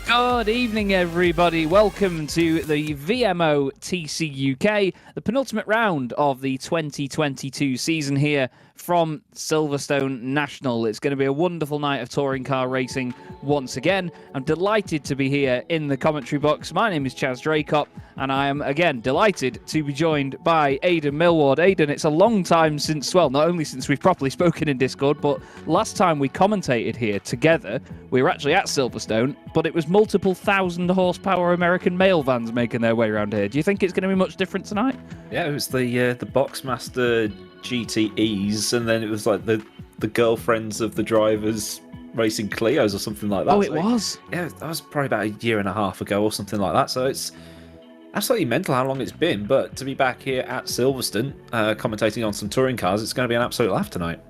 Good evening, everybody. Welcome to the VMO TCUK, the penultimate round of the 2022 season here from Silverstone National. It's going to be a wonderful night of touring car racing once again. I'm delighted to be here in the commentary box. My name is Chaz Dracop, and I am, again, delighted to be joined by Aidan Millward. Aidan, it's a long time since, well, not only since we've properly spoken in Discord, but last time we commentated here together, we were actually at Silverstone, but it was multiple thousand horsepower American mail vans making their way around here. Do you think it's going to be much different tonight? Yeah, it was the Boxmaster GTEs, and then it was like the girlfriends of the drivers racing Clios or something like that. Oh, it was? Yeah, that was probably about a year and a half ago or something like that. So it's absolutely mental how long it's been. But to be back here at Silverstone, commentating on some touring cars, it's going to be an absolute laugh tonight.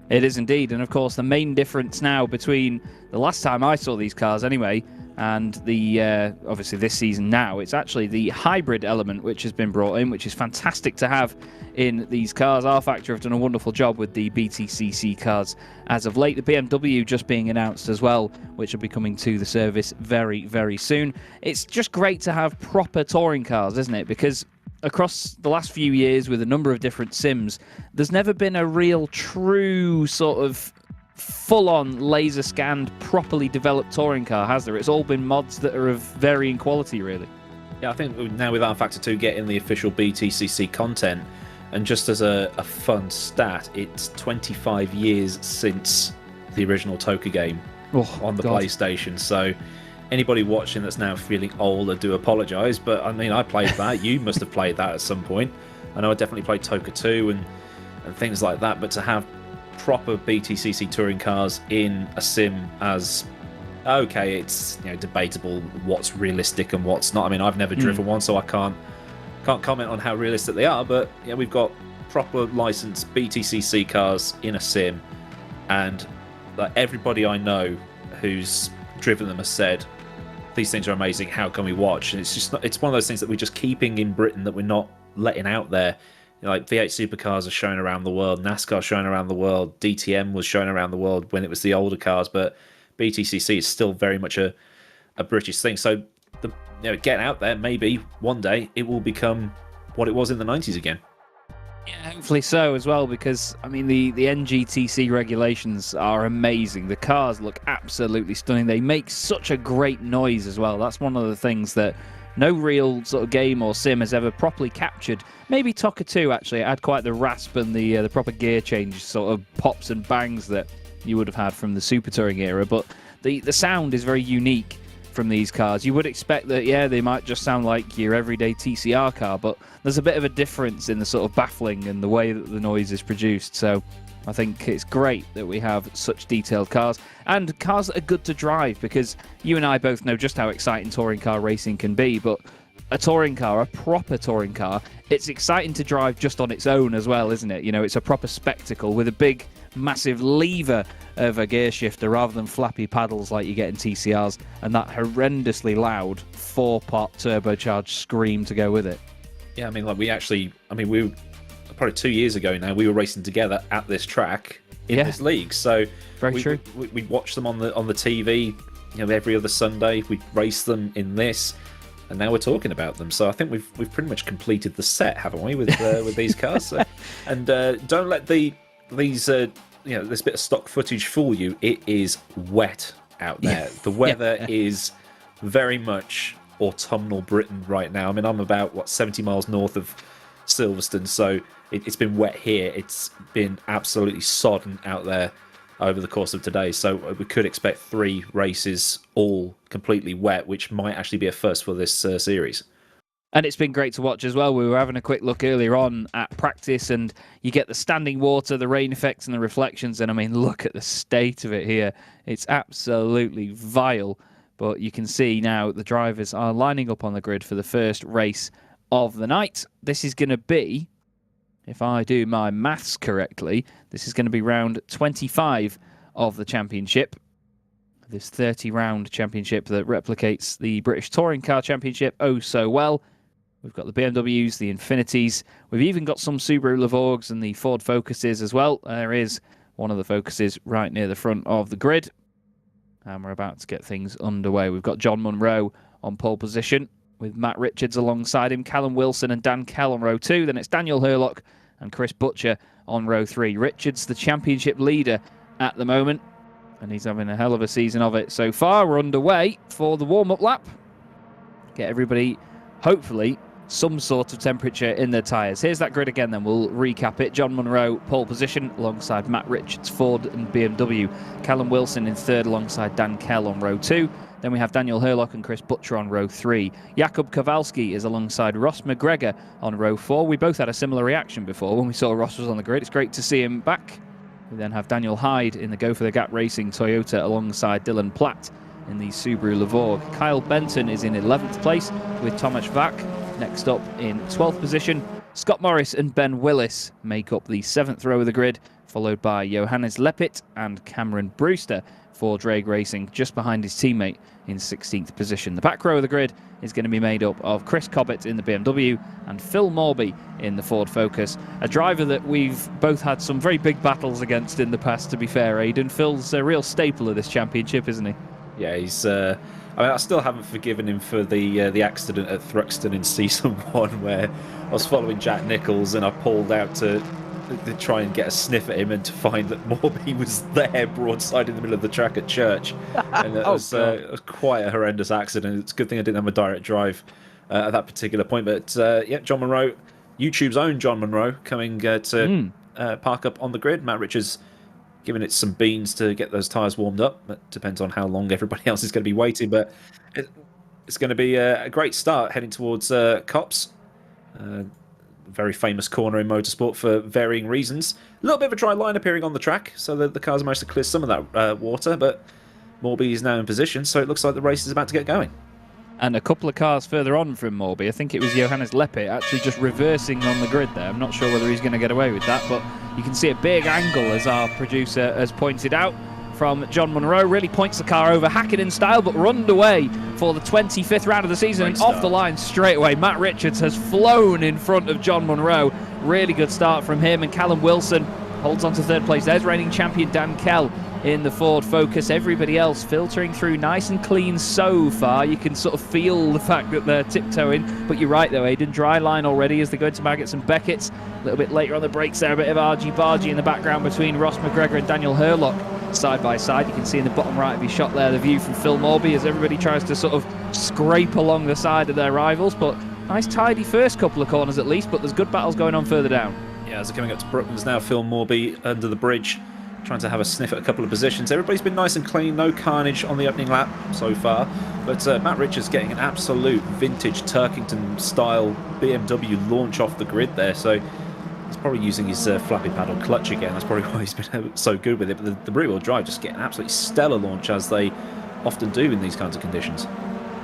It is indeed, and of course the main difference now between the last time I saw these cars anyway and the obviously this season now, it's actually the hybrid element which has been brought in, which is fantastic to have in these cars. R Factor have done a wonderful job with the BTCC cars as of late. The BMW just being announced as well, which will be coming to the service very, very soon. It's just great to have proper touring cars, isn't it? Because across the last few years with a number of different sims, there's never been a real true sort of full-on laser scanned, properly developed touring car, has there? It's all been mods that are of varying quality, really. Yeah, I think now with R Factor 2 getting the official BTCC content, and just as a fun stat, it's 25 years since the original TOCA game on the PlayStation, so anybody watching that's now feeling old, I do apologise, but I mean, I played that. You must have played that at some point. I know I definitely played TOCA 2 and things like that, but to have proper BTCC touring cars in a sim as, okay, it's debatable what's realistic and what's not. I mean, I've never driven one, so I can't comment on how realistic they are, but we've got proper licensed BTCC cars in a sim, and everybody I know who's driven them has said, these things are amazing, how can we watch? And it's just not, it's one of those things that we're just keeping in Britain that we're not letting out there. Like V8 supercars are shown around the world, NASCAR shown around the world, DTM was shown around the world when it was the older cars, but BTCC is still very much a British thing. So getting out there, maybe one day it will become what it was in the 90s again. Yeah, hopefully so as well, because I mean the NGTC regulations are amazing. The cars look absolutely stunning. They make such a great noise as well. That's one of the things that no real sort of game or sim has ever properly captured. Maybe TOCA 2 actually, it had quite the rasp and the proper gear change sort of pops and bangs that you would have had from the Super Touring era, but the sound is very unique from these cars. You would expect that, yeah, they might just sound like your everyday TCR car, but there's a bit of a difference in the sort of baffling and the way that the noise is produced. So I think it's great that we have such detailed cars, and cars that are good to drive, because you and I both know just how exciting touring car racing can be, but a touring car, a proper touring car, it's exciting to drive just on its own as well, isn't it? It's a proper spectacle with a big, massive lever of a gear shifter rather than flappy paddles like you get in TCRs, and that horrendously loud 4-pot turbocharged scream to go with it. Yeah, I mean, we were probably 2 years ago now, we were racing together at this track in this league. So very true. We'd watch them on the TV, every other Sunday. We'd race them in this, and now we're talking about them. So I think we've pretty much completed the set, haven't we, with these cars? So, and don't let these this bit of stock footage fool you. It is wet out there. The weather is very much autumnal Britain right now. I mean, I'm about 70 miles north of Silverstone, so it's been wet here. It's been absolutely sodden out there over the course of today, so we could expect 3 races all completely wet, which might actually be a first for this series. And it's been great to watch as well. We were having a quick look earlier on at practice, and you get the standing water, the rain effects and the reflections, and I mean, look at the state of it here. It's absolutely vile, but you can see now the drivers are lining up on the grid for the first race of the night. This is going to be, if I do my maths correctly, this is going to be round 25 of the championship. This 30-round championship that replicates the British Touring Car Championship oh so well. We've got the BMWs, the Infinities. We've even got some Subaru Levorgs and the Ford Focuses as well. There is one of the Focuses right near the front of the grid. And we're about to get things underway. We've got John Munro on pole position with Matt Richards alongside him, Callum Wilson and Dan Kell on row 2. Then it's Daniel Hurlock and Chris Butcher on row 3. Richards, the championship leader at the moment, and he's having a hell of a season of it so far. We're underway for the warm-up lap. Get everybody, hopefully, some sort of temperature in their tyres. Here's that grid again, then we'll recap it. John Munro, pole position, alongside Matt Richards, Ford and BMW. Callum Wilson in third, alongside Dan Kell on row 2. Then we have Daniel Hurlock and Chris Butcher on row 3. Jakub Kowalski is alongside Ross McGregor on row 4. We both had a similar reaction before when we saw Ross was on the grid. It's great to see him back. We then have Daniel Hyde in the Go for the Gap Racing Toyota alongside Dylan Platt in the Subaru Levorg. Kyle Benton is in 11th place with Tomasz Vak next up in 12th position. Scott Morris and Ben Willis make up the 7th row of the grid, followed by Johannes Lepit and Cameron Brewster for Drake Racing, just behind his teammate in 16th position. The back row of the grid is going to be made up of Chris Cobbett in the BMW and Phil Morby in the Ford Focus, a driver that we've both had some very big battles against in the past, to be fair, Aidan. Phil's a real staple of this championship, isn't he? Yeah, he's... I still haven't forgiven him for the accident at Thruxton in Season 1, where I was following Jack Nicholls and I pulled out to try and get a sniff at him, and to find that Morby was there broadside in the middle of the track at Church. And it was quite a horrendous accident. It's a good thing I didn't have a direct drive at that particular point. But yeah, John Munro, YouTube's own John Munro, coming to park up on the grid. Matt Richards giving it some beans to get those tyres warmed up. That depends on how long everybody else is going to be waiting, but it's going to be a great start heading towards Copse. Very famous corner in motorsport for varying reasons. A little bit of a dry line appearing on the track, so the cars managed to clear some of that water, but Morby is now in position, so it looks like the race is about to get going. And a couple of cars further on from Morby, I think it was Johannes Lepit actually just reversing on the grid there. I'm not sure whether he's going to get away with that, but you can see a big angle, as our producer has pointed out, from John Munro. Really points the car over Hakkinen style, but we're underway for the 25th round of the season. And off the line straight away, Matt Richards has flown in front of John Munro. Really good start from him, and Callum Wilson holds on to third place. There's reigning champion Dan Kell in the Ford Focus. Everybody else filtering through nice and clean so far. You can sort of feel the fact that they're tiptoeing, but you're right though, Aidan, dry line already as they go into Maggotts and Beckett's. A little bit later on the brakes there, a bit of argy-bargy in the background between Ross McGregor and Daniel Hurlock side by side. You can see in the bottom right of your shot there the view from Phil Morby as everybody tries to sort of scrape along the side of their rivals, but nice tidy first couple of corners at least, but there's good battles going on further down. Yeah, as they're coming up to Brooklands now, Phil Morby under the bridge, trying to have a sniff at a couple of positions. Everybody's been nice and clean, no carnage on the opening lap so far, but Matt Richards getting an absolute vintage Turkington-style BMW launch off the grid there, so he's probably using his flappy paddle clutch again. That's probably why he's been so good with it, but the rear-wheel drive just get an absolutely stellar launch, as they often do in these kinds of conditions.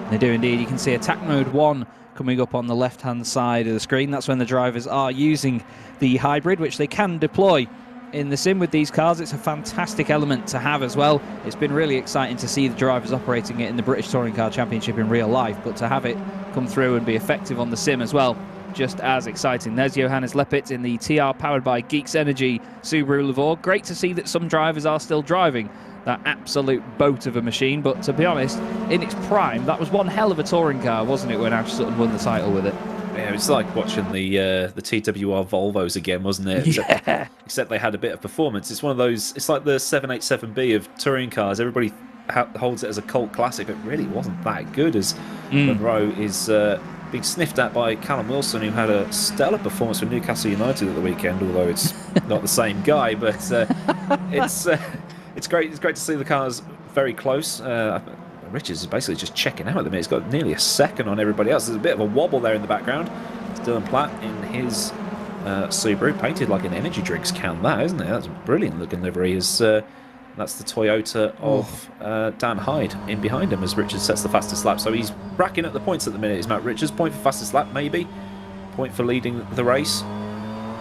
They do indeed. You can see attack mode 1 coming up on the left-hand side of the screen. That's when the drivers are using the hybrid, which they can deploy in the sim with these cars. It's a fantastic element to have as well. It's been really exciting to see the drivers operating it in the British Touring Car Championship in real life, but to have it come through and be effective on the sim as well, just as exciting. There's Johannes Lepit in the TR powered by Geeks Energy Subaru Levorg. Great to see that some drivers are still driving that absolute boat of a machine, but to be honest, in its prime, that was one hell of a touring car, wasn't it, when Ash Sutton won the title with it? Yeah, it's like watching the TWR Volvos again, wasn't it? Yeah. Except they had a bit of performance. It's one of those, it's like the 787B of touring cars. Everybody holds it as a cult classic, but really it wasn't that good, as Munro is being sniffed at by Callum Wilson, who had a stellar performance for Newcastle United at the weekend, although it's not the same guy, but it's great to see the cars very close. Richards is basically just checking out at the minute. He's got nearly a second on everybody else. There's a bit of a wobble there in the background. It's Dylan Platt in his Subaru, painted like an energy drinks can, that, isn't it? That's a brilliant looking livery. That's the Toyota of Dan Hyde in behind him as Richards sets the fastest lap. So he's racking up the points at the minute, is Matt Richards. Point for fastest lap, maybe. Point for leading the race.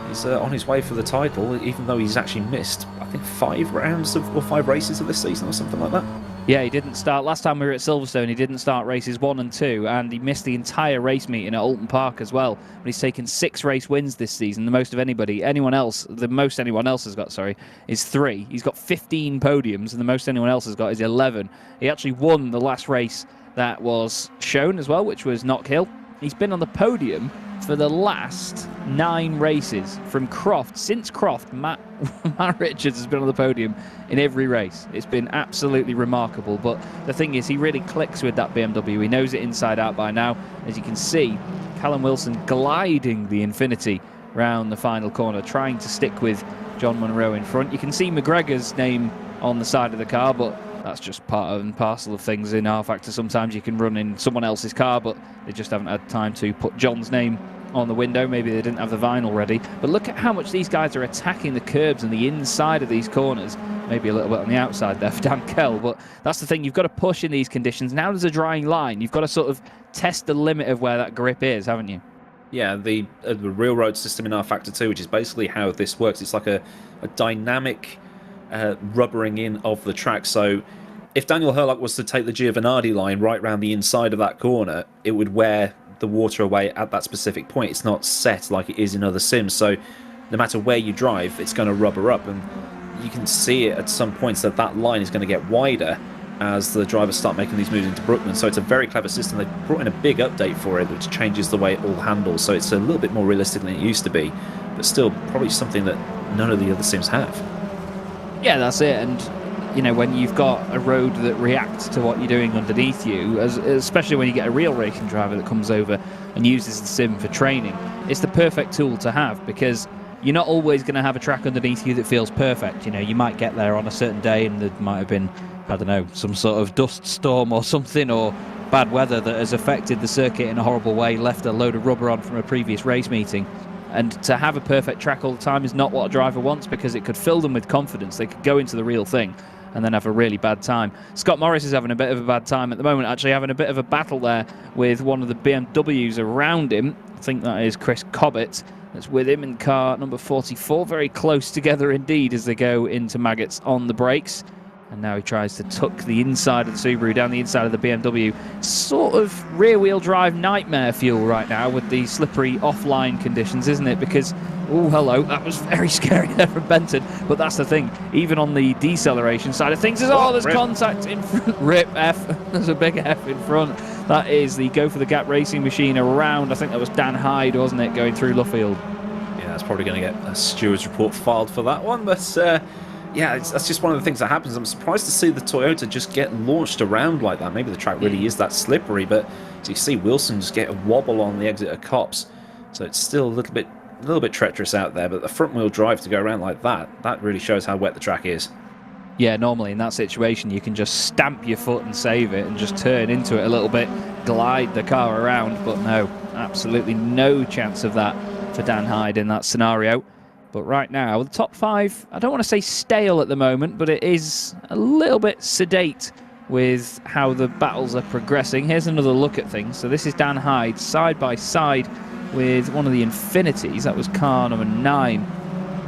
He's on his way for the title, even though he's actually missed, I think, 5 rounds or 5 races of this season or something like that. Yeah, he didn't start. Last time we were at Silverstone, he didn't start races 1 and 2, and he missed the entire race meeting at Alton Park as well. But he's taken 6 race wins this season, the most of anybody. The most anyone else has got, is 3. He's got 15 podiums, and the most anyone else has got is 11. He actually won the last race that was shown as well, which was Knock Hill. He's been on the podium for the last 9 races from Croft. Since Croft, Matt Richards has been on the podium in every race. It's been absolutely remarkable. But the thing is, he really clicks with that BMW. He knows it inside out by now. As you can see, Callum Wilson gliding the Infinity round the final corner, trying to stick with John Munro in front. You can see McGregor's name on the side of the car, but that's just part and parcel of things in R-Factor. Sometimes you can run in someone else's car, but they just haven't had time to put John's name on the window. Maybe they didn't have the vinyl ready. But look at how much these guys are attacking the curbs and the inside of these corners. Maybe a little bit on the outside there for Dan Kell, but that's the thing. You've got to push in these conditions. Now there's a drying line. You've got to sort of test the limit of where that grip is, haven't you? Yeah, the railroad system in R-Factor 2, which is basically how this works. It's like a dynamic rubbering in of the track. So if Daniel Hurlock was to take the Giovinardi line right round the inside of that corner, it would wear the water away at that specific point. It's not set like it is in other sims, so no matter where you drive, it's going to rubber up, and you can see it at some points that line is going to get wider as the drivers start making these moves into Brookman. So it's a very clever system. They brought in a big update for it, which changes the way it all handles, so it's a little bit more realistic than it used to be, but still probably something that none of the other sims have. Yeah, that's it. And you know, when you've got a road that reacts to what you're doing underneath you, especially when you get a real racing driver that comes over and uses the sim for training, it's the perfect tool to have, because you're not always going to have a track underneath you that feels perfect. You know, you might get there on a certain day and there might have been, I don't know, some sort of dust storm or something, or bad weather that has affected the circuit in a horrible way, left a load of rubber on from a previous race meeting. And to have a perfect track all the time is not what a driver wants, because it could fill them with confidence. They could go into the real thing and then have a really bad time. Scott Morris is having a bit of a bad time at the moment, actually having a bit of a battle there with one of the BMWs around him. I think that is Chris Cobbett that's with him in car number 44. Very close together indeed as they go into Maggots on the brakes. And now he tries to tuck the inside of the Subaru down the inside of the BMW. Sort of rear-wheel drive nightmare fuel right now with the slippery offline conditions, isn't it? Because, oh, hello, that was very scary there from Benton. But that's the thing. Even on the deceleration side of things, there's contact in front. Rip F. There's a big F in front. That is the Go for the Gap racing machine around. I think that was Dan Hyde, wasn't it, going through Luffield? Yeah, that's probably going to get a steward's report filed for that one, but yeah, that's just one of the things that happens. I'm surprised to see the Toyota just get launched around like that. Maybe the track really is that slippery, but as you see, Wilson just get a wobble on the exit of Copse, so it's still a little bit treacherous out there. But the front wheel drive to go around like that really shows how wet the track is. Yeah, normally in that situation you can just stamp your foot and save it and just turn into it a little bit, glide the car around, but no, absolutely no chance of that for Dan Hyde in that scenario. But right now, the top 5, I don't want to say stale at the moment, but it is a little bit sedate with how the battles are progressing. Here's another look at things. So this is Dan Hyde side by side with one of the Infinities. That was car number 9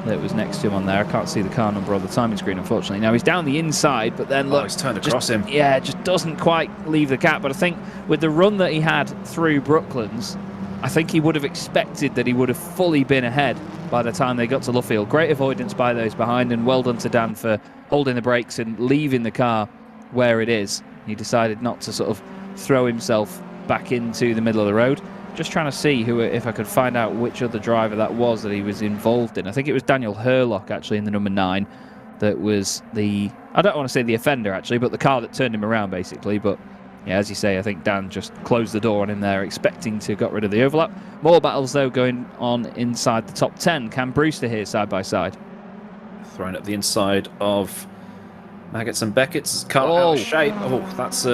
that was next to him on there. I can't see the car number on the timing screen, unfortunately. Now he's down the inside, but then look, he's turned across him. Yeah, just doesn't quite leave the gap. But I think with the run that he had through Brooklands, I think he would have expected that he would have fully been ahead by the time they got to Luffield. Great avoidance by those behind, and well done to Dan for holding the brakes and leaving the car where it is. He decided not to sort of throw himself back into the middle of the road. Just trying to see if I could find out which other driver that was that he was involved in. I think it was Daniel Hurlock, actually, in the number 9. That was the, I don't want to say the offender, actually, but the car that turned him around, basically. But yeah, as you say, I think Dan just closed the door on him there, expecting to get rid of the overlap. More battles, though, going on inside the top 10. Cam Brewster here, side by side. Thrown up the inside of Maggots and Beckett's car out of shape. Oh, that's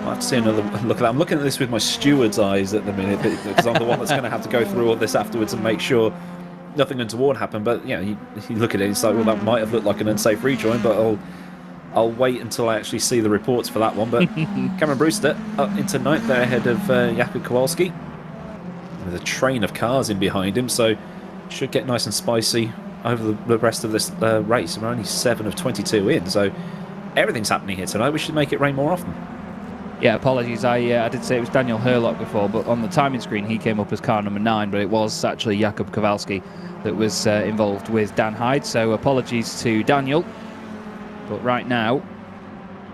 I'll have to see another look at that. I'm looking at this with my steward's eyes at the minute, because I'm the one that's going to have to go through all this afterwards and make sure nothing untoward happened. But you know, you look at it, it's like, well, that might have looked like an unsafe rejoin, but I'll wait until I actually see the reports for that one. But Cameron Brewster up into 9th there ahead of Jakub Kowalski, with a train of cars in behind him, so should get nice and spicy over the rest of this race. We're only 7 of 22 in, so everything's happening here tonight. We should make it rain more often. Yeah, apologies. I did say it was Daniel Herlock before, but on the timing screen he came up as car number 9, but it was actually Jakub Kowalski that was involved with Dan Hyde. So apologies to Daniel. But right now,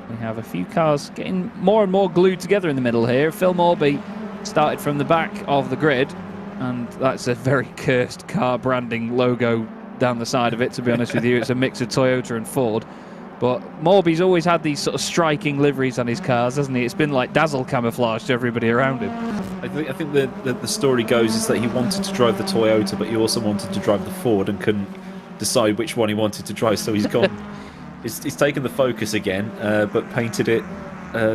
we have a few cars getting more and more glued together in the middle here. Phil Morby started from the back of the grid, and that's a very cursed car branding logo down the side of it, to be honest with you. It's a mix of Toyota and Ford. But Morby's always had these sort of striking liveries on his cars, hasn't he? It's been like dazzle camouflage to everybody around him. I think the story goes is that he wanted to drive the Toyota, but he also wanted to drive the Ford and couldn't decide which one he wanted to drive, so he's gone. he's taken the Focus again, but painted it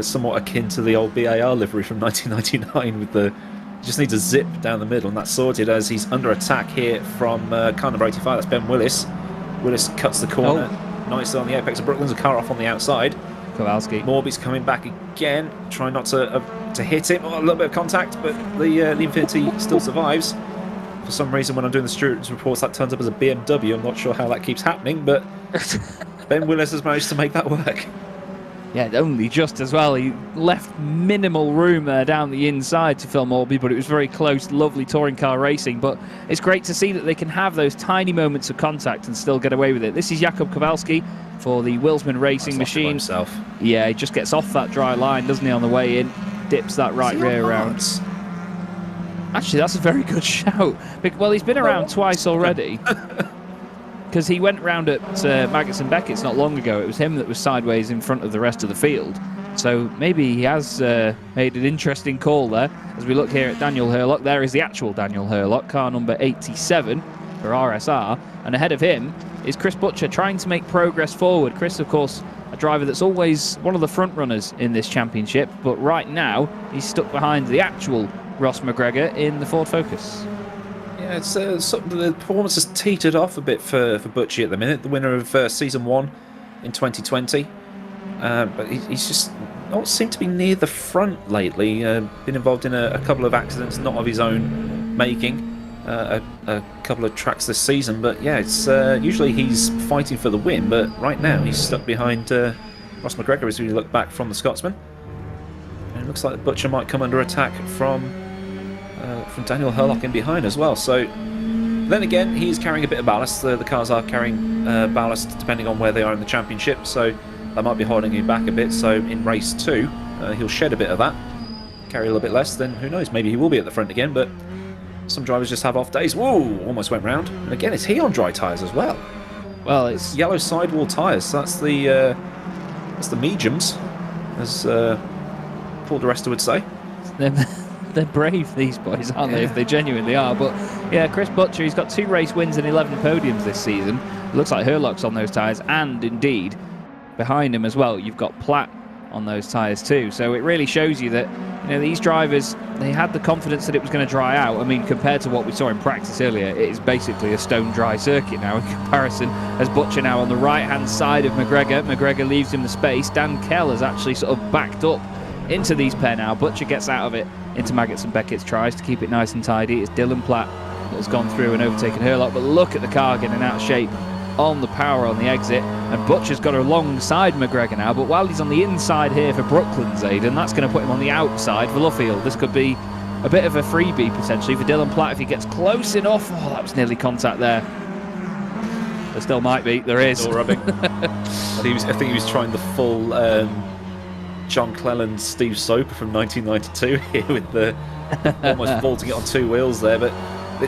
somewhat akin to the old BAR livery from 1999 with the... Just needs a zip down the middle, and that's sorted as he's under attack here from car number 85. That's Ben Willis. Willis cuts the corner. Nicely on the apex of Brooklands, a car off on the outside. Kowalski. Morby's coming back again, trying not to hit him. Oh, a little bit of contact, but the Infinity still survives. For some reason, when I'm doing the students reports, that turns up as a BMW. I'm not sure how that keeps happening, but Ben Willis has managed to make that work. Yeah, only just as well. He left minimal room down the inside to Phil Morby, but it was very close, lovely touring car racing. But it's great to see that they can have those tiny moments of contact and still get away with it. This is Jakub Kowalski for the Wilsman Racing Machine. Himself. Yeah, he just gets off that dry line, doesn't he, on the way in? Dips that right rear around. Actually, that's a very good shout. Well, he's been around twice already. Because he went round at Maggots and Beckett's not long ago. It was him that was sideways in front of the rest of the field. So maybe he has made an interesting call there. As we look here at Daniel Herlock, there is the actual Daniel Herlock, car number 87 for RSR. And ahead of him is Chris Butcher trying to make progress forward. Chris, of course, a driver that's always one of the front runners in this championship. But right now, he's stuck behind the actual Ross McGregor in the Ford Focus. Yeah, it's the performance has teetered off a bit for Butchie at the minute, the winner of Season 1 in 2020. But he's just not seemed to be near the front lately. Been involved in a couple of accidents, not of his own making, a couple of tracks this season. But yeah, it's usually he's fighting for the win, but right now he's stuck behind Ross McGregor as we look back from the Scotsman. And it looks like Butcher might come under attack from Daniel Herlock in behind as well. So then again, he is carrying a bit of ballast. The cars are carrying ballast depending on where they are in the championship, so that might be holding him back a bit. So in race 2, he'll shed a bit of that, carry a little bit less, then who knows, maybe he will be at the front again. But some drivers just have off days. Whoa, almost went round. And again, is he on dry tyres as well? Well, it's yellow sidewall tyres. So that's the mediums, as Paul de Resta would say. They're brave, these boys, aren't they, if they genuinely are. But yeah, Chris Butcher, he's got 2 race wins and 11 podiums this season. It looks like Herlock's on those tyres, and indeed, behind him as well, you've got Platt on those tyres too. So it really shows you that, you know, these drivers, they had the confidence that it was going to dry out. I mean, compared to what we saw in practice earlier, it is basically a stone dry circuit now in comparison, as Butcher now on the right-hand side of McGregor. McGregor leaves him the space. Dan Kell has actually sort of backed up into these pair now. Butcher gets out of it into Maggots and Beckett's, tries to keep it nice and tidy. It's Dylan Platt that has gone through and overtaken Herlock, but look at the car getting out of shape on the power on the exit, and Butcher's got alongside McGregor now, but while he's on the inside here for Brooklands, Aidan, that's going to put him on the outside for Luffield. This could be a bit of a freebie potentially for Dylan Platt if he gets close enough. Oh, that was nearly contact there. There still might be. There is. Still rubbing. I think he was trying the full John Cleland, Steve Soper from 1992 here with the almost vaulting it on 2 wheels there. But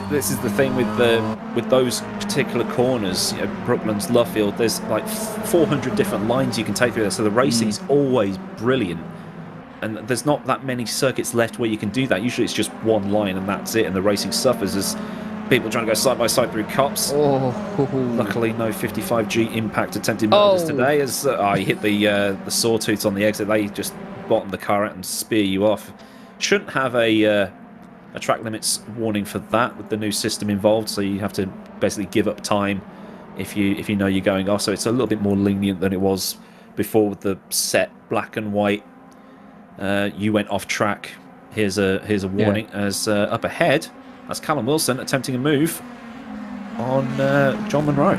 this is the thing with those particular corners, you know, Brooklands, Luffield. There's like 400 different lines you can take through there, so the racing's always brilliant. And there's not that many circuits left where you can do that. Usually it's just one line and that's it, and the racing suffers as people trying to go side by side through cops. Luckily, no 55G impact attempted murders today, as he hit the sawtooths on the exit. They just bottom the car out and spear you off. Shouldn't have a track limits warning for that with the new system involved, so you have to basically give up time if you know you're going off. So it's a little bit more lenient than it was before with the set black and white. You went off track. Here's a warning. As up ahead, that's Callum Wilson attempting a move on John Munro.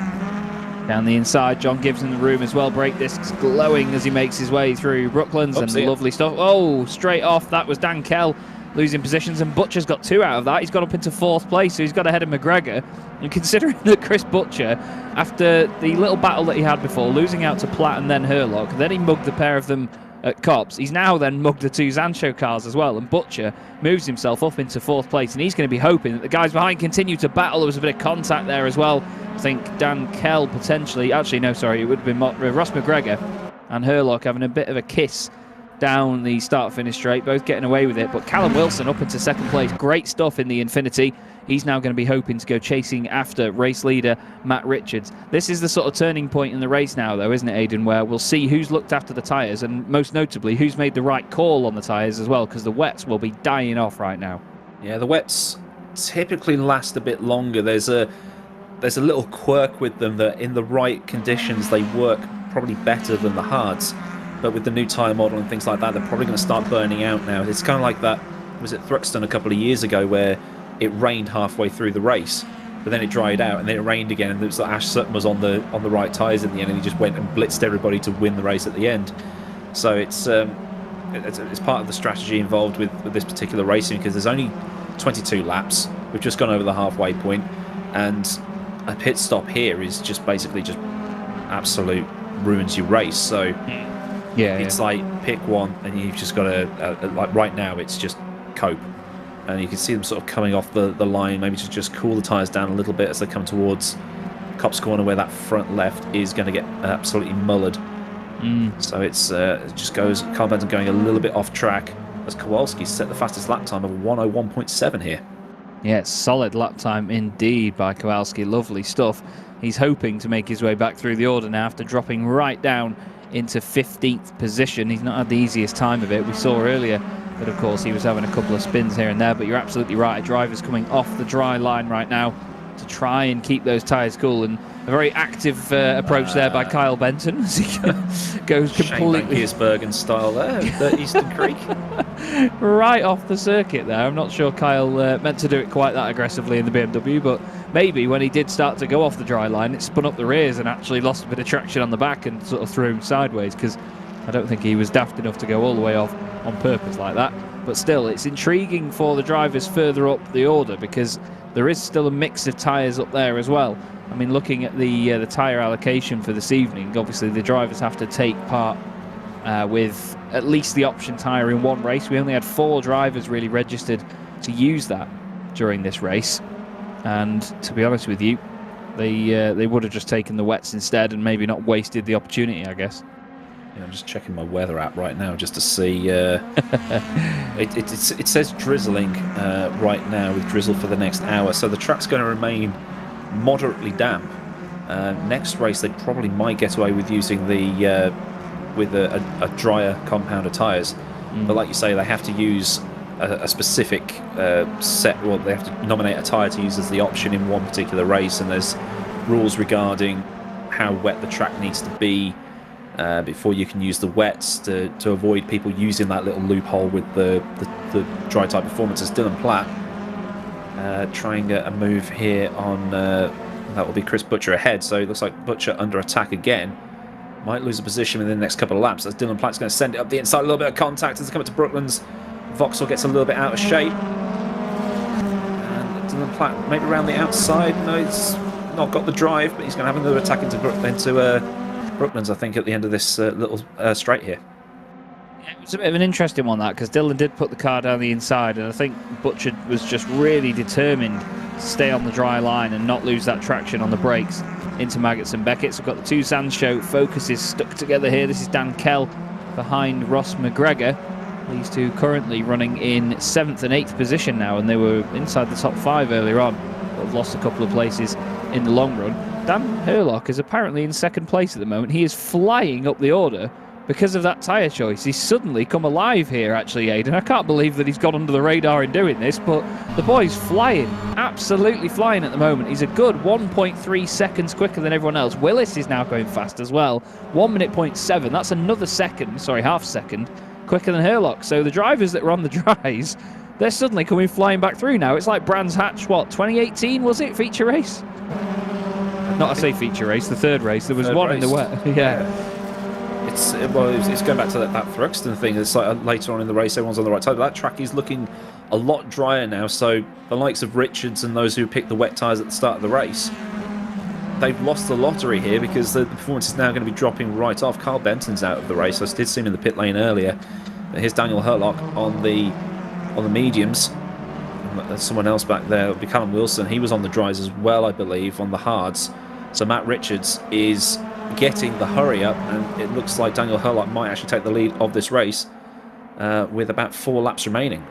Down the inside, John Gibbs in the room as well. Brake discs glowing as he makes his way through Brooklands and lovely stuff. Oh, straight off. That was Dan Kell losing positions, and Butcher's got 2 out of that. He's got up into 4th place, so he's got ahead of McGregor. And considering that Chris Butcher, after the little battle that he had before, losing out to Platt and then Herlock, then he mugged the pair of them at Copse. He's now then mugged the 2 Zancho cars as well, and Butcher moves himself up into 4th place, and he's going to be hoping that the guys behind continue to battle. There was a bit of contact there as well. I think Dan Kell potentially, actually no, sorry, it would have been Ross McGregor and Herlock having a bit of a kiss down the start-finish straight, both getting away with it. But Callum Wilson up into 2nd place. Great stuff in the Infinity. He's now going to be hoping to go chasing after race leader Matt Richards. This is the sort of turning point in the race now, though, isn't it, Aidan, where we'll see who's looked after the tyres and, most notably, who's made the right call on the tyres as well, because the wets will be dying off right now. Yeah, the wets typically last a bit longer. There's a little quirk with them that in the right conditions they work probably better than the hards. But with the new tyre model and things like that, they're probably going to start burning out now. It's kind of like that, was it Thruxton a couple of years ago, where it rained halfway through the race, but then it dried out, and then it rained again, and it was like Ash Sutton was on the right tyres in the end, and he just went and blitzed everybody to win the race at the end. So it's part of the strategy involved with this particular racing, because there's only 22 laps. We've just gone over the halfway point, and a pit stop here is just basically just absolute ruins your race. So it's like pick one, and you've just got to like right now it's just cope, and you can see them sort of coming off the line, maybe to just cool the tyres down a little bit as they come towards Copse Corner, where that front left is going to get absolutely mullered. So it just goes, Carl Benton going a little bit off track as Kowalski set the fastest lap time of 1:01.7 here. Yeah, solid lap time indeed by Kowalski. Lovely stuff. He's hoping to make his way back through the order now after dropping right down into 15th position. He's not had the easiest time of it. We saw earlier that, of course, he was having a couple of spins here and there, but you're absolutely right. A driver's coming off the dry line right now to try and keep those tyres cool, and a very active approach there by Kyle Benton as he goes completely Piersbergen style there, the Eastern Creek. Right off the circuit there. I'm not sure Kyle meant to do it quite that aggressively in the BMW, but maybe when he did start to go off the dry line, it spun up the rears and actually lost a bit of traction on the back and sort of threw him sideways, because I don't think he was daft enough to go all the way off on purpose like that. But still, it's intriguing for the drivers further up the order, because there is still a mix of tyres up there as well. I mean, looking at the tyre allocation for this evening, obviously the drivers have to take part with at least the option tyre in one race. We only had 4 drivers really registered to use that during this race, and to be honest with you, they would have just taken the wets instead and maybe not wasted the opportunity, I guess. Yeah, I'm just checking my weather app right now just to see. It says drizzling right now, with drizzle for the next hour, so the track's going to remain moderately damp. Next race they probably might get away with using the with a drier compound of tyres, but like you say, they have to use a specific set, or they have to nominate a tyre to use as the option in one particular race, and there's rules regarding how wet the track needs to be before you can use the wets, to avoid people using that little loophole with the dry type performances. Dylan Platt trying a move here on that will be Chris Butcher ahead, so it looks like Butcher under attack again. Might lose a position within the next couple of laps as Dylan Platt's going to send it up the inside. A little bit of contact as they come up to Brooklands. Vauxhall gets a little bit out of shape, and Dylan Platt maybe around the outside. No, he's not got the drive, but he's going to have another attack into Brooklands, I think, at the end of this little straight here. Yeah, it was a bit of an interesting one, that, because Dylan did put the car down the inside, and I think Butcher was just really determined to stay on the dry line and not lose that traction on the brakes into Maggots and Beckett's. We've got the 2 Sancho Focuses stuck together here. This is Dan Kell behind Ross McGregor. These two currently running in 7th and 8th position now, and they were inside the top 5 earlier on, but have lost a couple of places in the long run. Dan Herlock is apparently in 2nd place at the moment. He is flying up the order because of that tyre choice. He's suddenly come alive here, actually, Aidan. I can't believe that he's got under the radar in doing this, but the boy's flying, absolutely flying at the moment. He's a good 1.3 seconds quicker than everyone else. Willis is now going fast as well, 1:07. That's another second, sorry, half second, quicker than Herlock. So the drivers that were on the dries, they're suddenly coming flying back through now. It's like Brands Hatch, what, 2018 was it, feature race? Not, I say feature race, the third race. There was one in the wet. Yeah. It's going back to that Thruxton thing. It's like later on in the race, everyone's on the right side. But that track is looking a lot drier now. So the likes of Richards and those who picked the wet tyres at the start of the race, they've lost the lottery here because the performance is now going to be dropping right off. Carl Benton's out of the race. I did see him in the pit lane earlier. Here's Daniel Hurlock on the mediums. There's someone else back there. It'll be Callum Wilson. He was on the dries as well, I believe, on the hards. So Matt Richards is getting the hurry up, and it looks like Daniel Hurlock might actually take the lead of this race with about 4 laps remaining.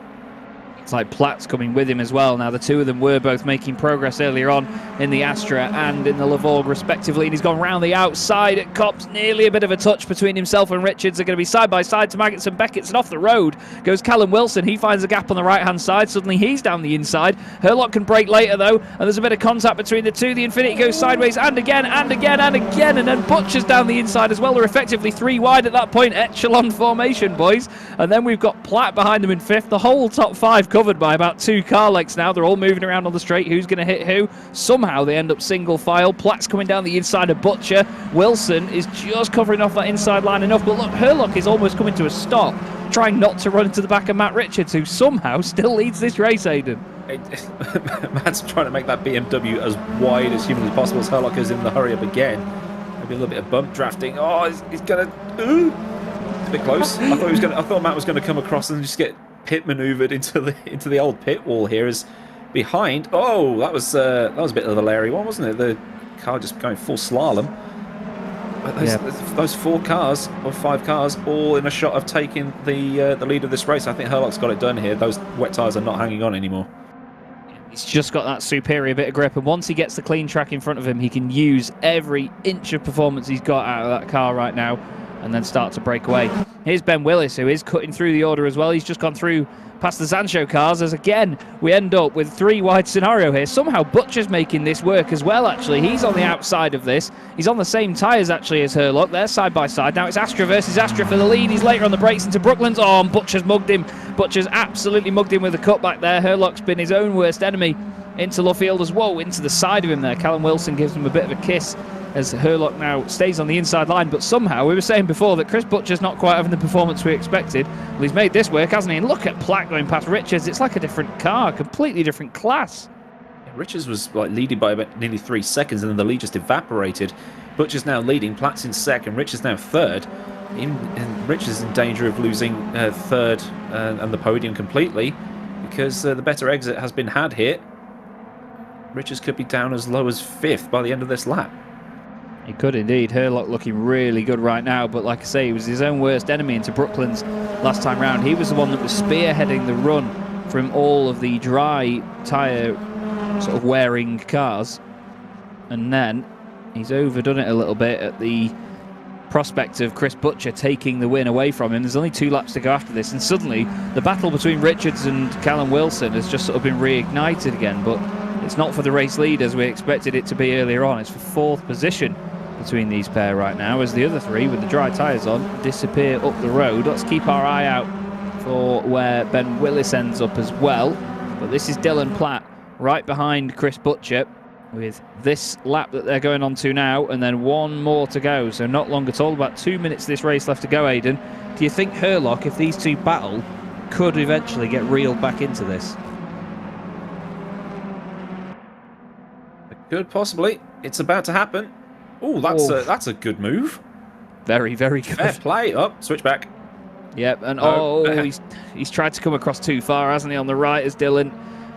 It's like Platt's coming with him as well. Now, the two of them were both making progress earlier on in the Astra and in the Lavorg, respectively. And he's gone round the outside at Copse. Nearly a bit of a touch between himself and Richards. They're going to be side by side to Maggots and Beckett's. And off the road goes Callum Wilson. He finds a gap on the right-hand side. Suddenly he's down the inside. Hurlock can break later, though. And there's a bit of contact between the two. The Infinity goes sideways and again and again and again. And then Butcher's down the inside as well. They're effectively 3 wide at that point. Echelon formation, boys. And then we've got Platt behind them in 5th. The whole top 5 covered by about 2 car lengths now. They're all moving around on the straight. Who's going to hit who? Somehow they end up single file. Platt's coming down the inside of Butcher. Wilson is just covering off that inside line enough. But look, Hurlock is almost coming to a stop, trying not to run into the back of Matt Richards, who somehow still leads this race, Aidan. Matt's trying to make that BMW as wide as humanly possible as Hurlock is in the hurry up again. Maybe a little bit of bump drafting. Oh, he's going to... It's a bit close. I thought Matt was going to come across and just get pit manoeuvred into the old pit wall here. Is behind. Oh, that was a bit of a Larry one, wasn't it? The car just going full slalom. But those 4 cars or 5 cars all in a shot of taking the lead of this race. I think Hurlock's got it done here. Those wet tyres are not hanging on anymore. He's just got that superior bit of grip, and once he gets the clean track in front of him, he can use every inch of performance he's got out of that car right now and then start to break away. Here's Ben Willis, who is cutting through the order as well. He's just gone through past the Zancho cars, as again we end up with 3 wide scenario here. Somehow Butcher's making this work as well, actually. He's on the outside of this. He's on the same tyres, actually, as Hurlock. They're side by side. Now it's Astra versus Astra for the lead. He's later on the brakes into Brooklands. Oh, and Butcher's mugged him. Butcher's absolutely mugged him with a cutback there. Hurlock's been his own worst enemy into Luffield as well, into the side of him there. Callum Wilson gives him a bit of a kiss as Hurlock now stays on the inside line. But somehow, we were saying before that Chris Butcher's not quite having the performance we expected. Well, he's made this work, hasn't he? And look at Platt going past Richards. It's like a different car, completely different class. Richards was like leading by about nearly 3 seconds, and then the lead just evaporated. Butcher's now leading, Platt's in second, Richards now third. And Richards is in danger of losing third and the podium completely because the better exit has been had here. Richards could be down as low as 5th by the end of this lap. He could indeed. Hurlock looking really good right now, but like I say, he was his own worst enemy into Brooklands last time round. He was the one that was spearheading the run from all of the dry tyre sort of wearing cars, and then he's overdone it a little bit at the prospect of Chris Butcher taking the win away from him. There's only 2 laps to go after this, and suddenly the battle between Richards and Callum Wilson has just sort of been reignited again, but it's not for the race lead as we expected it to be earlier on. It's for 4th position between these pair right now, as the other 3 with the dry tyres on disappear up the road. Let's keep our eye out for where Ben Willis ends up as well. But this is Dylan Platt right behind Chris Butcher with this lap that they're going on to now, and then 1 more to go, so not long at all. About 2 minutes of this race left to go. Aidan, do you think Hurlock, if these 2 battle, could eventually get reeled back into this? Could possibly. It's about to happen. Oh, that's a good move. Very, very good. Fair play. Up, switch back. Yep, and he's tried to come across too far, hasn't he, on the right as Dylan.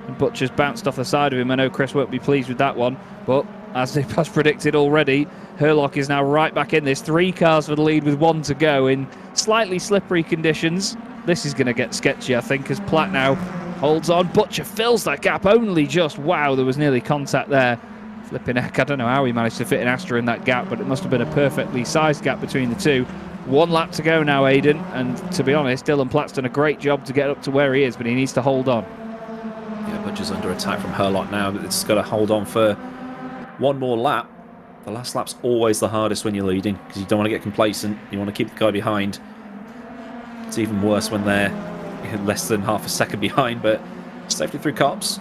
And Butcher's bounced off the side of him. I know Chris won't be pleased with that one, but as he has predicted already, Hurlock is now right back in this. 3 cars for the lead with 1 to go in slightly slippery conditions. This is going to get sketchy, I think, as Platt now holds on. Butcher fills that gap only just. Wow, there was nearly contact there. Flipping heck, I don't know how he managed to fit an Astra in that gap, but it must have been a perfectly sized gap between the 2. 1 lap to go now, Aidan, and to be honest, Dylan Platt's done a great job to get up to where he is, but he needs to hold on. Yeah, Butcher's under attack from Hurlock now, but it's got to hold on for 1 more lap. The last lap's always the hardest when you're leading, because you don't want to get complacent, you want to keep the guy behind. It's even worse when they're less than half a second behind, but safely through Copse.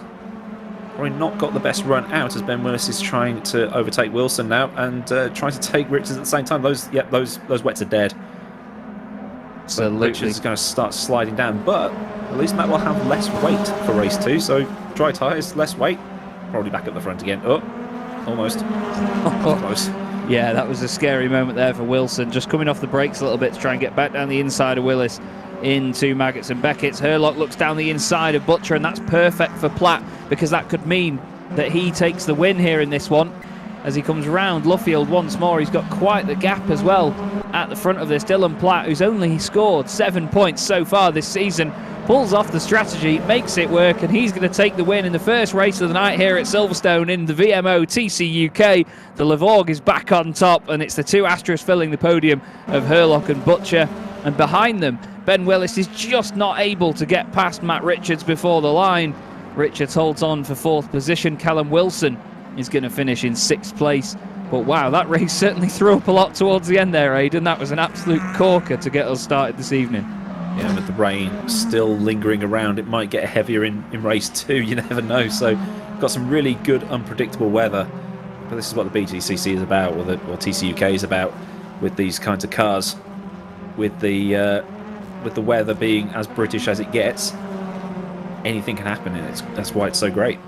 probably not got the best run out as Ben Willis is trying to overtake Wilson now and trying to take Richards at the same time. Those wets are dead. So Richards is going to start sliding down, but at least Matt will have less weight for race 2. So dry tyres, less weight, probably back at the front again. Oh, almost. Close. Yeah, that was a scary moment there for Wilson, just coming off the brakes a little bit to try and get back down the inside of Willis into Maggots and Beckett's. Herlock looks down the inside of Butcher, and that's perfect for Platt, because that could mean that he takes the win here in this one. As he comes round Luffield once more, he's got quite the gap as well at the front of this. Dylan Platt, who's only scored 7 points so far this season, pulls off the strategy, makes it work, and he's going to take the win in the first race of the night here at Silverstone in the VMO TCUK. The Levorg is back on top, and it's the two Astras filling the podium of Herlock and Butcher. And behind them, Ben Willis is just not able to get past Matt Richards before the line. Richards holds on for 4th position. Callum Wilson is going to finish in 6th place. But wow, that race certainly threw up a lot towards the end there, Aidan. That was an absolute corker to get us started this evening. Yeah, with the rain still lingering around, it might get heavier in race 2. You never know. So got some really good unpredictable weather. But this is what the BTCC is about, or TCUK is about, with these kinds of cars. With the weather being as British as it gets, anything can happen, and that's why it's so great.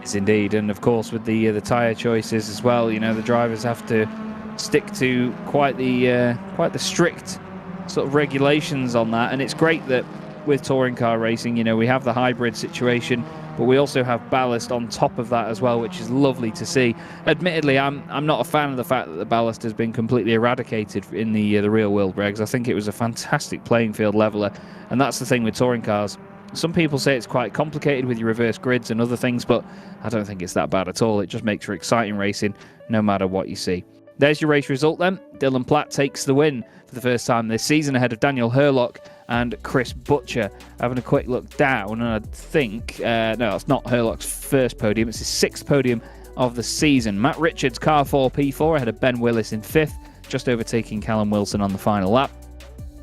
It's indeed, and of course with the tyre choices as well, you know, the drivers have to stick to quite the strict sort of regulations on that, and it's great that with touring car racing, you know, we have the hybrid situation, but we also have ballast on top of that as well, which is lovely to see. Admittedly, I'm not a fan of the fact that the ballast has been completely eradicated in the real world regs. I think it was a fantastic playing field leveler, and that's the thing with touring cars. Some people say it's quite complicated with your reverse grids and other things, but I don't think it's that bad at all. It just makes for exciting racing no matter what you see. There's your race result then. Dylan Platt takes the win for the first time this season ahead of Daniel Herlock and Chris Butcher. Having a quick look down, and I think, no, it's not Herlock's first podium, it's his 6th podium of the season. Matt Richards, car 4, P4, ahead of Ben Willis in 5th, just overtaking Callum Wilson on the final lap.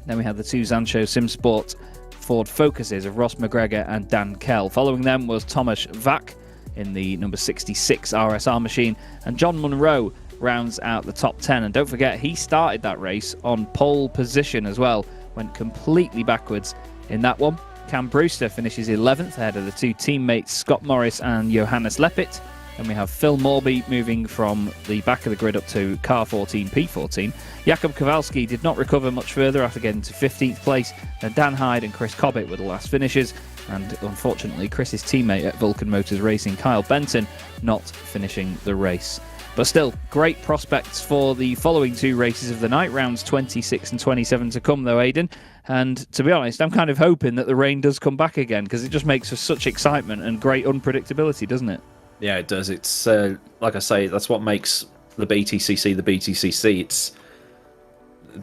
Then we had the two Zancho Simsport Ford Focuses of Ross McGregor and Dan Kell. Following them was Tomasz Vak in the number 66 RSR machine, and John Munro rounds out the top 10. And don't forget, he started that race on pole position as well, went completely backwards in that one. Cam Brewster finishes 11th ahead of the two teammates Scott Morris and Johannes Leppit. Then we have Phil Morby moving from the back of the grid up to car 14, P14. Jakub Kowalski did not recover much further after getting to 15th place. Then Dan Hyde and Chris Cobbett were the last finishers. And unfortunately, Chris's teammate at Vulcan Motors Racing, Kyle Benton, not finishing the race. But still, great prospects for the following two races of the night, rounds 26 and 27 to come though, Aidan. And to be honest, I'm kind of hoping that the rain does come back again, because it just makes for such excitement and great unpredictability, doesn't it? Yeah, it does. It's like I say, that's what makes the BTCC the BTCC. It's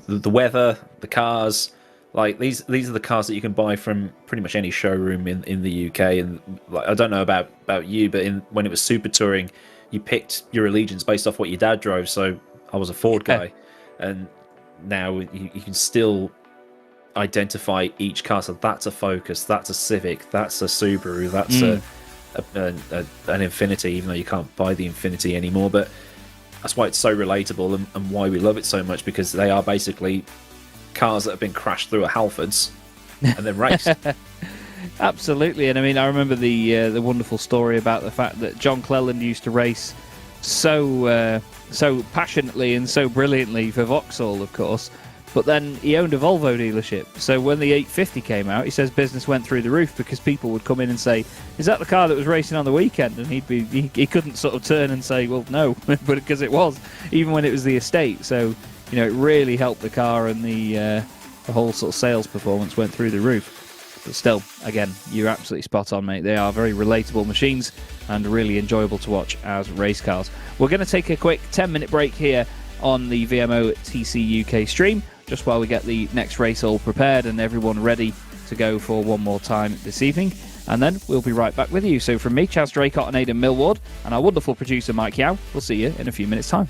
the weather, the cars. Like these are the cars that you can buy from pretty much any showroom in the UK. And like, I don't know about you, but when it was Super Touring, you picked your allegiance based off what your dad drove. So I was a Ford guy, and now you can still identify each car. So that's a Focus, that's a Civic, that's a Subaru, that's an Infinity, even though you can't buy the Infinity anymore. But that's why it's so relatable and why we love it so much, because they are basically cars that have been crashed through a Halfords and then raced. Absolutely. And I mean, I remember the wonderful story about the fact that John Cleland used to race so passionately and so brilliantly for Vauxhall, of course. But then he owned a Volvo dealership. So when the 850 came out, he says business went through the roof, because people would come in and say, "Is that the car that was racing on the weekend?" And he couldn't sort of turn and say, "Well, no," but because it was, even when it was the estate. So, you know, it really helped the car, and the whole sort of sales performance went through the roof. But still, again, you're absolutely spot on, mate. They are very relatable machines and really enjoyable to watch as race cars. We're going to take a quick 10-minute break here on the VMO TCUK stream, just while we get the next race all prepared and everyone ready to go for one more time this evening. And then we'll be right back with you. So from me, Chaz Draycott and Aidan Millward, and our wonderful producer Mike Yao, we'll see you in a few minutes' time.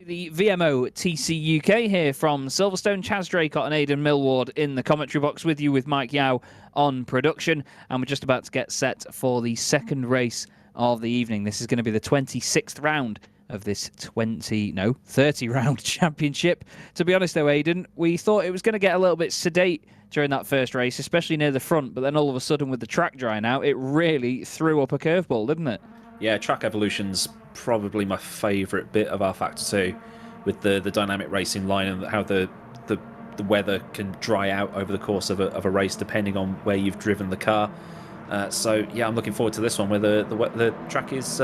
The VMO TCUK here from Silverstone. Chaz Draycott and Aidan Millward in the commentary box with you, with Mike Yao on production. And we're just about to get set for the second race of the evening. This is going to be the 26th round of this 30 round championship. To be honest though, Aidan, we thought it was going to get a little bit sedate during that first race, especially near the front, but then all of a sudden with the track drying out, it really threw up a curveball, didn't it? Yeah, track evolution's probably my favourite bit of R-Factor 2, with the dynamic racing line and how the weather can dry out over the course of a race depending on where you've driven the car. So yeah, I'm looking forward to this one where the track is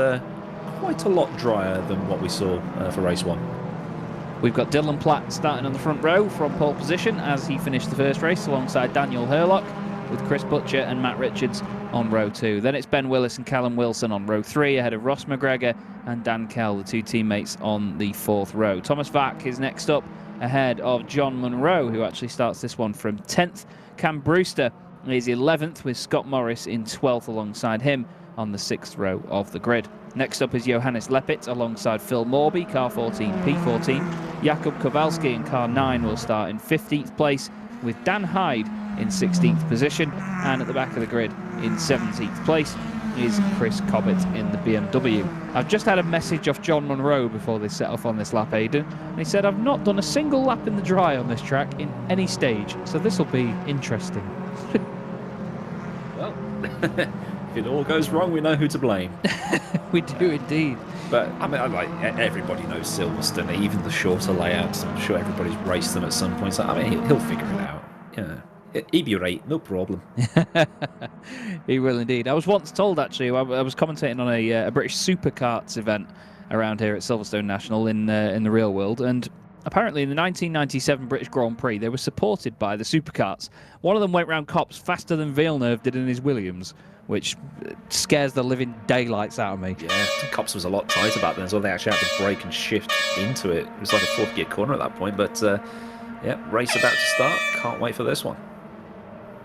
quite a lot drier than what we saw for race 1. We've got Dylan Platt starting on the front row from pole position as he finished the first race alongside Daniel Hurlock, with Chris Butcher and Matt Richards on row 2. Then it's Ben Willis and Callum Wilson on row 3, ahead of Ross McGregor and Dan Kell, the two teammates, on the 4th row. Thomas Vack is next up, ahead of John Munro, who actually starts this one from 10th. Cam Brewster is 11th, with Scott Morris in 12th alongside him on the 6th row of the grid. Next up is Johannes Leppit alongside Phil Morby, car 14, P14. Jakub Kowalski in car 9 will start in 15th place, with Dan Hyde in 16th position, and at the back of the grid in 17th place is Chris Cobbett in the BMW. I've just had a message off John Munro before they set off on this lap, Aidan, and he said, "I've not done a single lap in the dry on this track in any stage, so this will be interesting." Well, if it all goes wrong, we know who to blame. We do indeed. But I mean, like, everybody knows Silverstone, even the shorter layouts. I'm sure everybody's raced them at some point. So I mean, he'll figure it out. Yeah. He'd be right, no problem. He will indeed. I was once told, actually, I was commentating on a British Supercarts event around here at Silverstone National in the real world, and apparently in the 1997 British Grand Prix, they were supported by the Supercarts. One of them went round Copse faster than Villeneuve did in his Williams, which scares the living daylights out of me. Yeah, Copse was a lot tighter back then, so they actually had to brake and shift into it. It was like a 4th gear corner at that point, but yeah, race about to start. Can't wait for this one.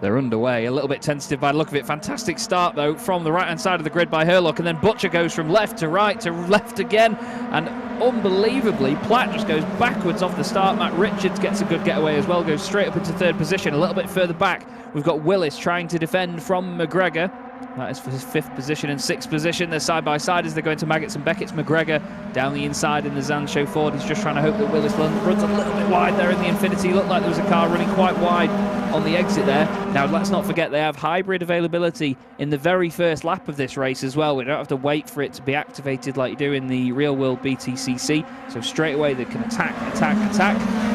They're underway, a little bit tentative by the look of it. Fantastic start, though, from the right-hand side of the grid by Hurlock, and then Butcher goes from left to left again, and unbelievably, Platt just goes backwards off the start. Matt Richards gets a good getaway as well, goes straight up into 3rd position. A little bit further back, we've got Willis trying to defend from McGregor. That is for his 5th position and 6th position. They're side by side as they're going to Maggots and Beckett's. McGregor down the inside in the Zanshow Ford. He's just trying to hope that Willis runs a little bit wide there in the Infinity. Looked like there was a car running quite wide on the exit there. Now, let's not forget they have hybrid availability in the very first lap of this race as well. We don't have to wait for it to be activated like you do in the real world BTCC. So straight away they can attack,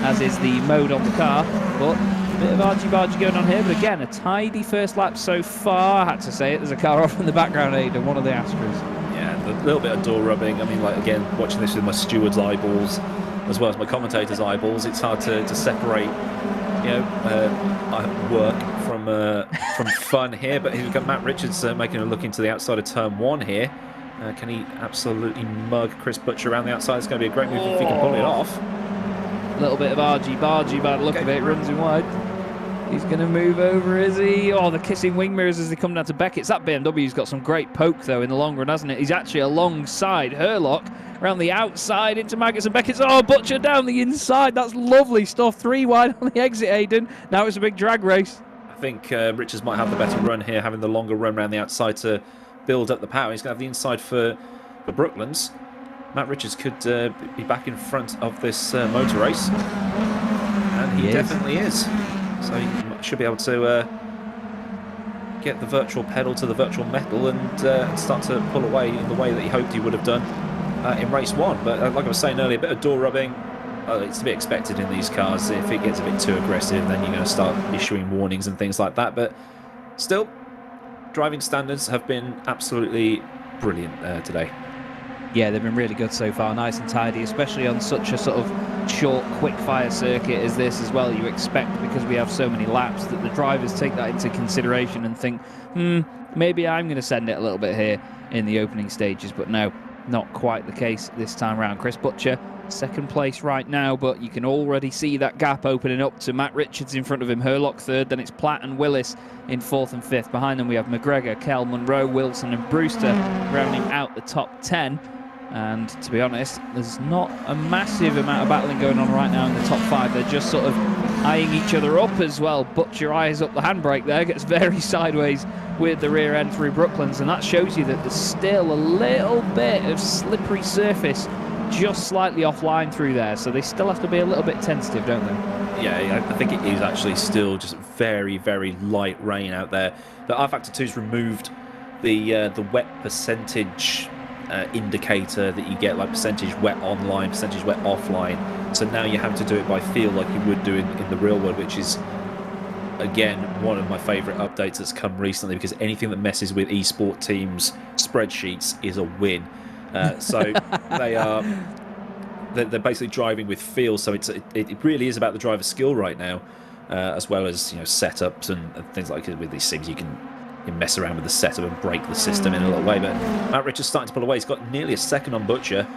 as is the mode on the car. But a bit of argy-bargy going on here, but again, a tidy first lap so far. I had to say it, there's a car off in the background, Aidan, one of the Astras. Yeah, a little bit of door rubbing. I mean, like, again, watching this with my steward's eyeballs as well as my commentator's eyeballs, it's hard to separate, you know, work from fun here. But we've got Matt Richards making a look into the outside of turn 1 here. Can he absolutely mug Chris Butcher around the outside? It's going to be a great move if he can pull it off. A little bit of argy-bargy by the look of it, runs in wide. He's going to move over, is he? Oh, the kissing wing mirrors as they come down to Beckett's. That BMW's got some great poke, though, in the long run, hasn't it? He's actually alongside Hurlock, around the outside into Maggots and Beckett's. Oh, Butcher down the inside. That's lovely stuff. 3 wide on the exit, Aidan. Now it's a big drag race. I think Richards might have the better run here, having the longer run around the outside to build up the power. He's going to have the inside for Brooklands. Matt Richards could be back in front of this motor race. And he definitely is. So he should be able to get the virtual pedal to the virtual metal and start to pull away in the way that he hoped he would have done in race 1. But like I was saying earlier, a bit of door rubbing. It's to be expected in these cars. If it gets a bit too aggressive, then you're going to start issuing warnings and things like that. But still, driving standards have been absolutely brilliant today. Yeah, they've been really good so far, nice and tidy, especially on such a sort of short, quick-fire circuit as this as well. You expect, because we have so many laps, that the drivers take that into consideration and think, maybe I'm going to send it a little bit here in the opening stages. But no, not quite the case this time around. Chris Butcher, 2nd place right now, but you can already see that gap opening up to Matt Richards in front of him, Hurlock 3rd, then it's Platt and Willis in 4th and 5th. Behind them we have McGregor, Kell, Munro, Wilson and Brewster rounding out the top 10. And to be honest, there's not a massive amount of battling going on right now in the top 5. They're just sort of eyeing each other up as well. Butcher eyes up the handbrake there, gets very sideways with the rear end through Brooklands, and that shows you that there's still a little bit of slippery surface just slightly offline through there, so they still have to be a little bit tentative, don't they? Yeah, I think it is actually still just very, very light rain out there. The R Factor 2's removed the wet percentage indicator that you get, like percentage wet online, percentage wet offline. So now you have to do it by feel like you would do in the real world, which is, again, one of my favourite updates that's come recently, because anything that messes with esport teams' spreadsheets is a win. So they're basically driving with feel, so it really is about the driver's skill right now, as well as setups and things like it. With these sims, you can mess around with the setup and break the system in a little way. But Matt Richards starting to pull away. He's got nearly a second on Butcher.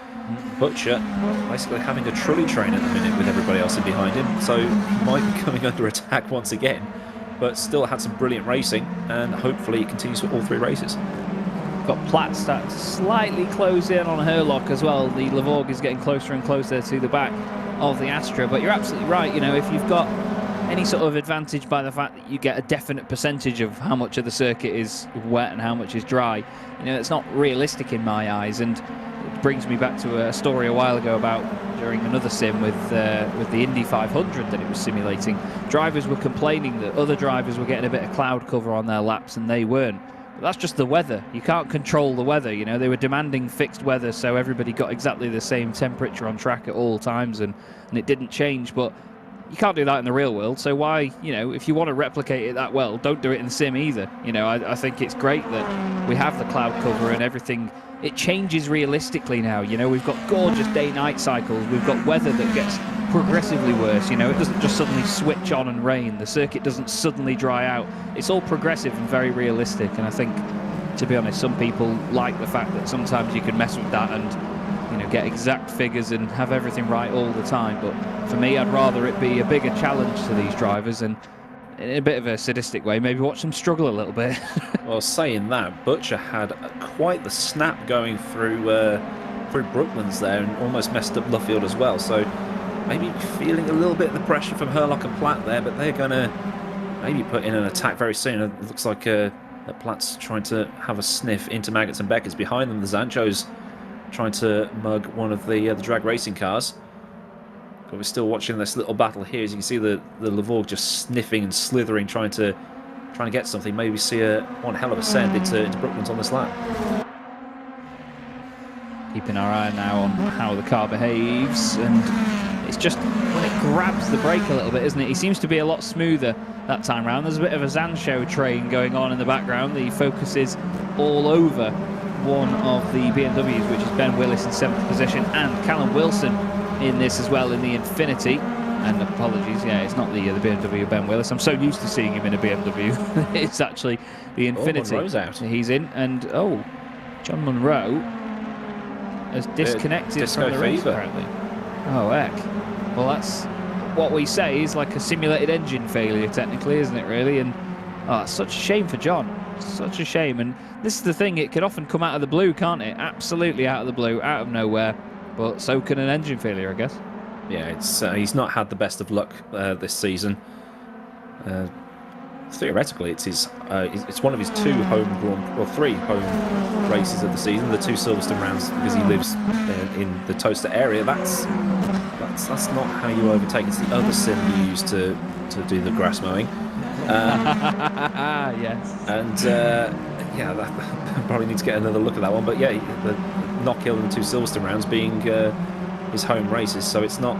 Butcher basically having a trolley train at the minute with everybody else in behind him, so he might be coming under attack once again. But still had some brilliant racing, and hopefully it continues for all 3 races. Got Platt starting to slightly close in on Herlock as well. The Lavorg is getting closer and closer to the back of the Astra, but you're absolutely right. If you've got any sort of advantage by the fact that you get a definite percentage of how much of the circuit is wet and how much is dry, it's not realistic in my eyes. And it brings me back to a story a while ago about during another sim with the Indy 500 that it was simulating. Drivers were complaining that other drivers were getting a bit of cloud cover on their laps and they weren't. But that's just the weather. You can't control the weather. They were demanding fixed weather, so everybody got exactly the same temperature on track at all times, and it didn't change. But you can't do that in the real world, so why, if you want to replicate it that well, don't do it in the sim either. I think it's great that we have the cloud cover and everything. It changes realistically now. We've got gorgeous day-night cycles. We've got weather that gets progressively worse. It doesn't just suddenly switch on and rain. The circuit doesn't suddenly dry out. It's all progressive and very realistic, and I think, to be honest, some people like the fact that sometimes you can mess with that and get exact figures and have everything right all the time. But for me, I'd rather it be a bigger challenge to these drivers, and in a bit of a sadistic way, maybe watch them struggle a little bit. Well, saying that, Butcher had quite the snap going through Brooklands there, and almost messed up Luffield as well. So maybe feeling a little bit of the pressure from Herlock and Platt there, but they're going to maybe put in an attack very soon. It looks like that Platt's trying to have a sniff into Maggots and Beckers. Behind them, the Zancho's trying to mug one of the drag racing cars. But we're still watching this little battle here. As you can see, the Lavorg just sniffing and slithering, trying to get something. Maybe see one hell of a send into Brooklands on this lap. Keeping our eye now on how the car behaves, and it's just when it grabs the brake a little bit, isn't it? He seems to be a lot smoother that time round. There's a bit of a Zancho train going on in the background. The focus is all over one of the BMWs, which is Ben Willis in 7th position, and Callum Wilson in this as well in the Infinity. And apologies, yeah, it's not the BMW Ben Willis. I'm so used to seeing him in a BMW. It's actually the Infinity. Monroe's out. He's in, and John Monroe has disconnected from the race apparently. Oh heck. Well, that's what we say is like a simulated engine failure technically, isn't it really? And it's such a shame for John. Such a shame. And this is the thing, it can often come out of the blue, can't it? Absolutely out of the blue, out of nowhere. But so can an engine failure, I guess. Yeah, it's he's not had the best of luck this season. Theoretically, it's one of his 2 3 home races of the season. The 2 Silverstone rounds, because he lives in the Toaster area. That's not how you overtake. It's the other sim you use to do the grass mowing. Yes. And that probably need to get another look at that one. But yeah, the Knockhill and the 2 Silverstone rounds being his home races, so it's not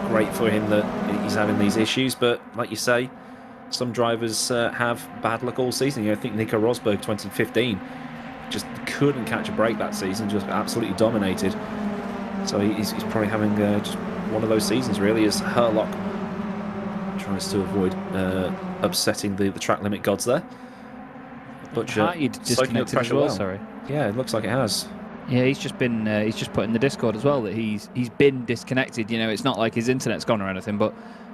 great for him that he's having these issues. But like you say, some drivers have bad luck all season. I think Nico Rosberg 2015 just couldn't catch a break that season, just absolutely dominated. So he's probably having just one of those seasons really, as Herlock tries to avoid upsetting the track limit gods there. But soaking up pressure well. Sorry. Yeah, it looks like it has. Yeah, he's just put in the Discord as well that he's been disconnected. It's not like his internet's gone or anything, but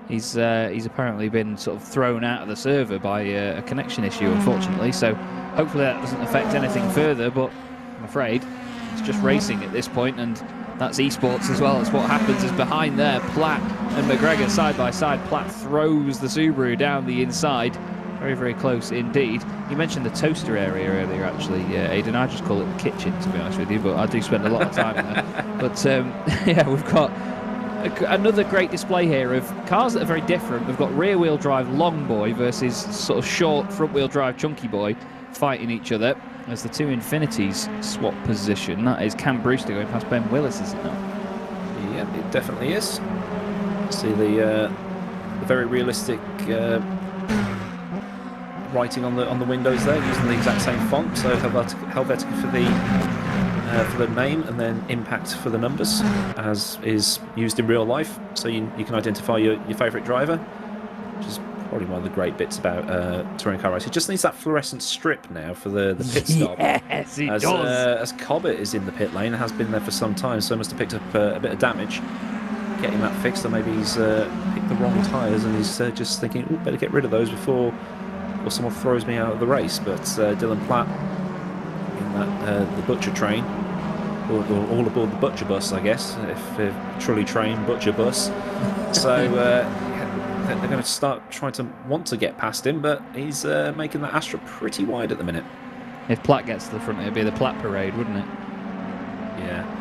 he's apparently been sort of thrown out of the server by a connection issue, unfortunately. So hopefully that doesn't affect anything further. But I'm afraid it's just racing at this point, and that's esports as well. It's what happens is behind there, Platt and McGregor side by side. Platt throws the Subaru down the inside. Very, very close indeed. You mentioned the toaster area earlier, actually, Aidan. I just call it the kitchen, to be honest with you, but I do spend a lot of time there. But yeah, we've got another great display here of cars that are very different. We've got rear-wheel drive long boy versus sort of short front-wheel drive chunky boy fighting each other as the two Infinities swap position. That is Cam Brewster going past Ben Willis, is it not? Yeah, it definitely is. See the very realistic writing on the windows there, using the exact same font. So Helvetica for the name, and then Impact for the numbers, as is used in real life. So you can identify your favourite driver, which is probably one of the great bits about touring car racing. It just needs that fluorescent strip now for the pit stop. Yes, it does. As Cobbett is in the pit lane and has been there for some time, so must have picked up a bit of damage. Getting that fixed, or maybe he's picked the wrong tyres and he's just thinking, oh, better get rid of those before someone throws me out of the race. But Dylan Platt in that the Butcher train, or all aboard the Butcher bus, I guess, if Trolley train, Butcher bus. So they're going to start trying to want to get past him, but he's making that Astra pretty wide at the minute. If Platt gets to the front, it'd be the Platt parade, wouldn't it? Yeah.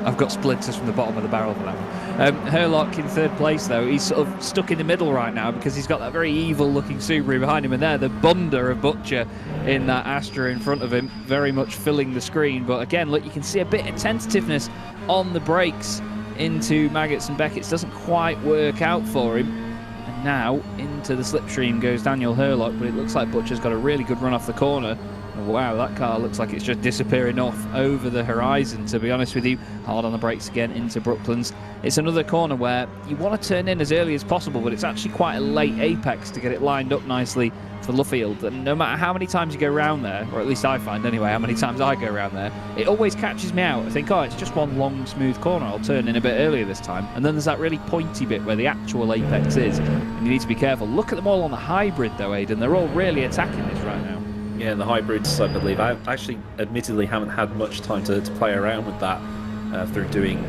I've got splinters from the bottom of the barrel for that one. Herlock in third place, though. He's sort of stuck in the middle right now because he's got that very evil-looking Subaru behind him, and there, the bunda of Butcher in that Astra in front of him, very much filling the screen. But again, look, you can see a bit of tentativeness on the brakes into Maggots and Beckett's. Doesn't quite work out for him. And now into the slipstream goes Daniel Herlock, but it looks like Butcher's got a really good run off the corner. Wow, that car looks like it's just disappearing off over the horizon, to be honest with you. Hard on the brakes again into Brooklands. It's another corner where you want to turn in as early as possible, but it's actually quite a late apex to get it lined up nicely for Luffield. And no matter how many times you go around there, or at least I find anyway, how many times I go around there, it always catches me out. I think, oh, it's just one long, smooth corner. I'll turn in a bit earlier this time. And then there's that really pointy bit where the actual apex is, and you need to be careful. Look at them all on the hybrid, though, Aidan. They're all really attacking this right now. Yeah, the hybrids, I believe. I actually, admittedly, haven't had much time to play around with that through doing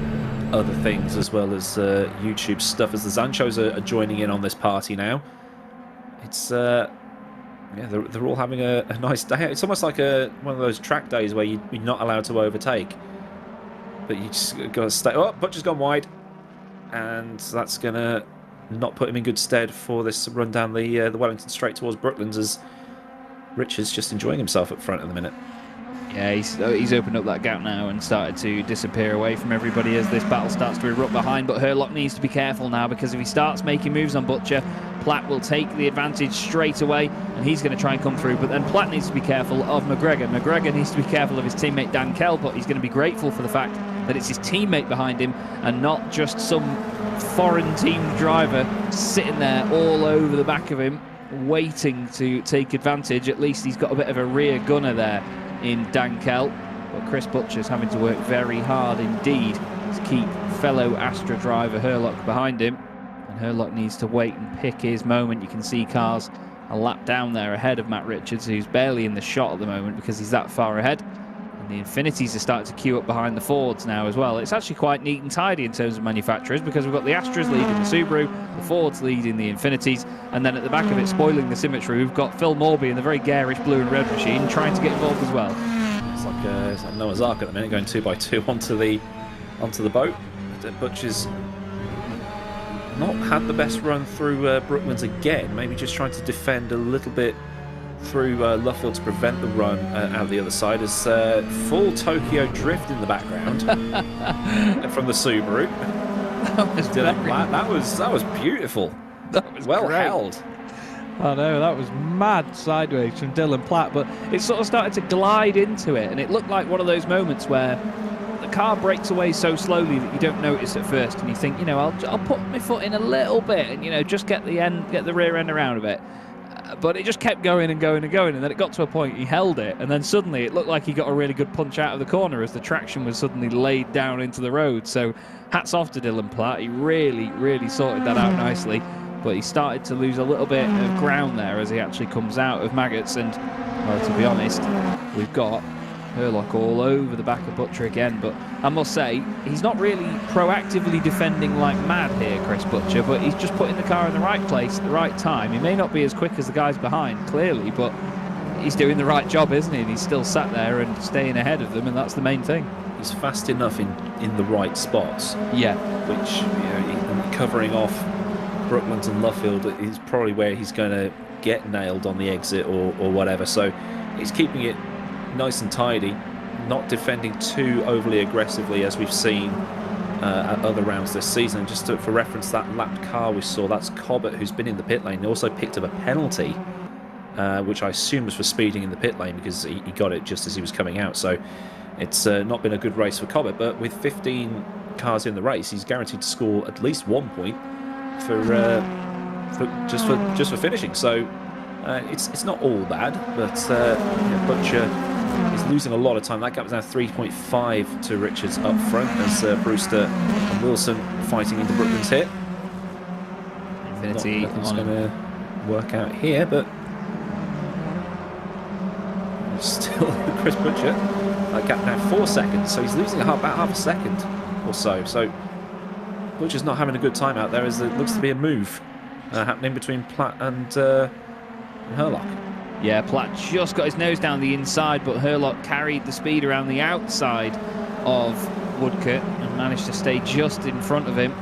other things as well as YouTube stuff, as the Zanchos are joining in on this party now. It's, yeah, they're all having a nice day. It's almost like one of those track days where you're not allowed to overtake. But you just got to stay. Oh, Butcher's gone wide. And that's going to not put him in good stead for this run down the Wellington straight towards Brooklands, as Richard's just enjoying himself up front at the minute. Yeah, he's opened up that gap now and started to disappear away from everybody as this battle starts to erupt behind. But Herlock needs to be careful now, because if he starts making moves on Butcher, Platt will take the advantage straight away, and he's going to try and come through. But then Platt needs to be careful of McGregor. McGregor needs to be careful of his teammate Dan Kell, but he's going to be grateful for the fact that it's his teammate behind him and not just some foreign team driver sitting there all over the back of him, waiting to take advantage. At least he's got a bit of a rear gunner there in Dan Kell. But Chris Butcher's having to work very hard indeed to keep fellow Astra driver Herlock behind him. And Herlock needs to wait and pick his moment. You can see cars a lap down there ahead of Matt Richards, who's barely in the shot at the moment because he's that far ahead. And the Infinities are starting to queue up behind the Fords now as well. It's actually quite neat and tidy in terms of manufacturers, because we've got the Astras leading the Subaru, the Fords leading the Infinities, and then at the back of it, spoiling the symmetry, we've got Phil Morby in the very garish blue and red machine trying to get involved as well. It's like Noah's Ark at the minute, going 2x2 onto the boat. Butcher's not had the best run through Brooklands again, maybe just trying to defend a little bit through Luffield to prevent the run out the other side, as full Tokyo drift in the background from the Subaru. That was Dylan Platt. That was beautiful. That was well great. held. I know, that was mad sideways from Dylan Platt, but it sort of started to glide into it, and it looked like one of those moments where the car breaks away so slowly that you don't notice at first, and you think, you know, I'll put my foot in a little bit and, you know, just get the rear end around a bit. But it just kept going and going and going, and then it got to a point he held it, and then suddenly it looked like he got a really good punch out of the corner as the traction was suddenly laid down into the road. So hats off to Dylan Platt. He really, really sorted that out nicely, but he started to lose a little bit of ground there as he actually comes out of Maggots. And, well, to be honest, we've got Herlock all over the back of Butcher again, but I must say, he's not really proactively defending like mad here, Chris Butcher, but he's just putting the car in the right place at the right time. He may not be as quick as the guys behind, clearly, but he's doing the right job, isn't he? And he's still sat there and staying ahead of them, and that's the main thing. He's fast enough in the right spots. Yeah. Which, covering off Brooklands and Luffield is probably where he's going to get nailed on the exit or whatever. So he's keeping it nice and tidy, not defending too overly aggressively as we've seen at other rounds this season. And just for reference, that lapped car we saw, that's Cobbett, who's been in the pit lane. He also picked up a penalty, which I assume was for speeding in the pit lane because he got it just as he was coming out. So it's not been a good race for Cobbett, but with 15 cars in the race, he's guaranteed to score at least 1 point for finishing. So it's not all bad, but Butcher is losing a lot of time. That gap is now 3.5 to Richards up front as Brewster and Wilson fighting into Brooklands here. Infinity Nothing's going to work out here, but still Chris Butcher. That gap now 4 seconds, so he's losing about half a second or so. So Butcher's not having a good time out there, as there looks to be a move happening between Platt and Herlock. Yeah, Platt just got his nose down the inside, but Herlock carried the speed around the outside of Woodcote and managed to stay just in front of him.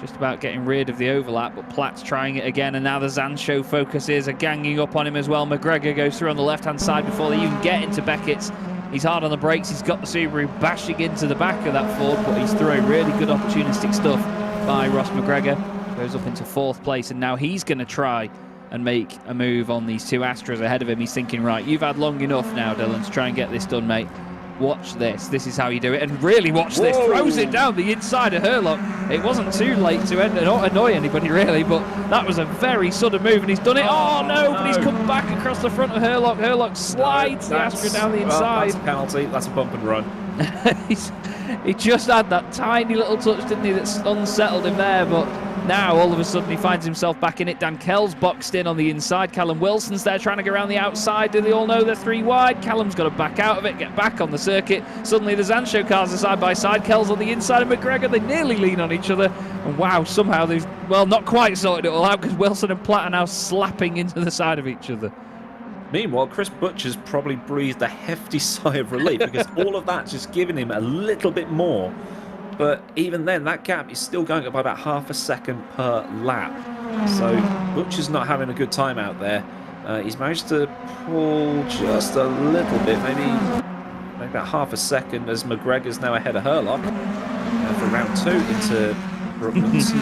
Just about getting rid of the overlap, but Platt's trying it again, and now the Zanshow focuses are ganging up on him as well. McGregor goes through on the left-hand side before they even get into Beckett's. He's hard on the brakes. He's got the Subaru bashing into the back of that Ford, but he's through really good opportunistic stuff by Ross McGregor. Goes up into 4th place, and now he's going to try and make a move on these 2 Astras ahead of him. He's thinking, right, you've had long enough now, Dylan, to try and get this done, mate. Watch this. This is how you do it. And really watch this. Whoa. Throws it down the inside of Herlock. It wasn't too late to annoy anybody, really, but that was a very sudden move, and he's done it. Oh, no, but he's come back across the front of Herlock. Herlock slides the Astra down the inside. That's a penalty. That's a bump and run. He just had that tiny little touch, didn't he, that unsettled him there, but now all of a sudden he finds himself back in it. Dan Kell's boxed in on the inside. Callum Wilson's there trying to go around the outside. Do they all know they're 3 wide? Callum's got to back out of it, get back on the circuit. Suddenly the Zanshow cars are side by side. Kell's on the inside of McGregor. They nearly lean on each other. And wow, somehow they've, well, not quite sorted it all out, because Wilson and Platt are now slapping into the side of each other. Meanwhile, Chris Butcher's probably breathed a hefty sigh of relief because all of that's just giving him a little bit more. But even then, that gap is still going up by about half a second per lap. So Butcher's not having a good time out there. He's managed to pull just a little bit, maybe about half a second, as McGregor's now ahead of Herlock for round 2 into Brooklands.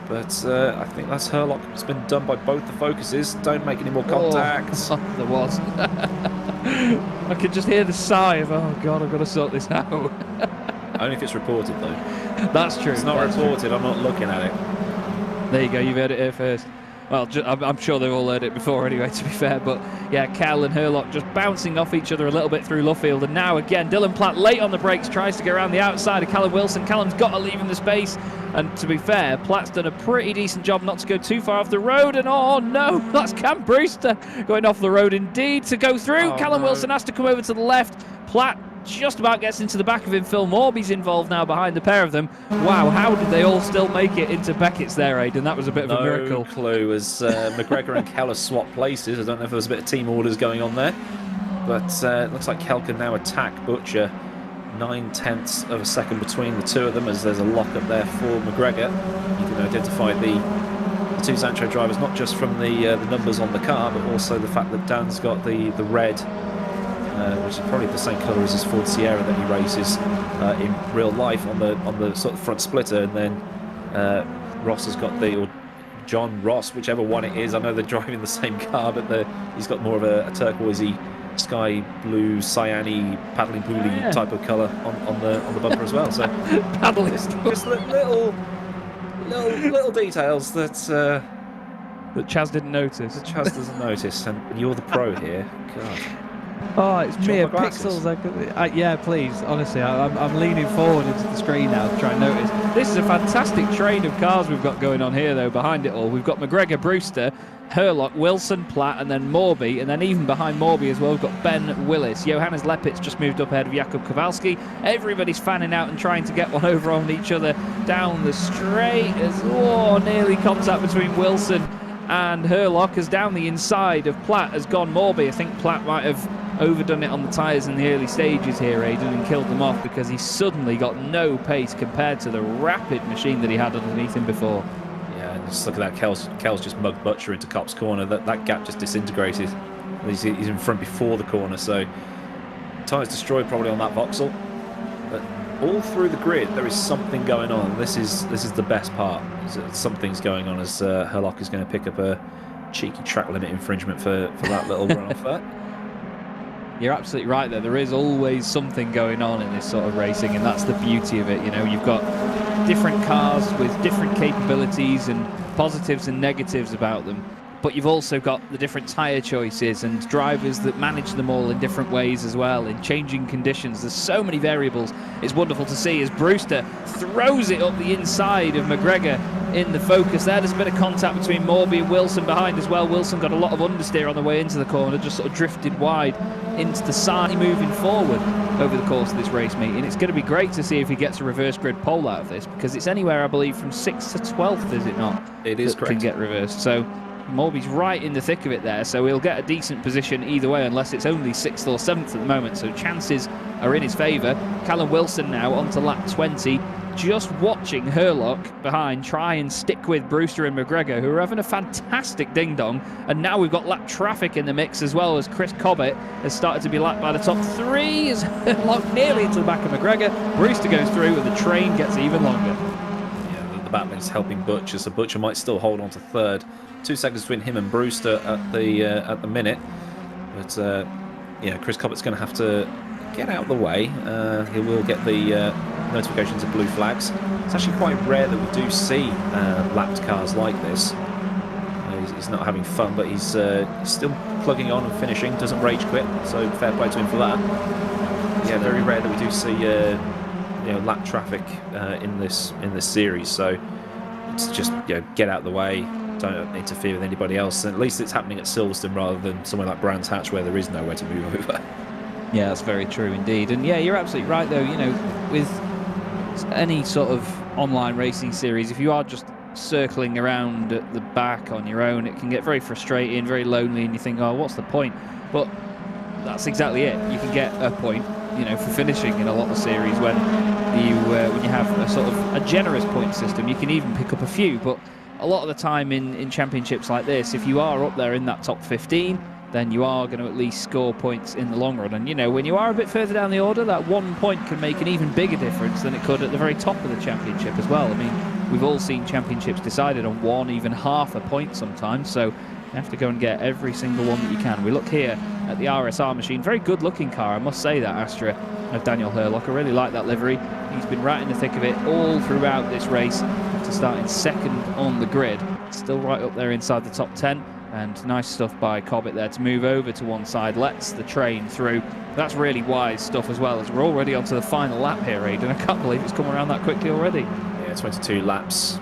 But I think that's Herlock. It's been done by both the focuses. Don't make any more contact. Oh, there was. I could just hear the sigh of, oh God, I've got to sort this out. Only if it's reported, though. That's true. It's not reported. I'm not looking at it. There you go. You've heard it here first. Well, I'm sure they've all heard it before anyway, to be fair. But yeah, Cal and Herlock just bouncing off each other a little bit through Luffield. And now again, Dylan Platt late on the brakes, tries to go around the outside of Callum Wilson. Callum's got to leave him the space. And to be fair, Platt's done a pretty decent job not to go too far off the road. And oh no, that's Cam Brewster going off the road indeed to go through. Oh, Callum no. Wilson has to come over to the left. Platt just about gets into the back of him. Phil Morby's involved now behind the pair of them. Wow, how did they all still make it into Beckett's there, Aidan? That was a bit of a miracle. No clue, as McGregor and Keller swap places. I don't know if there was a bit of team orders going on there. But it looks like Kell can now attack Butcher. 9/10 of a second between the two of them, as there's a lock up there for McGregor. You can identify the 2 Zanshow drivers, not just from the numbers on the car, but also the fact that Dan's got the red, which is probably the same colour as his Ford Sierra that he races in real life on the sort of front splitter, and then Ross has got or John Ross, whichever one it is. I know they're driving the same car, but he's got more of a turquoisey, sky blue, cyany, paddling pooly type of colour on the bumper as well. So Paddling. just little details that Chaz didn't notice. Chaz doesn't notice, and you're the pro here. God. Oh, it's mere pixels. Yeah, please. Honestly, I'm leaning forward into the screen now to try and notice. This is a fantastic train of cars we've got going on here, though, behind it all. We've got McGregor, Brewster, Herlock, Wilson, Platt, and then Morby. And then even behind Morby as well, we've got Ben Willis. Johannes Lepit's just moved up ahead of Jakub Kowalski. Everybody's fanning out and trying to get one over on each other down the straight as nearly contact between Wilson and Herlock, as down the inside of Platt has gone Morby. I think Platt might have overdone it on the tyres in the early stages here, Aidan, and killed them off because he suddenly got no pace compared to the rapid machine that he had underneath him before. Yeah, and just look at that. Kel's just mugged Butcher into Cop's corner. That gap just disintegrated. He's in front before the corner, so tyres destroyed probably on that Vauxhall. But all through the grid, there is something going on. This is the best part. Something's going on as Herlock is going to pick up a cheeky track limit infringement for that little run-off there. You're absolutely right there. There is always something going on in this sort of racing, and that's the beauty of it. You know, you've got different cars with different capabilities and positives and negatives about them. But you've also got the different tyre choices and drivers that manage them all in different ways as well, in changing conditions. There's so many variables. It's wonderful to see as Brewster throws it up the inside of McGregor in the focus there. There's a bit of contact between Morby and Wilson behind as well. Wilson got a lot of understeer on the way into the corner, just sort of drifted wide into the side, moving forward over the course of this race meeting. It's going to be great to see if he gets a reverse grid pole out of this, because it's anywhere, I believe, from 6th to 12th, is it not? It is correct. Can get reversed. So Morby's right in the thick of it there, so he'll get a decent position either way, unless it's only 6th or 7th at the moment, so chances are in his favour. Callum Wilson now onto lap 20, just watching Herlock behind try and stick with Brewster and McGregor, who are having a fantastic ding-dong, and now we've got lap traffic in the mix as well, as Chris Cobbett has started to be lapped by the top 3, as Herlock nearly into the back of McGregor. Brewster goes through and the train gets even longer. Yeah, the backman's helping Butcher, so Butcher might still hold on to 3rd. 2 seconds between him and Brewster at the minute, but yeah, Chris Cobbett's going to have to get out of the way. He will get the notifications of blue flags. It's actually quite rare that we do see lapped cars like this. He's not having fun, but he's still plugging on and finishing. Doesn't rage quit, so fair play to him for that. Yeah, very rare that we do see lap traffic in this series. So it's just get out of the way. Don't interfere with anybody else. And at least it's happening at Silverstone rather than somewhere like Brands Hatch where there is nowhere to move over. Yeah, that's very true indeed. And yeah, you're absolutely right though. You know, with any sort of online racing series, if you are just circling around at the back on your own, it can get very frustrating, very lonely, and you think, oh, what's the point? But that's exactly it. You can get a point, you know, for finishing in a lot of series when you have a sort of a generous point system. You can even pick up a few, but a lot of the time in championships like this, if you are up there in that top 15, then you are going to at least score points in the long run. And, you know, when you are a bit further down the order, that 1 point can make an even bigger difference than it could at the very top of the championship as well. I mean, we've all seen championships decided on 1, even half a point sometimes, so you have to go and get every single one that you can. We look here at the RSR machine. Very good looking car, I must say that, Astra, of Daniel Herlock. I really like that livery. He's been right in the thick of it all throughout this race, after starting 2nd on the grid. Still right up there inside the top 10. And nice stuff by Cobbett there to move over to one side, lets the train through. That's really wise stuff as well, as we're already onto the final lap here, Aidan. I can't believe it's come around that quickly already. Yeah, 22 laps,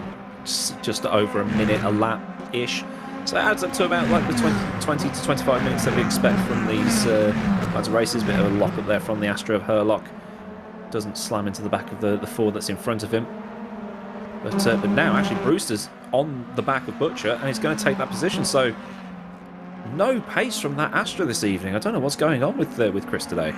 just over a minute a lap-ish. So it adds up to about like the 20 to 25 minutes that we expect from these kinds of races. Bit of a lock up there from the Astra of Herlock. Doesn't slam into the back of the Ford that's in front of him. But now actually Brewster's on the back of Butcher and he's going to take that position. So no pace from that Astra this evening. I don't know what's going on with Chris today.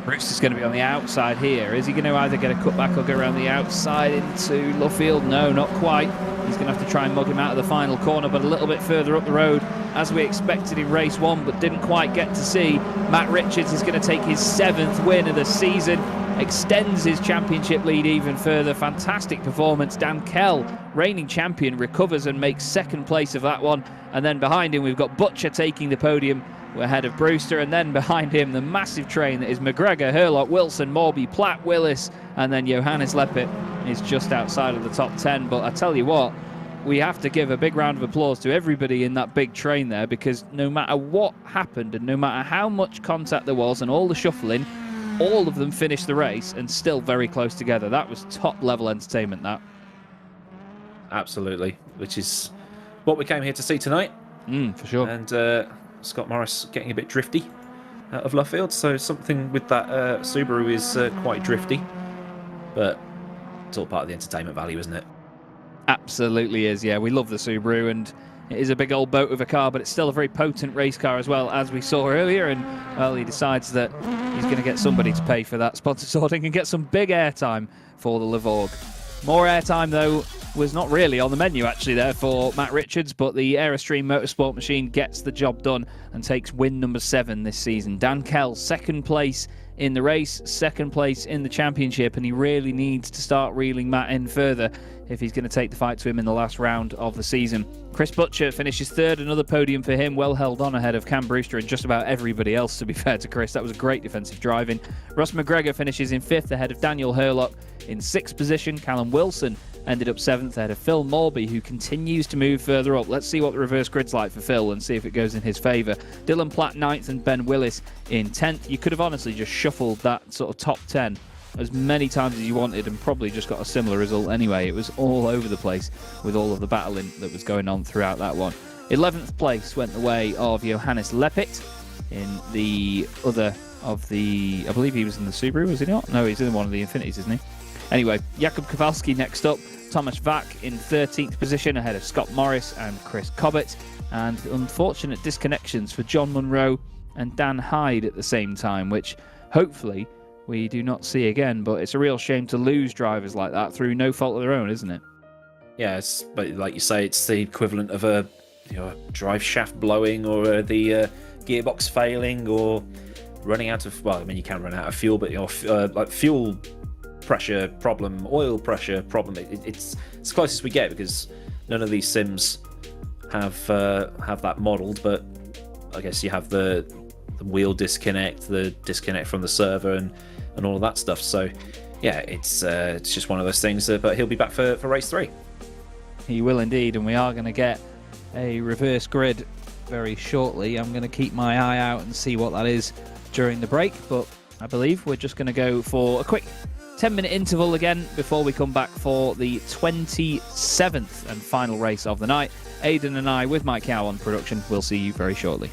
Brewster's going to be on the outside here. Is he going to either get a cutback or go around the outside into Luffield? No, not quite. He's going to have to try and mug him out of the final corner, but a little bit further up the road, as we expected in race 1, but didn't quite get to see. Matt Richards is going to take his 7th win of the season, extends his championship lead even further. Fantastic performance. Dan Kell, reigning champion, recovers and makes 2nd place of that one. And then behind him, we've got Butcher taking the podium. We're ahead of Brewster, and then behind him, the massive train that is McGregor, Herlock, Wilson, Morby, Platt, Willis, and then Johannes Lepit is just outside of the top 10. But I tell you what we have to give a big round of applause to everybody in that big train there, because no matter what happened and no matter how much contact there was and all the shuffling, all of them finished the race and still very close together. That was top-level entertainment, that. Absolutely, which is what we came here to see tonight. For sure. And Scott Morris getting a bit drifty out of left field, so something with that Subaru is quite drifty, but it's all part of the entertainment value, isn't it? Absolutely is, yeah. We love the Subaru, and it is a big old boat of a car, but it's still a very potent race car as well, as we saw earlier. And, well, he decides that he's going to get somebody to pay for that sponsor sorting and get some big airtime for the Levorg. More airtime, though, was not really on the menu, actually, there for Matt Richards, but the Aerostream Motorsport machine gets the job done and takes win number 7 this season. Dan Kell, second place in the race, second place in the championship, and he really needs to start reeling Matt in further if he's going to take the fight to him in the last round of the season. Chris Butcher finishes third, another podium for him, well held on ahead of Cam Brewster and just about everybody else, to be fair to Chris. That was great defensive driving. Ross McGregor finishes in 5th ahead of Daniel Hurlock. In 6th position, Callum Wilson ended up 7th ahead of Phil Morby, who continues to move further up. Let's see what the reverse grid's like for Phil and see if it goes in his favour. Dylan Platt 9th and Ben Willis in 10th. You could have honestly just shuffled that sort of top 10 as many times as you wanted and probably just got a similar result anyway. It was all over the place with all of the battling that was going on throughout that one. 11th place went the way of Johannes Lepit in the other of the... I believe he was in the Subaru, was he not? No, he's in one of the Infinities, isn't he? Anyway, Jakub Kowalski next up. Thomas Vack in 13th position ahead of Scott Morris and Chris Cobbett. And unfortunate disconnections for John Munro and Dan Hyde at the same time, which hopefully we do not see again. But it's a real shame to lose drivers like that through no fault of their own, isn't it? Yeah, but like you say, it's the equivalent of a drive shaft blowing or the gearbox failing or running out of... Well, I mean, you can run out of fuel, but like fuel pressure problem, oil pressure problem. It's as close as we get, because none of these sims have that modelled. But I guess you have the wheel disconnect, the disconnect from the server, and all of that stuff. So yeah, it's just one of those things. But he'll be back for race 3. He will indeed, and we are going to get a reverse grid very shortly. I'm going to keep my eye out and see what that is during the break, but I believe we're just going to go for a quick 10-minute interval again before we come back for the 27th and final race of the night. Aidan and I, with Mike Cow on production, will see you very shortly.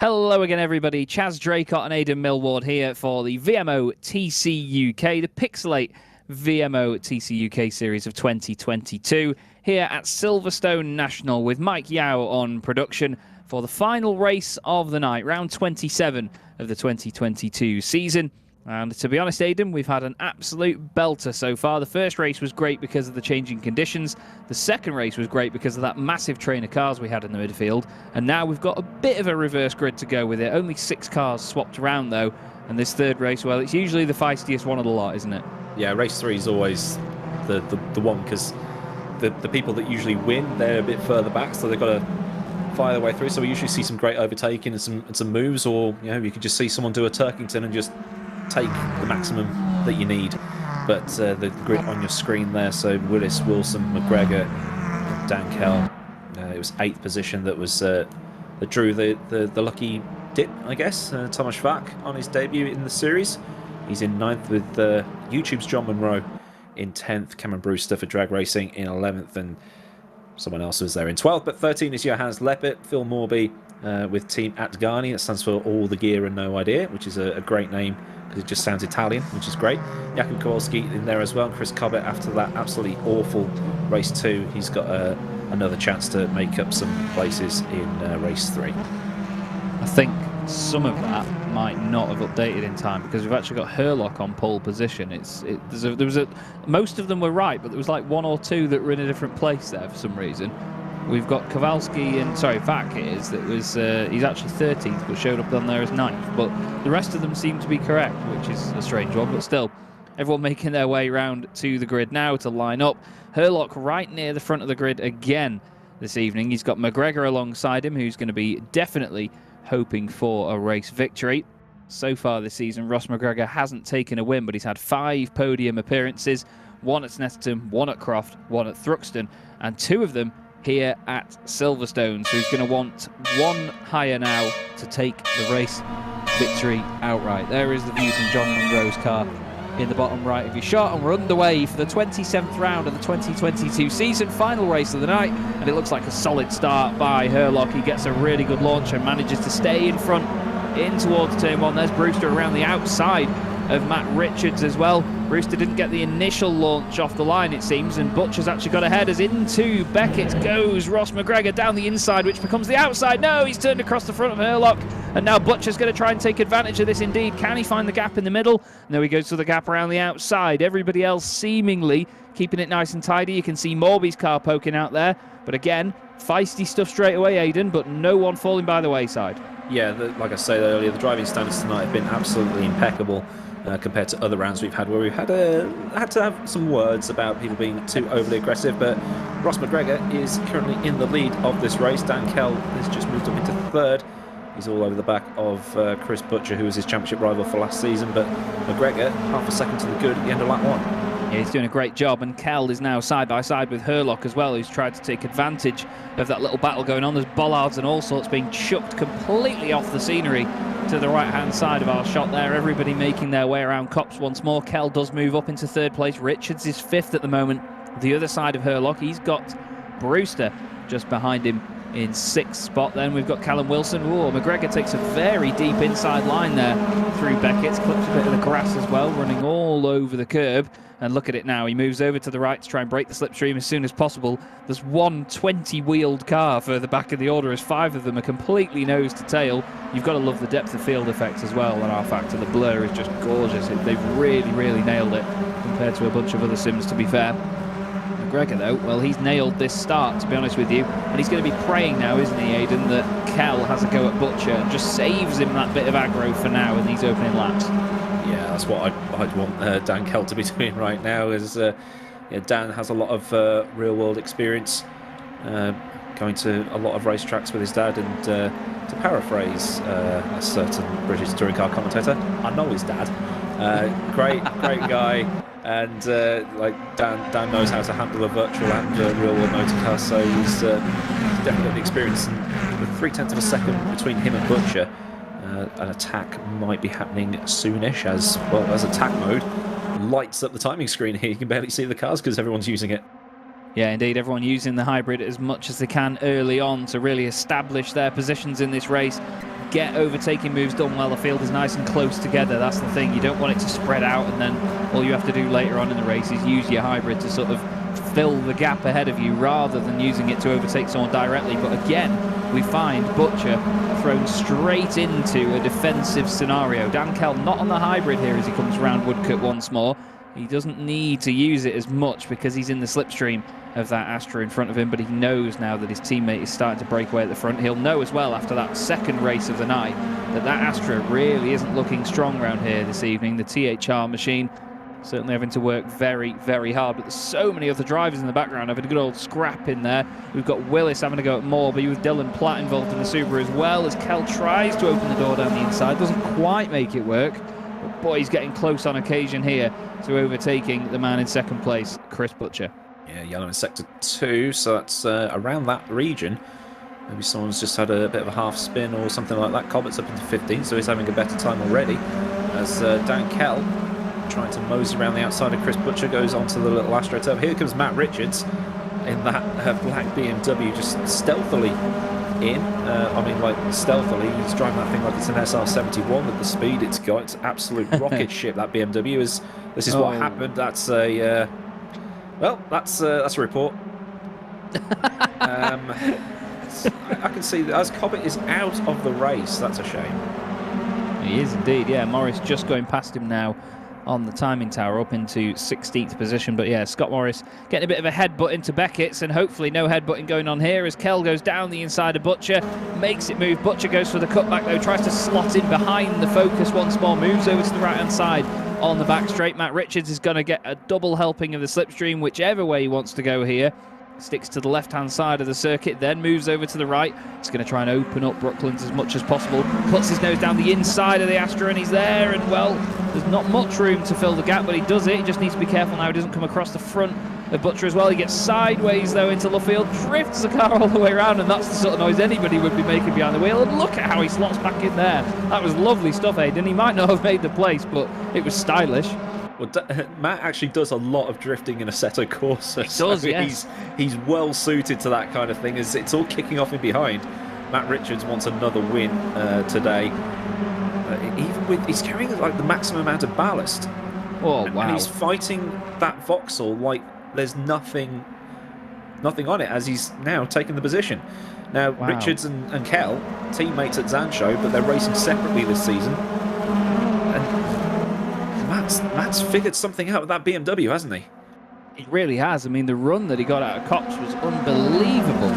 Hello again, everybody. Chaz Draycott and Aidan Millward here for the VMO TCUK, the Pixelate VMO TCUK series of 2022, here at Silverstone National with Mike Yao on production for the final race of the night, round 27 of the 2022 season. And to be honest, Aidan, we've had an absolute belter so far. The first race was great because of the changing conditions. The second race was great because of that massive train of cars we had in the midfield. And now we've got a bit of a reverse grid to go with it. Only 6 cars swapped around, though. And this third race, well, it's usually the feistiest one of the lot, isn't it? Yeah, race 3 is always the one, because the people that usually win, they're a bit further back, so they've got to fire their way through. So we usually see some great overtaking and some moves, or you could just see someone do a Turkington and just take the maximum that you need. But the grid on your screen there, so Willis, Wilson, McGregor, Dan Kell, it was 8th position that was that drew the lucky dip, I guess. Thomas Schwach on his debut in the series. He's in 9th with YouTube's John Monroe in 10th, Cameron Brewster for drag racing in 11th, and someone else was there in 12th. But 13 is Johannes Leppert, Phil Morby with Team Atgani. That stands for All the Gear and No Idea, which is a great name because it just sounds Italian, which is great. Jakub Kowalski in there as well. Chris Cobbett, after that absolutely awful race 2, he's got another chance to make up some places in race 3. I think some of that might not have updated in time because we've actually got Herlock on pole position. Most of them were right, but there was like 1 or 2 that were in a different place there for some reason. We've got Kowalski and Vac he's actually 13th but showed up on there as 9th, but the rest of them seem to be correct, which is a strange one, but still everyone making their way round to the grid now to line up. Herlock right near the front of the grid again this evening. He's got McGregor alongside him, who's going to be definitely hoping for a race victory. So far this season, Ross McGregor hasn't taken a win, but he's had 5 podium appearances, 1 at Snetterton, 1 at Croft, 1 at Thruxton, and 2 of them here at Silverstone. So he's going to want 1 higher now to take the race victory outright. There is the view from John Monroe's car in the bottom right of your shot, and we're underway for the 27th round of the 2022 season, final race of the night, and it looks like a solid start by Herlock. He gets a really good launch and manages to stay in front in towards turn 1. There's Brewster around the outside of Matt Richards as well. Brewster didn't get the initial launch off the line, it seems, and Butcher's actually got ahead as into Beckett goes Ross McGregor down the inside, which becomes the outside. No, he's turned across the front of Herlock, and now Butcher's going to try and take advantage of this indeed. Can he find the gap in the middle? No, he goes to the gap around the outside. Everybody else seemingly keeping it nice and tidy. You can see Morby's car poking out there, but again, feisty stuff straight away, Aidan, but no one falling by the wayside. Yeah, like I said earlier, the driving standards tonight have been absolutely impeccable. Compared to other rounds we've had where we've had to have some words about people being too overly aggressive, but Ross McGregor is currently in the lead of this race. Dan Kell has just moved up into 3rd. He's all over the back of Chris Butcher, who was his championship rival for last season, but McGregor half a second to the good at the end of lap 1. Yeah, he's doing a great job, and Kell is now side by side with Herlock as well, who's tried to take advantage of that little battle going on. There's bollards and all sorts being chucked completely off the scenery to the right-hand side of our shot there. Everybody making their way around Copse once more. Kell does move up into 3rd place. Richards is 5th at the moment. The other side of Herlock, he's got Brewster just behind him in 6th spot. Then we've got Callum Wilson. Ooh, McGregor takes a very deep inside line there through Beckett's, clips a bit of the grass as well, running all over the curb. And look at it now, he moves over to the right to try and break the slipstream as soon as possible. There's 1 20-wheeled car further back in the order as 5 of them are completely nose to tail. You've got to love the depth of field effects as well on our factor. The blur is just gorgeous. They've really, really nailed it compared to a bunch of other sims, to be fair. McGregor, though, well, he's nailed this start, to be honest with you. And he's going to be praying now, isn't he, Aidan, that Kell has a go at Butcher and just saves him that bit of aggro for now in these opening laps. Yeah, that's what I'd want Dan Kell to be doing right now. Is Dan has a lot of real-world experience, going to a lot of racetracks with his dad, and to paraphrase a certain British touring car commentator, I know his dad. Great guy. And like Dan knows how to handle a virtual and real world motor car, so he's definitely experienced. And with 0.3 of a second between him and Butcher, an attack might be happening soonish. As attack mode lights up the timing screen here. You can barely see the cars because everyone's using it. Yeah, indeed, everyone using the hybrid as much as they can early on to really establish their positions in this race. Get overtaking moves done while the field is nice and close together. That's the thing. You don't want it to spread out, and then all you have to do later on in the race is use your hybrid to sort of fill the gap ahead of you rather than using it to overtake someone directly. But again, we find Butcher thrown straight into a defensive scenario. Dan Kell not on the hybrid here as he comes around Woodcote once more. He doesn't need to use it as much because he's in the slipstream of that Astra in front of him, but he knows now that his teammate is starting to break away at the front. He'll know as well after that second race of the night that Astra really isn't looking strong around here this evening. The THR machine certainly having to work very, very hard, but there's so many other drivers in the background having a good old scrap in there. We've got Willis having to go at Morby with Dylan Platt involved in the Subaru as well, as Kell tries to open the door down the inside. Doesn't quite make it work, but boy, he's getting close on occasion here to overtaking the man in second place, Chris Butcher. Yeah, yellow in sector 2, so that's around that region. Maybe someone's just had a bit of a half spin or something like that. Colbert's up into 15, so he's having a better time already. As Dan Kell, trying to mosey around the outside of Chris Butcher, goes onto the little Astra turbo. Here comes Matt Richards in that black BMW, just stealthily in. I mean, like, stealthily. He's driving that thing like it's an SR71 with the speed it's got. It's absolute rocket ship, that BMW. This is what happened. That's a... well, that's a report. I can see that as Cobbett is out of the race. That's a shame. He is indeed, yeah. Morris just going past him now on the timing tower up into 16th position. But yeah, Scott Morris getting a bit of a headbutt into Beckett's, and hopefully no headbutting going on here as Kell goes down the inside of Butcher, makes it move. Butcher goes for the cutback though, tries to slot in behind the Focus once more, moves over to the right hand side on the back straight. Matt Richards is going to get a double helping of the slipstream, whichever way he wants to go here. Sticks to the left-hand side of the circuit, then moves over to the right. He's going to try and open up Brooklands as much as possible. Puts his nose down the inside of the Astra, and he's there. And, well, there's not much room to fill the gap, but he does it. He just needs to be careful now he doesn't come across the front of Butcher as well. He gets sideways, though, into Luffield, drifts the car all the way around, and that's the sort of noise anybody would be making behind the wheel. And look at how he slots back in there. That was lovely stuff, Aidan. He might not have made the place, but it was stylish. Well, Matt actually does a lot of drifting in Assetto Corsa. He does, yes. He's well suited to that kind of thing. It's all kicking off in behind. Matt Richards wants another win today. He's carrying like the maximum amount of ballast. Oh wow! And he's fighting that Vauxhall like there's nothing on it, as he's now taken the position. Now Richards and Kell, teammates at Zancho, but they're racing separately this season. Matt's figured something out with that BMW, hasn't he? He really has. I mean, the run that he got out of Cox was unbelievable.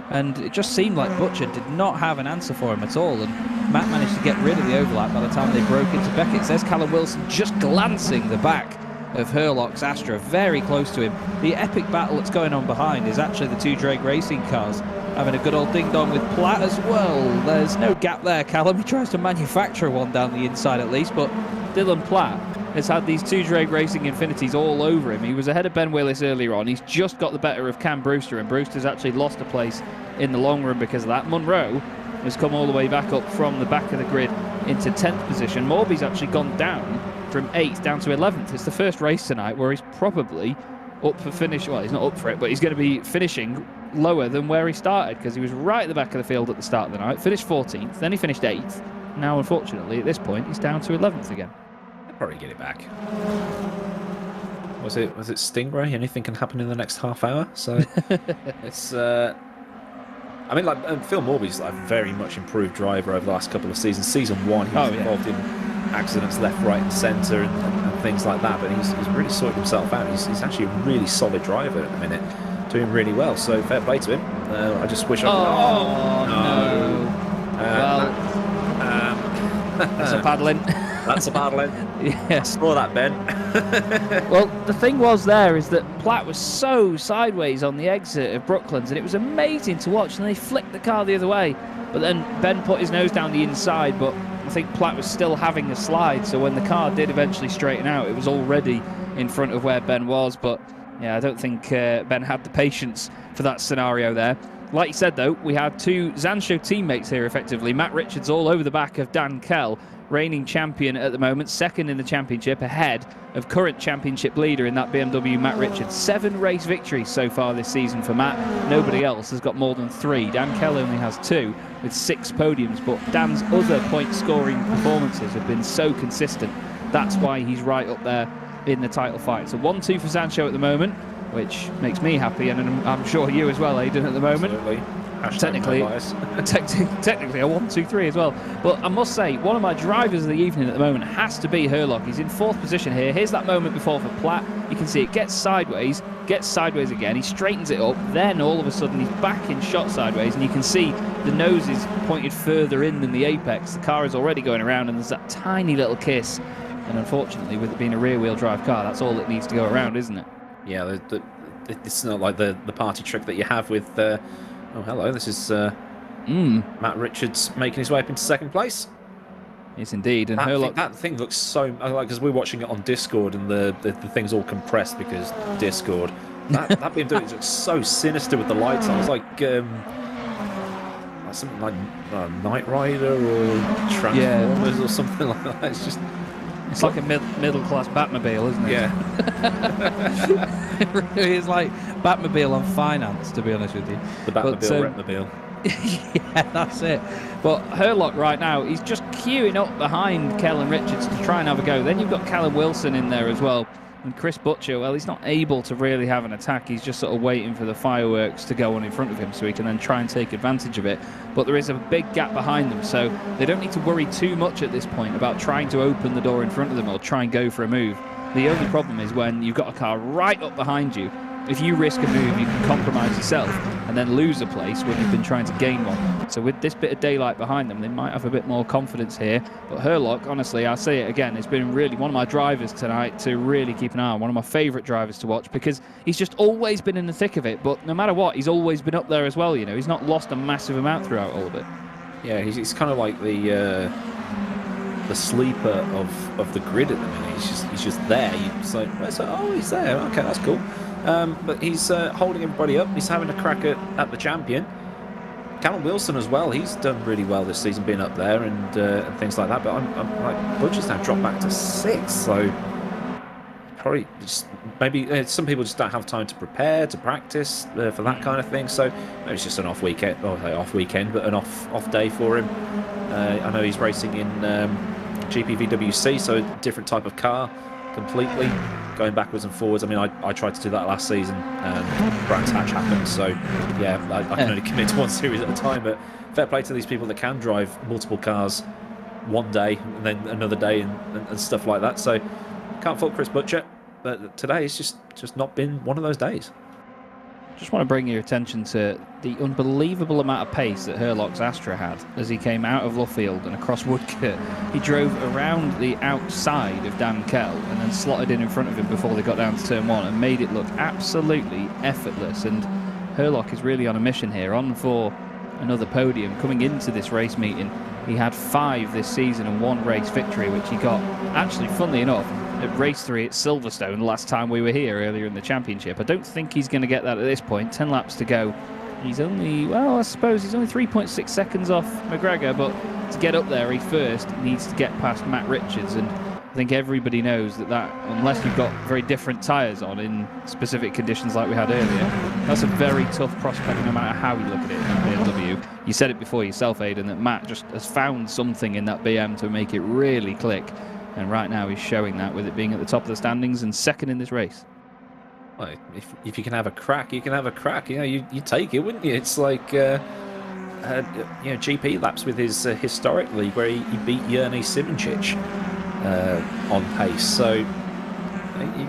And it just seemed like Butcher did not have an answer for him at all. And Matt managed to get rid of the overlap by the time they broke into Beckett's. There's Callum Wilson just glancing the back of Herlock's Astra, very close to him. The epic battle that's going on behind is actually the two Drake Racing cars having a good old ding-dong with Platt as well. There's no gap there, Callum. He tries to manufacture one down the inside at least, but Dylan Platt has had these two Drake Racing Infinities all over him. He was ahead of Ben Willis earlier on. He's just got the better of Cam Brewster, and Brewster's actually lost a place in the long run because of that. Munro has come all the way back up from the back of the grid into 10th position. Morby's actually gone down from 8th down to 11th. It's the first race tonight where he's probably up for finish. Well, he's not up for it, but he's going to be finishing lower than where he started, because he was right at the back of the field at the start of the night, finished 14th, then he finished 8th. Now, unfortunately, at this point, he's down to 11th again. Probably get it back. Was it Stingray? Anything can happen in the next half hour. So it's. I mean, like Phil Morby's like a very much improved driver over the last couple of seasons. Season 1, he was involved in accidents left, right, and centre and things like that. But he's really sorted himself out. He's actually a really solid driver at the minute, doing really well. So fair play to him. I just wish I could. Well, that's a paddling. That's a paddling. Yeah. Saw that, Ben. Well, the thing was there is that Platt was so sideways on the exit of Brooklands, and it was amazing to watch, and they flicked the car the other way. But then Ben put his nose down the inside, but I think Platt was still having a slide, so when the car did eventually straighten out, it was already in front of where Ben was. But yeah, I don't think Ben had the patience for that scenario there. Like you said, though, we had two Zansho teammates here, effectively. Matt Richards all over the back of Dan Kell, reigning champion at the moment, second in the championship, ahead of current championship leader in that BMW, Matt Richards. 7 race victories so far this season for Matt. Nobody else has got more than 3. Dan Kell only has 2 with 6 podiums, but Dan's other point-scoring performances have been so consistent. That's why he's right up there in the title fight. So 1-2 for Zansho at the moment, which makes me happy, and I'm sure you as well, Aidan, at the moment. Absolutely. Technically, technically a 1-2-3 as well. But I must say, one of my drivers of the evening at the moment has to be Herlock. He's in 4th position here. Here's that moment before for Platt. You can see it gets sideways again. He straightens it up. Then all of a sudden he's back in shot sideways, and you can see the nose is pointed further in than the apex. The car is already going around, and there's that tiny little kiss. And unfortunately, with it being a rear-wheel drive car, that's all it needs to go around, isn't it? Yeah, it's not like the party trick that you have with... oh, hello, this is Matt Richards making his way up into 2nd place. Yes, indeed. And that thing looks so... Like, because we're watching it on Discord, and the thing's all compressed because Discord. That BMW looks so sinister with the lights on. It's like something like Knight Rider or Transformers or something like that. It's just... It's like a middle-class Batmobile, isn't it? Yeah. It really is like Batmobile on finance, to be honest with you. The Batmobile, Retmobile. Yeah, that's it. But Herlock right now, he's just queuing up behind Kell and Richards to try and have a go. Then you've got Callum Wilson in there as well. And Chris Butcher, well, he's not able to really have an attack. He's just sort of waiting for the fireworks to go on in front of him so he can then try and take advantage of it. But there is a big gap behind them, so they don't need to worry too much at this point about trying to open the door in front of them or try and go for a move. The only problem is when you've got a car right up behind you. If you risk a move, you can compromise yourself and then lose a place when you've been trying to gain one. So with this bit of daylight behind them, they might have a bit more confidence here. But Herlock, honestly, I'll say it again, has been really one of my drivers tonight to really keep an eye on. One of my favourite drivers to watch because he's just always been in the thick of it. But no matter what, he's always been up there as well. You know, he's not lost a massive amount throughout all of it. Yeah, he's kind of like the sleeper of the grid at the minute. He's just there. It's like, oh, he's there. Okay, that's cool. But he's holding everybody up. He's having a crack at the champion. Callum Wilson as well. He's done really well this season, being up there and things like that. But I'm like, Butcher's now dropped back to 6th. So probably just maybe some people just don't have time to prepare, to practice for that kind of thing. So maybe it's just an off weekend, but an off day for him. I know he's racing in GPVWC, so a different type of car completely. Going backwards and forwards. I mean, I tried to do that last season, and Brands Hatch happened. So, yeah, I can only commit to one series at a time. But fair play to these people that can drive multiple cars one day and then another day and stuff like that. So, can't fault Chris Butcher. But today it's just not been one of those days. Just want to bring your attention to the unbelievable amount of pace that Herlock's Astra had as he came out of Luffield and across Woodcote. He drove around the outside of Dan Kell and then slotted in front of him before they got down to turn 1 and made it look absolutely effortless. And Herlock is really on a mission here, on for another podium. Coming into this race meeting, he had 5 this season and 1 race victory, which he got, actually, funnily enough, at race 3 at Silverstone last time we were here earlier in the championship. I don't think he's going to get that at this point. 10 laps to go. He's only, well, I suppose he's only 3.6 seconds off McGregor, but to get up there, he first needs to get past Matt Richards. And I think everybody knows that unless you've got very different tyres on in specific conditions like we had earlier, that's a very tough prospect no matter how you look at it in that BMW. You said it before yourself, Aidan, that Matt just has found something in that BM to make it really click. And right now he's showing that with it being at the top of the standings and second in this race. Well, if you can have a crack, you can have a crack. You know, you take it, wouldn't you? It's like GP laps with his historic league where he beat Jernej Simončić on pace. So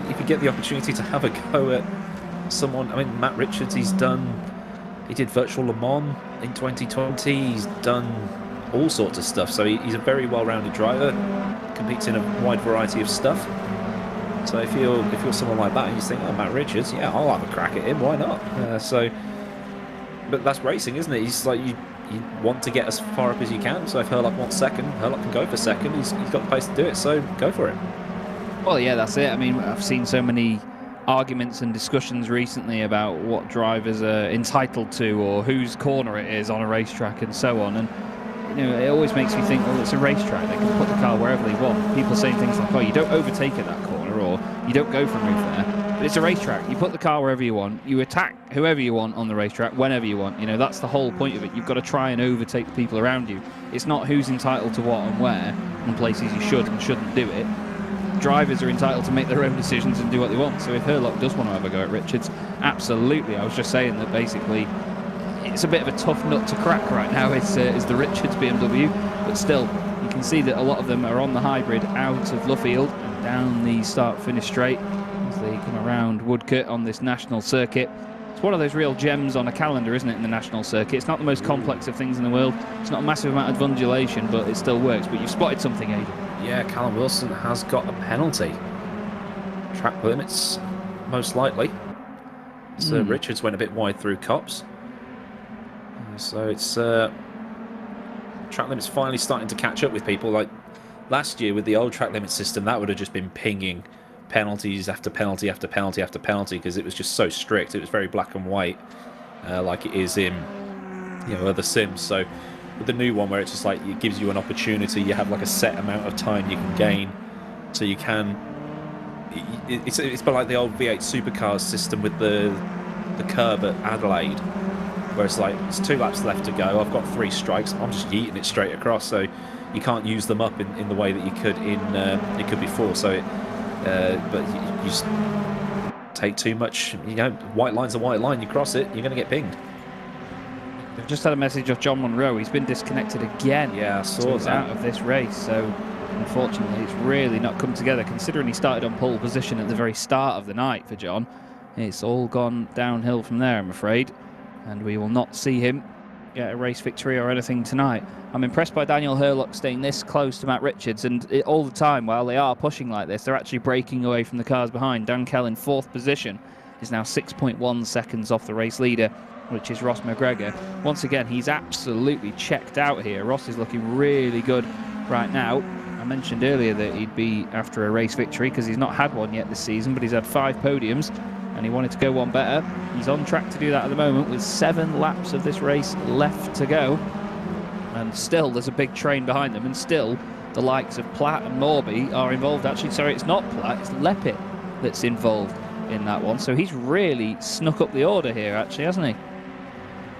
if you get the opportunity to have a go at someone, I mean, Matt Richards, he did Virtual Le Mans in 2020. He's done all sorts of stuff. So he's a very well-rounded driver, competes in a wide variety of stuff. So if you're someone like that and you think, oh, Matt Richards, yeah, I'll have a crack at him, why not? But that's racing, isn't it? He's like, you want to get as far up as you can. So if Herlock wants second, Herlock can go for second. He's got the pace to do it, so go for it. Well, yeah, that's it. I mean, I've seen so many arguments and discussions recently about what drivers are entitled to or whose corner it is on a racetrack and so on. And it always makes me think, well, it's a racetrack. They can put the car wherever they want. People saying things like, oh, you don't overtake at that corner or you don't go for a move there. But it's a racetrack. You put the car wherever you want. You attack whoever you want on the racetrack whenever you want. That's the whole point of it. You've got to try and overtake the people around you. It's not who's entitled to what and where and places you should and shouldn't do it. Drivers are entitled to make their own decisions and do what they want. So if Herlock does want to have a go at Richards, absolutely. I was just saying that basically it's a bit of a tough nut to crack right now is the Richards BMW, but still you can see that a lot of them are on the hybrid out of Luffield and down the start-finish straight as they come around Woodcote on this national circuit. It's one of those real gems on a calendar, isn't it, in the national circuit? It's not the most complex of things in the world. It's not a massive amount of undulation, but it still works. But you've spotted something, Aidan. Yeah, Callum Wilson has got a penalty. Track limits, most likely. So Richards went a bit wide through Copse. So it's track limits finally starting to catch up with people. Like last year with the old track limit system, that would have just been pinging penalties after penalty after penalty after penalty because it was just so strict. It was very black and white, like it is in other sims. So with the new one where it's just like it gives you an opportunity, you have like a set amount of time you can gain, so you can. It's a bit like the old V8 supercars system with the curb at Adelaide, where it's like it's 2 laps left to go. I've got 3 strikes. I'm just yeeting it straight across, so you can't use them up in the way that you could it could before. So, but you just take too much. White line's a white line. You cross it, you're going to get pinged. We've just had a message of John Monroe. He's been disconnected again. Yeah, I saw that. Out of this race. So unfortunately, it's really not come together. Considering he started on pole position at the very start of the night for John, it's all gone downhill from there, I'm afraid. And we will not see him get a race victory or anything tonight. I'm impressed by Daniel Herlock staying this close to Matt Richards, and all the time while they are pushing like this, they're actually breaking away from the cars behind. Dan Kell in 4th position is now 6.1 seconds off the race leader, which is Ross McGregor. Once again, he's absolutely checked out here. Ross is looking really good right now. I mentioned earlier that he'd be after a race victory because he's not had one yet this season, but he's had 5 podiums and he wanted to go one better. He's on track to do that at the moment with 7 laps of this race left to go. And still there's a big train behind them, and still the likes of Platt and Morby are involved. Actually, sorry, it's not Platt, it's Leppit that's involved in that one. So he's really snuck up the order here, actually, hasn't he?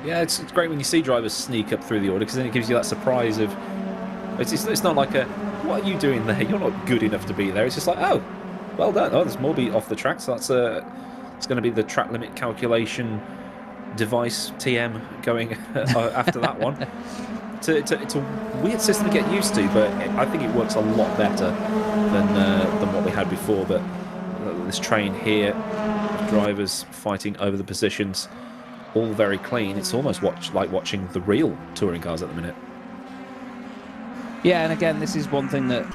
Yeah, it's great when you see drivers sneak up through the order because then it gives you that surprise of it's not like a what are you doing there? You're not good enough to be there. It's just like, oh, well done. Oh, there's Morby off the track, so that's it's going to be the track limit calculation device TM going after that one. It's a weird system to get used to, but I think it works a lot better than what we had before. But this train here, drivers fighting over the positions, all very clean. It's almost like watching the real touring cars at the minute. Yeah, and again, this is one thing that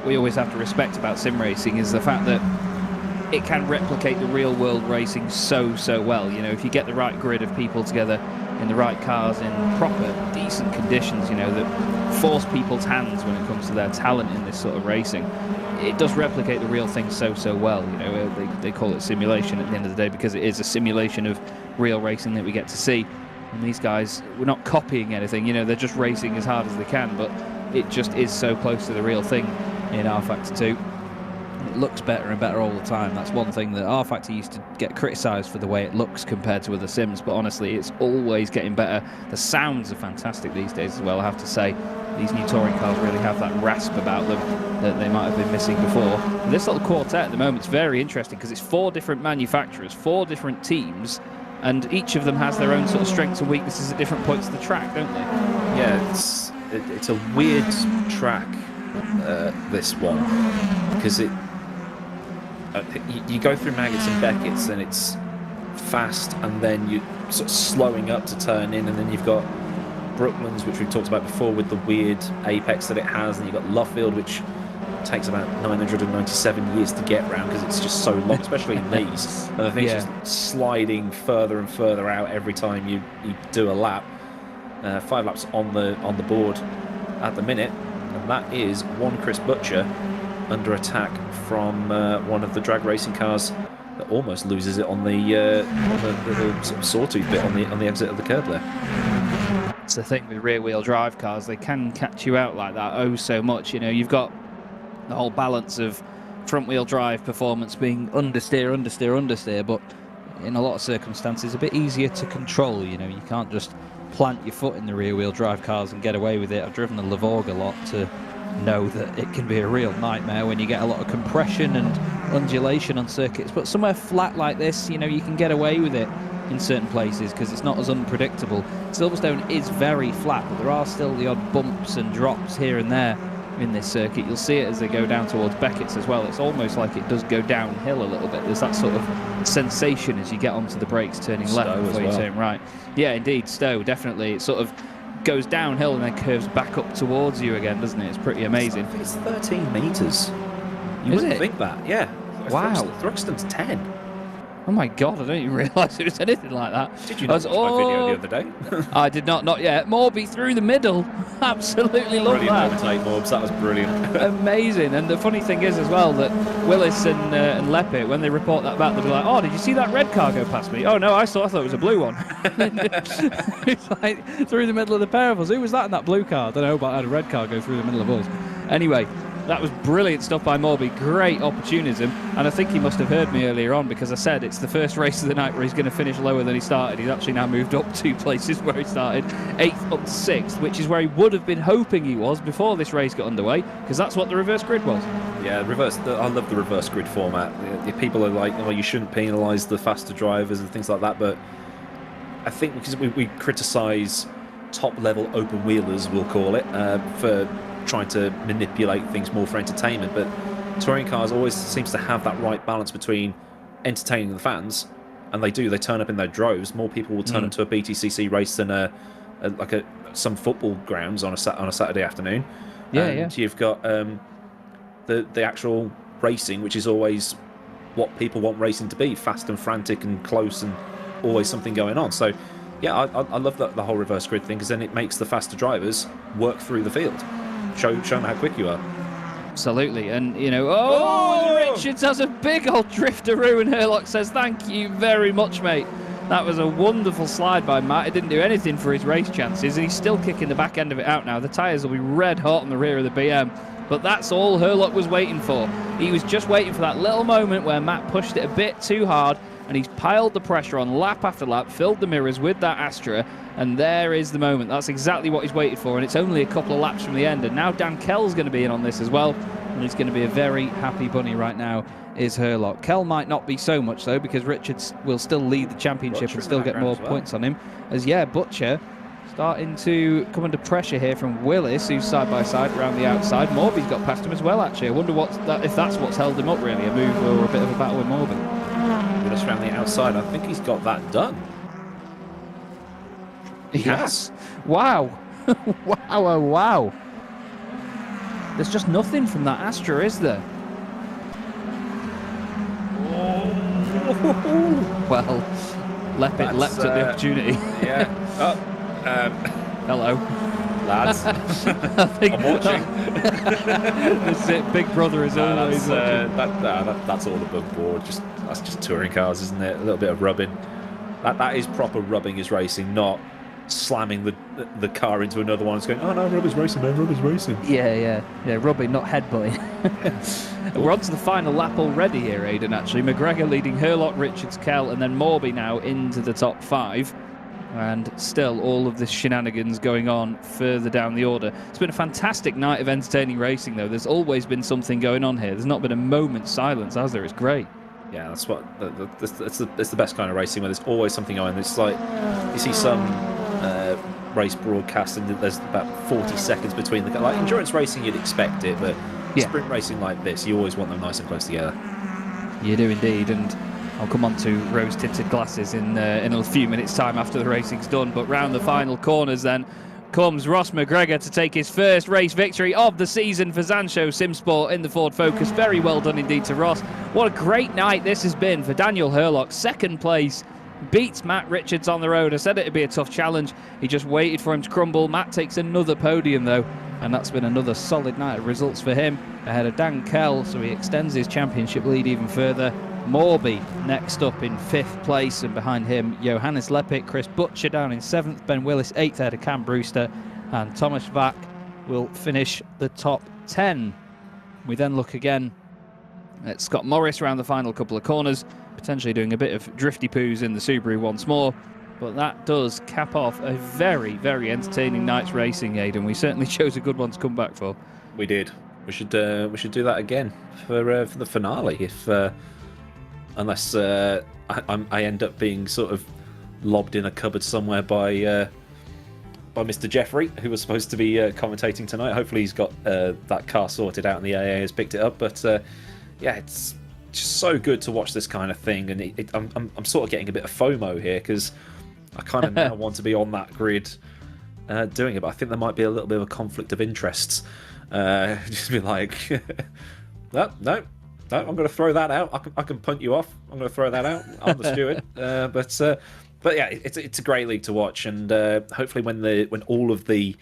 we always have to respect about sim racing is the fact that it can replicate the real world racing so well. If you get the right grid of people together in the right cars in proper, decent conditions, that force people's hands when it comes to their talent in this sort of racing, it does replicate the real thing so well. They call it simulation at the end of the day because it is a simulation of real racing that we get to see. And these guys, we're not copying anything, they're just racing as hard as they can, but it just is so close to the real thing in R-Factor 2. It looks better and better all the time. That's one thing that R-Factor used to get criticised for the way it looks compared to other sims, but honestly, it's always getting better. The sounds are fantastic these days as well, I have to say. These new touring cars really have that rasp about them that they might have been missing before. And this little quartet at the moment is very interesting because it's 4 different manufacturers, 4 different teams, and each of them has their own sort of strengths and weaknesses at different points of the track, don't they? Yeah, it's a weird track, this one, because you go through Maggots and Beckett's and it's fast, and then you're sort of slowing up to turn in, and then you've got Brooklands, which we've talked about before, with the weird apex that it has, and you've got Luffield, which takes about 997 years to get round because it's just so long, especially in these. And I think it's just sliding further and further out every time you do a lap. 5 laps on the board at the minute, and that is one Chris Butcher under attack from one of the drag racing cars that almost loses it on the little sort of sawtooth bit on the exit of the curb there. It's the thing with rear-wheel drive cars; they can catch you out like that oh so much. You know, you've got the whole balance of front-wheel drive performance being understeer, understeer, understeer, but in a lot of circumstances a bit easier to control. You know, you can't just plant your foot in the rear-wheel drive cars and get away with it. I've driven a Levorg a lot to know that it can be a real nightmare when you get a lot of compression and undulation on circuits, but somewhere flat like this, you know, you can get away with it in certain places because it's not as unpredictable. Silverstone is very flat, but there are still the odd bumps and drops here and there in this circuit. You'll see it as they go down towards Beckett's as well. It's almost like it does go downhill a little bit. There's that sort of sensation as you get onto the brakes turning left before you turn right. Yeah, indeed, Stowe, definitely. It sort of goes downhill and then curves back up towards you again, doesn't it? It's pretty amazing. It's 13 metres. You wouldn't think that, yeah. Wow. Thruxton's 10. Oh my God, I didn't even realise it was anything like that. Did you not watch my video the other day? I did not yet. Morby through the middle. Absolutely love that. Brilliant overtake, Morbs. That was brilliant. Amazing. And the funny thing is as well that Willis and Leppit, when they report that back, they'll be like, oh, did you see that red car go past me? Oh no, I thought it was a blue one. It's like through the middle of the pair of us. Who was that in that blue car? I don't know, but I had a red car go through the middle of us. Anyway, that was brilliant stuff by Morby. Great opportunism. And I think he must have heard me earlier on because I said it's the first race of the night where he's going to finish lower than he started. He's actually now moved up 2 places where he started. 8th up to 6th, which is where he would have been hoping he was before this race got underway, because that's what the reverse grid was. Yeah, I love the reverse grid format. The people are like, oh, you shouldn't penalise the faster drivers and things like that, but I think because we criticise top-level open-wheelers, we'll call it, for trying to manipulate things more for entertainment, but touring cars always seems to have that right balance between entertaining the fans, and they turn up in their droves. More people will turn up to a BTCC race than some football grounds on a Saturday afternoon. And you've got the actual racing, which is always what people want racing to be: fast and frantic and close, and always something going on. So yeah, I love the whole reverse grid thing, because then it makes the faster drivers work through the field. Show them how quick you are. Absolutely. And, you know, Richards has a big old drifteroo, and Herlock says, thank you very much, mate. That was a wonderful slide by Matt. It didn't do anything for his race chances, and he's still kicking the back end of it out now. The tyres will be red hot on the rear of the BM, but that's all Herlock was waiting for. He was just waiting for that little moment where Matt pushed it a bit too hard, and he's piled the pressure on lap after lap, filled the mirrors with that Astra, and there is the moment. That's exactly what he's waited for, and it's only a couple of laps from the end, and now Dan Kell's going to be in on this as well, and he's going to be a very happy bunny right now, is Herlock. Kell might not be so much, though, because Richards will still lead the championship and still get more points on him, as, Butcher starting to come under pressure here from Willis, who's side-by-side around the outside. Morby's got past him as well, actually. I wonder if that's what's held him up, really, a move or a bit of a battle with Morby. Willis around the outside. I think he's got that done. He has. Wow. Wow. There's just nothing from that Astra, is there? Well, Leppit leapt at the opportunity. Yeah. Hello. Lads. I'm watching. That's it. Big Brother is always watching. That's all above board. That's just touring cars, isn't it? A little bit of rubbing. That is proper rubbing is racing, not slamming the car into another one and going, oh no, rubber's racing, man, rubber's racing. Yeah, rubbing, not headbutting. We're on to the final lap already here, Aidan, actually. McGregor leading Herlock, Richards, Kell, and then Morby now into the top 5. And still all of this shenanigans going on further down the order. It's been a fantastic night of entertaining racing, though. There's always been something going on here. There's not been a moment's silence, has there? It's great. Yeah, that's what it's the best kind of racing, where there's always something going. It's like you see some race broadcast and there's about 40 seconds between the, like endurance racing you'd expect it, but sprint racing like this, you always want them nice and close together. You do indeed, and I'll come on to rose-tinted glasses in a few minutes' time after the racing's done. But round the final corners then comes Ross McGregor to take his first race victory of the season for Zansho Simsport in the Ford Focus. Very well done indeed to Ross. What a great night this has been for Daniel Herlock. Second place beats Matt Richards on the road. I said it'd be a tough challenge. He just waited for him to crumble. Matt takes another podium, though, and that's been another solid night of results for him ahead of Dan Kell, so he extends his championship lead even further. Morby next up in 5th place, and behind him Johannes Lepik, Chris Butcher down in 7th, Ben Willis 8th ahead of Cam Brewster, and Thomas Vack will finish the top 10. We then look again at Scott Morris around the final couple of corners, potentially doing a bit of drifty poos in the Subaru once more. But that does cap off a very, very entertaining night's racing, Aidan. We certainly chose a good one to come back for. We did. We should do that again for the finale, if unless I end up being sort of lobbed in a cupboard somewhere by Mr. Jeffrey, who was supposed to be commentating tonight. Hopefully he's got that car sorted out and the AA has picked it up. But yeah, it's just so good to watch this kind of thing, and I'm sort of getting a bit of FOMO here because I kind of now want to be on that grid doing it, but I think there might be a little bit of a conflict of interests. Just be like, no, I'm going to throw that out. I can punt you off. I'm going to throw that out. I'm the steward. But yeah, it's a great league to watch, and hopefully when all of the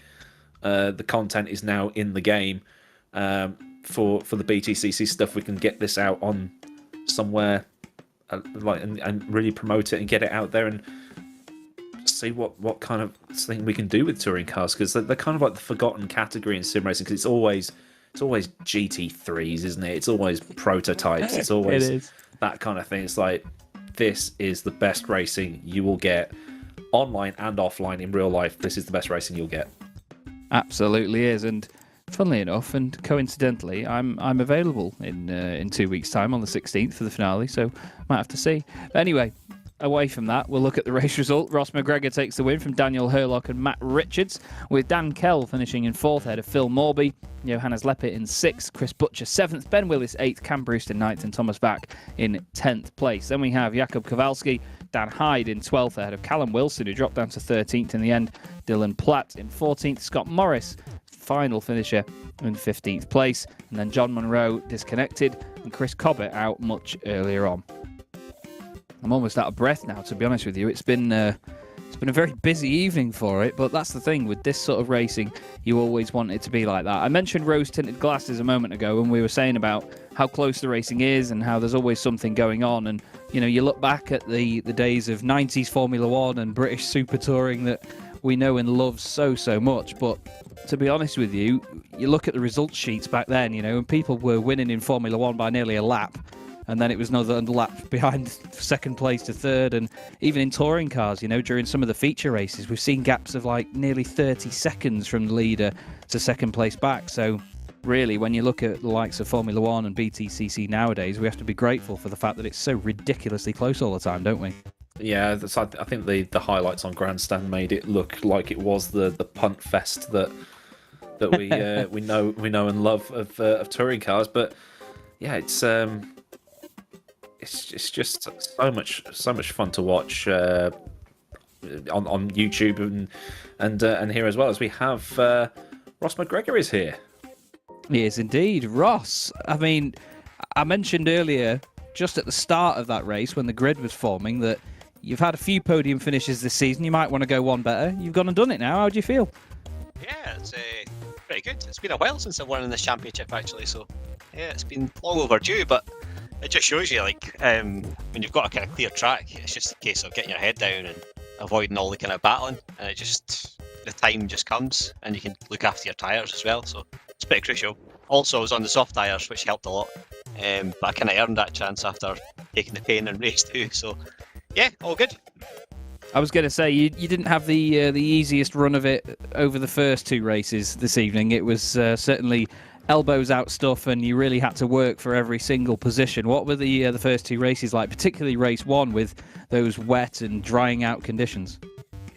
content is now in the game for the BTCC stuff, we can get this out on somewhere and really promote it and get it out there and see what kind of thing we can do with touring cars, because they're kind of like the forgotten category in sim racing, because it's always GT3s, isn't it? It's always prototypes. It's always that kind of thing. It's like, this is the best racing you will get online and offline in real life. This is the best racing you'll get. Absolutely is. And funnily enough, and coincidentally, I'm available in 2 weeks' time on the 16th for the finale, so might have to see. But anyway, away from that, we'll look at the race result. Ross McGregor takes the win from Daniel Hurlock and Matt Richards, with Dan Kell finishing in 4th ahead of Phil Morby, Johannes Lepik in 6th, Chris Butcher 7th, Ben Willis 8th, Cam Brewster 9th, and Thomas Vack in 10th place. Then we have Jakub Kowalski, Dan Hyde in 12th ahead of Callum Wilson, who dropped down to 13th in the end, Dylan Platt in 14th, Scott Morris, final finisher, in 15th place, and then John Monroe disconnected and Chris Cobbett out much earlier on. I'm almost out of breath now, to be honest with you. It's been a very busy evening for it, but that's the thing with this sort of racing, you always want it to be like that. I mentioned rose-tinted glasses a moment ago, and we were saying about how close the racing is and how there's always something going on. And you know, you look back at the days of 90s Formula One and British Super Touring that we know and love so much, but to be honest with you, you look at the results sheets back then, you know, and people were winning in Formula One by nearly a lap, and then it was another lap behind second place to third. And even in touring cars, you know, during some of the feature races, we've seen gaps of like nearly 30 seconds from the leader to second place back. So really, when you look at the likes of Formula One and BTCC nowadays, we have to be grateful for the fact that it's so ridiculously close all the time, don't we? Yeah, I think the highlights on Grandstand made it look like it was the punt fest that we know and love of touring cars. But yeah, it's just so much fun to watch on YouTube and here as well, as we have Ross McGregor is here. He is indeed. Ross, I mean, I mentioned earlier, just at the start of that race when the grid was forming, that you've had a few podium finishes this season. You might want to go one better. You've gone and done it now. How do you feel? Yeah, it's pretty good. It's been a while since I've won in this championship, actually. So yeah, it's been long overdue, but it just shows you, like, when you've got a kind of clear track, it's just a case of getting your head down and avoiding all the kind of battling, and the time just comes, and you can look after your tyres as well, so it's pretty crucial. Also, I was on the soft tyres, which helped a lot, but I kind of earned that chance after taking the pain in race 2, so yeah, all good. I was going to say, you didn't have the easiest run of it over the first 2 races this evening. It was certainly elbows out stuff, and you really had to work for every single position. What were the first 2 races like, particularly race 1 with those wet and drying out conditions?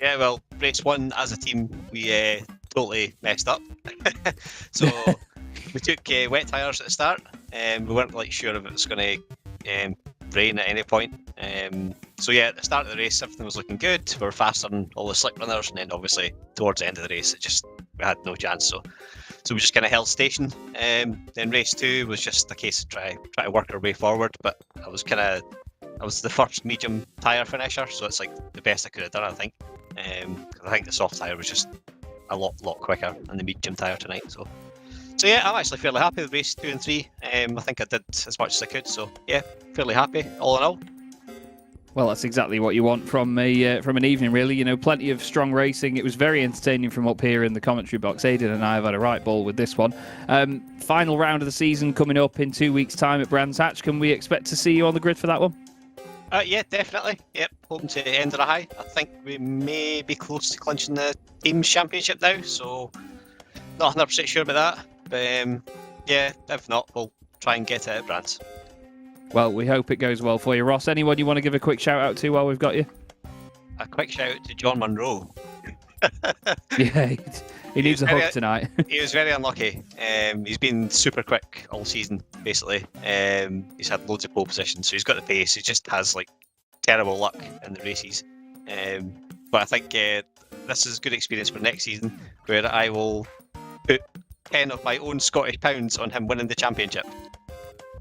Yeah, well, race 1 as a team, we totally messed up. So we took wet tyres at the start, and we weren't sure if it was going to rain at any point. So yeah, at the start of the race, everything was looking good. We were faster than all the slick runners, and then obviously towards the end of the race, we had no chance. So we just kind of held station. Then race 2 was just a case of try to work our way forward. But I was kind of I was the first medium tyre finisher, so it's like the best I could have done, I think. 'Cause I think the soft tyre was just a lot quicker than the medium tyre tonight. So yeah, I'm actually fairly happy with race 2 and 3. I think I did as much as I could, so yeah, fairly happy all in all. Well, that's exactly what you want from an evening, really. You know, plenty of strong racing. It was very entertaining from up here in the commentary box. Aidan and I have had a right ball with this one. Final round of the season coming up in 2 weeks' time at Brands Hatch. Can we expect to see you on the grid for that one? Yeah, definitely. Yep, hoping to end on a high. I think we may be close to clinching the Teams Championship now, so not 100% sure about that. But yeah, if not, we'll try and get it at Brands. Well, we hope it goes well for you. Ross, anyone you want to give a quick shout out to while we've got you? A quick shout out to John Munro. Yeah, he needs a hug tonight. He was very unlucky. He's been super quick all season, basically. He's had loads of pole positions, so he's got the pace. He just has like terrible luck in the races. But I think this is a good experience for next season, where I will put 10 of my own Scottish pounds on him winning the championship.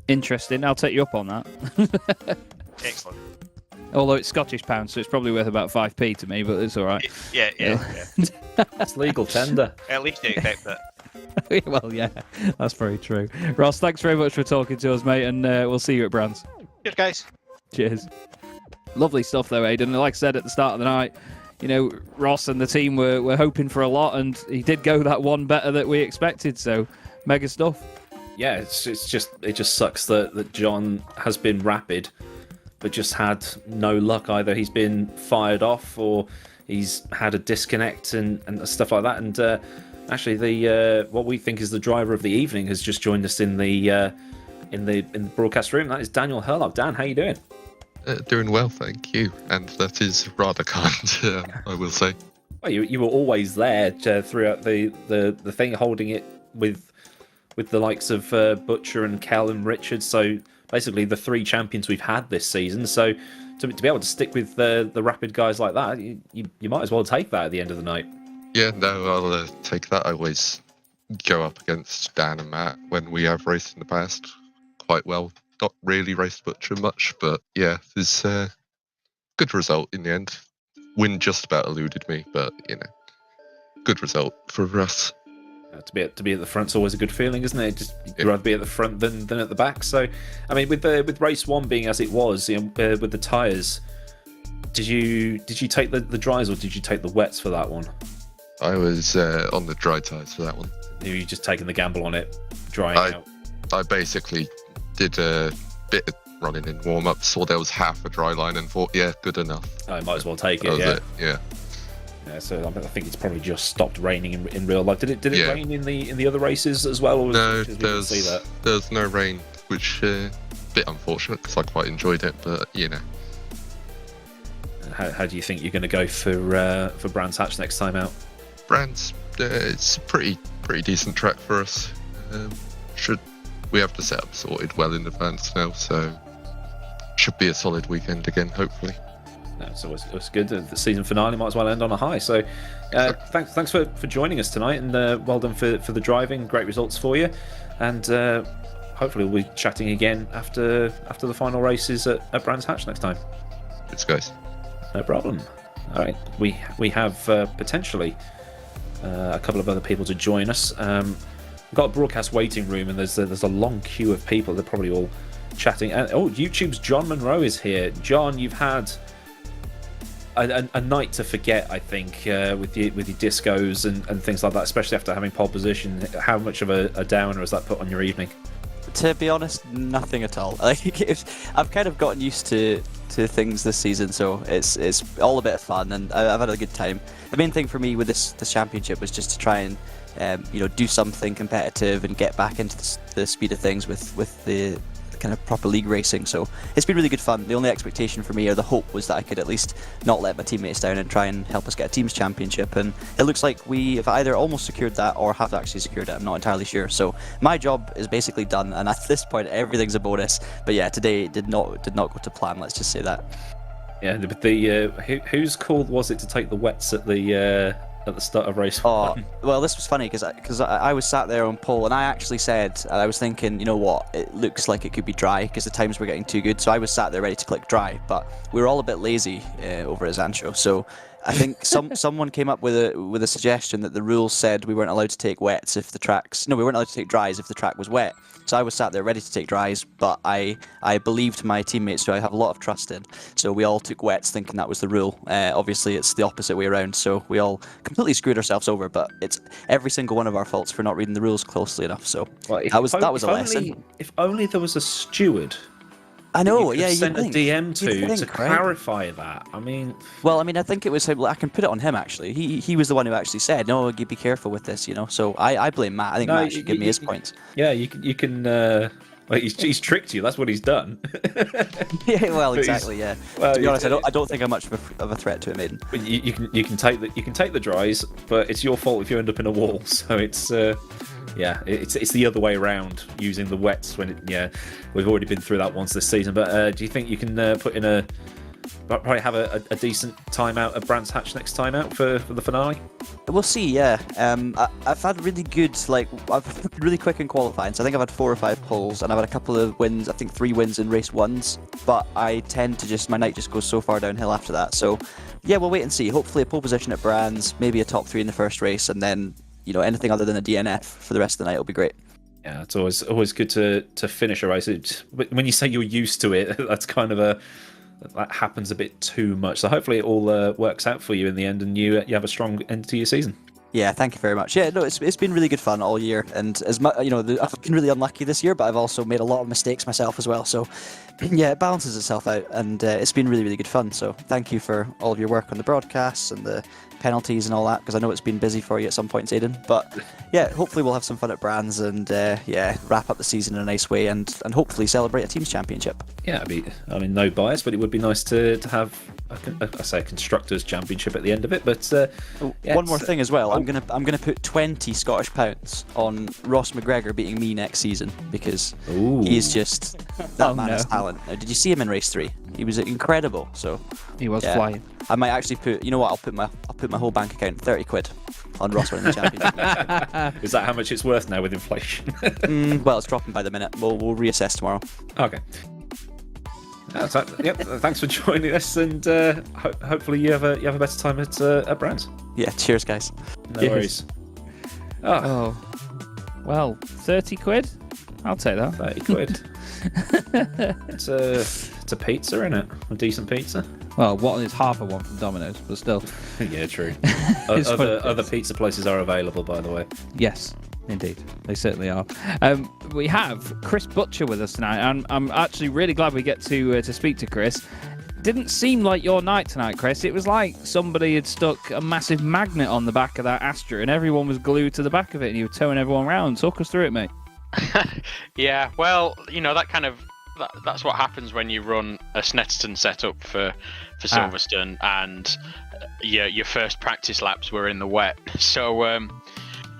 Interesting. I'll take you up on that. Excellent. Although it's Scottish pounds, so it's probably worth about 5p to me, but it's all right. Yeah. It's legal tender. At least you expect that. Well, yeah, that's very true. Ross, thanks very much for talking to us, mate, and we'll see you at Brands. Cheers, guys. Cheers. Lovely stuff, though, Aidan. Like I said at the start of the night, you know, Ross and the team were hoping for a lot, and he did go that one better that we expected, so mega stuff. Yeah, it just sucks that John has been rapid, but just had no luck either. He's been fired off, or he's had a disconnect and stuff like that. And actually, the what we think is the driver of the evening has just joined us in the broadcast room. That is Daniel Herlock. Dan, how you doing? Doing well, thank you. And that is rather kind, I will say. Well, you were always there throughout the thing, holding it with the likes of Butcher and Kel and Richard. So basically the 3 champions we've had this season. So to be able to stick with the rapid guys like that, you might as well take that at the end of the night. Yeah, no, I'll take that. I always go up against Dan and Matt when we have raced in the past quite well. Not really raced Butcher much, but yeah, there's a good result in the end. Win just about eluded me, but you know, good result for us. To be at the front's always a good feeling, isn't it? You'd rather be at the front than at the back. So, I mean, with race 1 being as it was, you know, with the tyres, did you take the dries or did you take the wets for that one? I was on the dry tyres for that one. Were you just taking the gamble on it drying out? I basically did a bit of running in warm up, saw there was half a dry line, and thought, yeah, good enough. I might as well take it. That was it. Yeah. Yeah, so I think it's probably just stopped raining in real life. Did it rain in the other races as well? Or no, there's no rain, which a bit unfortunate because I quite enjoyed it. But you know, how do you think you're going to go for Brands Hatch next time out? Brands, it's a pretty decent track for us. We have the setup sorted well in advance now, so should be a solid weekend again, hopefully. So it's good. The season finale might as well end on a high. So thanks for joining us tonight, and well done for the driving. Great results for you, and hopefully we'll be chatting again after the final races at Brands Hatch next time. Thanks, guys. No problem. All right, we have potentially a couple of other people to join us. We've got a broadcast waiting room, and there's a long queue of people. They're probably all chatting. And YouTube's John Monroe is here. John, you've had a night to forget, I think, with your discos and things like that, especially after having pole position. How much of a downer has that put on your evening? To be honest, nothing at all. I've kind of gotten used to things this season, so it's all a bit of fun, and I've had a good time. The main thing for me with this championship was just to try and do something competitive and get back into the speed of things with the kind of proper league racing. So it's been really good fun. The only expectation for me, or the hope, was that I could at least not let my teammates down and try and help us get a teams championship, and it looks like we have either almost secured that or have actually secured it. I'm not entirely sure. So my job is basically done, and at this point everything's a bonus. But yeah, today did not go to plan, let's just say that. Yeah, but whose call was it to take the wets at the at the start of race Oh, one? well, this was funny because I was sat there on pole and I actually said, I was thinking, you know what, it looks like it could be dry because the times were getting too good. So I was sat there ready to click dry, but we were all a bit lazy over at Zancho. So I think someone came up with a suggestion that the rules said we weren't allowed to take wets if the tracks. No, we weren't allowed to take dries if the track was wet. So I was sat there ready to take dries, but I believed my teammates, who I have a lot of trust in. So we all took wets, thinking that was the rule. Obviously, it's the opposite way around. So we all completely screwed ourselves over. But it's every single one of our faults for not reading the rules closely enough. So that was a lesson. If only there was a steward. I know, you yeah. sent a DM to right? clarify that. I mean, well, I mean, I think it was him. I can put it on him actually. He was the one who actually said, "No, you be careful with this," you know. So I blame Matt. I think Matt should give me his points. Yeah, you can. Well, he's tricked you. That's what he's done. Yeah, well, exactly. Yeah. Well, to be honest, I don't think I'm much of a threat to a maiden. But you can take the dries, but it's your fault if you end up in a wall. So it's it's the other way around, using the wets when we've already been through that once this season. But do you think you can probably have a decent time out at Brands Hatch next time out for the finale? We'll see. Yeah. I've had really good, I've been really quick in qualifying. So I think I've had 4 or 5 poles, and I've had a couple of wins. I think 3 wins in race ones. But I tend to my night just goes so far downhill after that. So yeah, we'll wait and see. Hopefully a pole position at Brands, maybe a top 3 in the first race, and then anything other than a DNF for the rest of the night will be great. Yeah, it's always good to finish a race. When you say you're used to it, that's kind of that happens a bit too much. So hopefully it all works out for you in the end, and you have a strong end to your season. Yeah, thank you very much. Yeah, no, it's been really good fun all year, and as much I've been really unlucky this year, but I've also made a lot of mistakes myself as well. So yeah, it balances itself out, and it's been really, really good fun. So thank you for all of your work on the broadcasts and the penalties and all that, because I know it's been busy for you at some points, Aiden. But yeah, hopefully we'll have some fun at Brands and wrap up the season in a nice way, and hopefully celebrate a team's championship. Yeah, no bias, but it would be nice to have a constructors championship at the end of it. But one more thing as well, I'm gonna put £20 on Ross McGregor beating me next season, because he's just that man has talent. Now, did you see him in race 3? He was incredible. So he was flying. I might actually put. You know what? I'll put my whole bank account, £30 on Ross winning the championship. Is that how much it's worth now with inflation? Well, it's dropping by the minute. We'll reassess tomorrow. Okay. Thanks for joining us, and hopefully you have a better time at Brands. Yeah. Cheers, guys. No worries. Oh. Well, £30? I'll take that. £30. It's a pizza, isn't it? A decent pizza. Well, what is half of one from Domino's, but still. Yeah, true. Other pizza places are available, by the way. Yes, indeed. They certainly are. We have Chris Butcher with us tonight, and I'm actually really glad we get to speak to Chris. Didn't seem like your night tonight, Chris. It was like somebody had stuck a massive magnet on the back of that Astra, and everyone was glued to the back of it, and you were towing everyone around. Talk us through it, mate. Yeah, well, that's what happens when you run a Snetterton setup for Silverstone, and your first practice laps were in the wet. So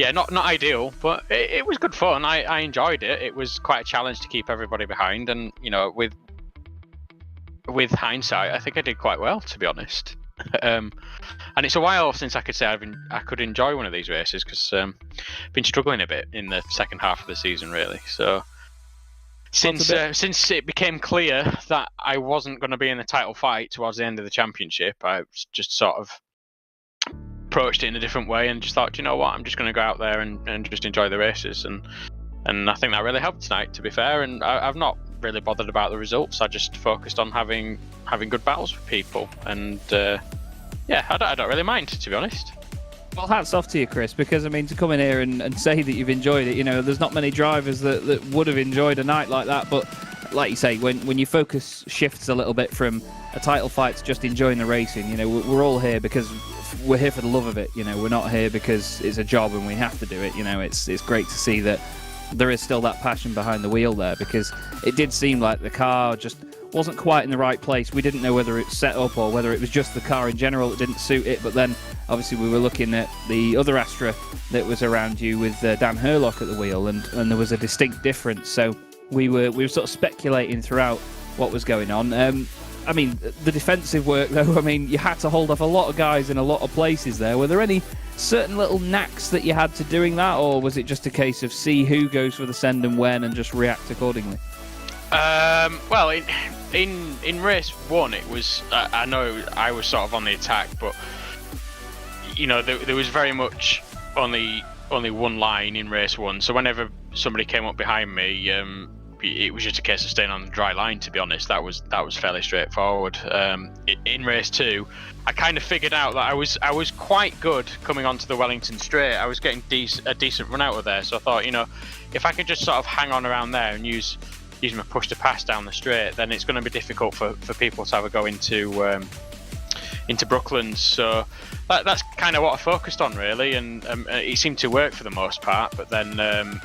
not ideal, but it was good fun. I enjoyed it. It was quite a challenge to keep everybody behind, and with hindsight, I think I did quite well, to be honest. And it's a while since I could say I could enjoy one of these races, because I've been struggling a bit in the second half of the season, really. So since it became clear that I wasn't going to be in the title fight towards the end of the championship, I just sort of approached it in a different way and just thought, you know what, I'm just going to go out there and just enjoy the races, and I think that really helped tonight, to be fair. And I've not really bothered about the results. I just focused on having good battles with people, and I don't really mind, to be honest. Well, hats off to you, Chris, because to come in here and say that you've enjoyed it, there's not many drivers that would have enjoyed a night like that. But like you say, when your focus shifts a little bit from a title fight to just enjoying the racing, we're all here because we're here for the love of it. We're not here because it's a job and we have to do it. It's great to see that there is still that passion behind the wheel there, because it did seem like the car just wasn't quite in the right place. We didn't know whether it's set up or whether it was just the car in general that didn't suit it. But then obviously we were looking at the other Astra that was around you with Dan Herlock at the wheel, and there was a distinct difference. So we were sort of speculating throughout what was going on. I mean, the defensive work, though, I mean, you had to hold off a lot of guys in a lot of places there. Were there any certain little knacks that you had to doing that, or was it just a case of see who goes for the send and when and just react accordingly? Well, in race 1, it was I know I was sort of on the attack, but there was very much only one line in race 1. So whenever somebody came up behind me, it was just a case of staying on the dry line. To be honest, that was fairly straightforward. In race 2, I kind of figured out that I was quite good coming onto the Wellington straight. I was getting a decent run out of there, so I thought, if I could just sort of hang on around there and use my push to pass down the straight, then it's going to be difficult for people to have a go into Brooklands. So that's kind of what I focused on, really, and it seemed to work for the most part. But then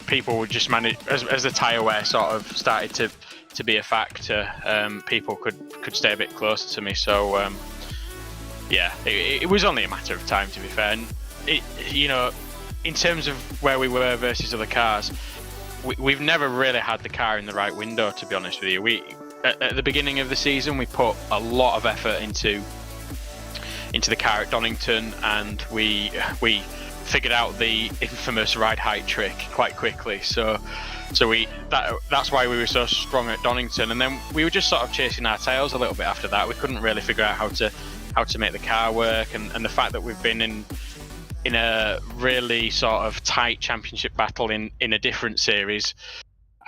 people would just manage, as the tyre wear sort of started to be a factor, people could stay a bit closer to me. So it was only a matter of time, to be fair. And in terms of where we were versus other cars, we've never really had the car in the right window, to be honest with you. At the beginning of the season, we put a lot of effort into the car at Donington, and we figured out the infamous ride height trick quite quickly. So that's why we were so strong at Donington, and then we were just sort of chasing our tails a little bit after that. We couldn't really figure out how to make the car work, and the fact that we've been in a really sort of tight championship battle in a different series,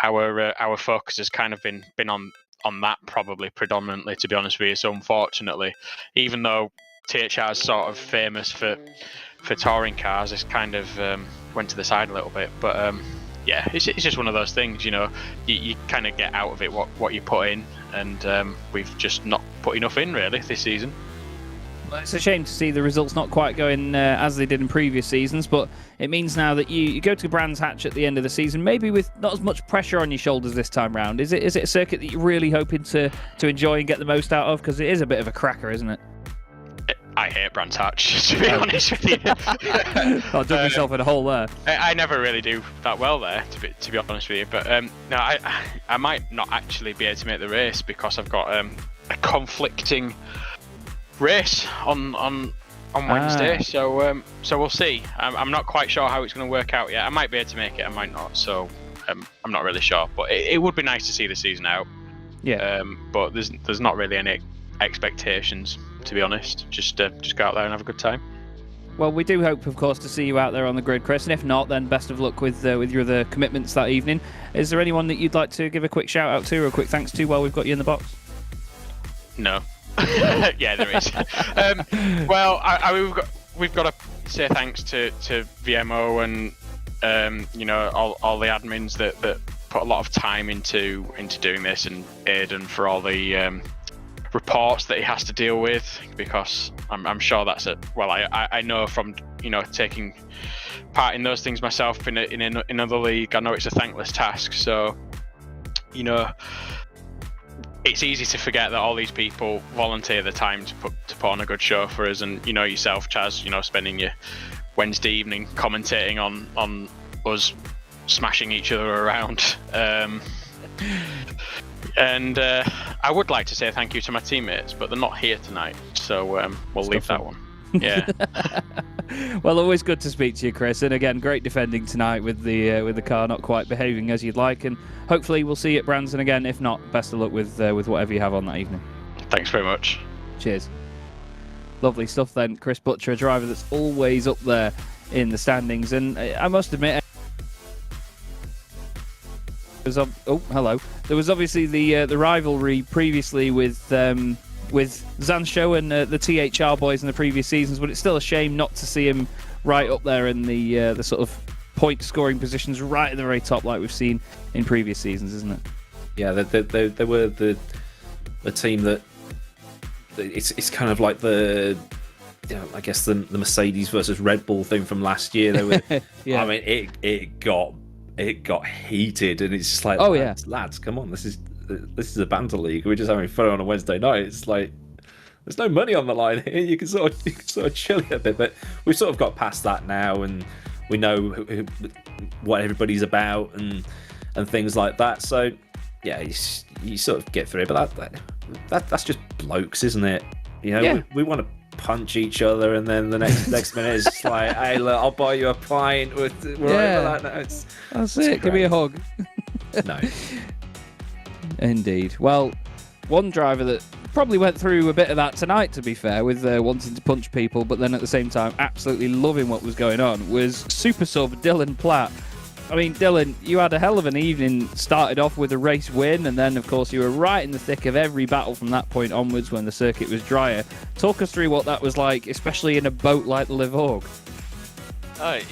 our focus has kind of been on that probably predominantly, to be honest with you. So unfortunately, even though THR is sort of famous for touring cars, it's kind of went to the side a little bit. But it's just one of those things, you kind of get out of it what you put in, and we've just not put enough in really this season. Well, it's a shame to see the results not quite going as they did in previous seasons, but it means now that you go to Brands Hatch at the end of the season, maybe with not as much pressure on your shoulders this time round. Is it a circuit that you're really hoping to enjoy and get the most out of? Because it is a bit of a cracker, isn't it? I hate Brands Hatch, to be honest with you. I'll dug myself in a hole there. I never really do that well there, to be honest with you. But no, I might not actually be able to make the race because I've got a conflicting race on Wednesday. So we'll see. I'm not quite sure how it's going to work out yet. I might be able to make it, I might not. So I'm not really sure. But it would be nice to see the season out. Yeah. But there's not really any expectations, to be honest. Just go out there and have a good time. Well, we do hope, of course, to see you out there on the grid, Chris. And if not, then best of luck with your other commitments that evening. Is there anyone that you'd like to give a quick shout out to or a quick thanks to while we've got you in the box? No. Yeah, there is. Well, we've got to say thanks to VMO and all the admins that put a lot of time into doing this, and Aidan for all the reports that he has to deal with, because I'm sure that's I know from taking part in those things myself in another league, I know it's a thankless task. So it's easy to forget that all these people volunteer the time to put on a good show for us, and yourself, Chaz, spending your Wednesday evening commentating on us smashing each other around. And I would like to say thank you to my teammates, but they're not here tonight, so we'll leave that one. Yeah. Well, always good to speak to you, Chris, and again, great defending tonight with the car not quite behaving as you'd like, and hopefully we'll see you at Branson again. If not, best of luck with whatever you have on that evening. Thanks very much. Cheers. Lovely stuff then, Chris Butcher, a driver that's always up there in the standings, and I must admit, hello. There was obviously the rivalry previously with Zansho and the THR boys in the previous seasons, but it's still a shame not to see him right up there in the sort of point scoring positions right at the very top, like we've seen in previous seasons, isn't it? Yeah, they were the team that it's kind of like the I guess the Mercedes versus Red Bull thing from last year. They were, yeah. I mean, it got heated, and it's just like, lads, come on, this is a banter league. We're just having fun on a Wednesday night. It's like there's no money on the line here. You can sort of chill a bit, but we've sort of got past that now, and we know what everybody's about and things like that. So yeah, you sort of get through it. But that's just blokes, isn't it? You know, Yeah. we want to punch each other, and then the next minute it's just like, hey, look, I'll buy you a pint. We're over that now. That's it. Give me a hug. No. Indeed. Well, one driver that probably went through a bit of that tonight, to be fair, with wanting to punch people, but then at the same time absolutely loving what was going on, was super sub Dylan Platt. I mean, Dylan, you had a hell of an evening. Started off with a race win, and then, of course, you were right in the thick of every battle from that point onwards when the circuit was drier. Talk us through what that was like, especially in a boat like the Livorg.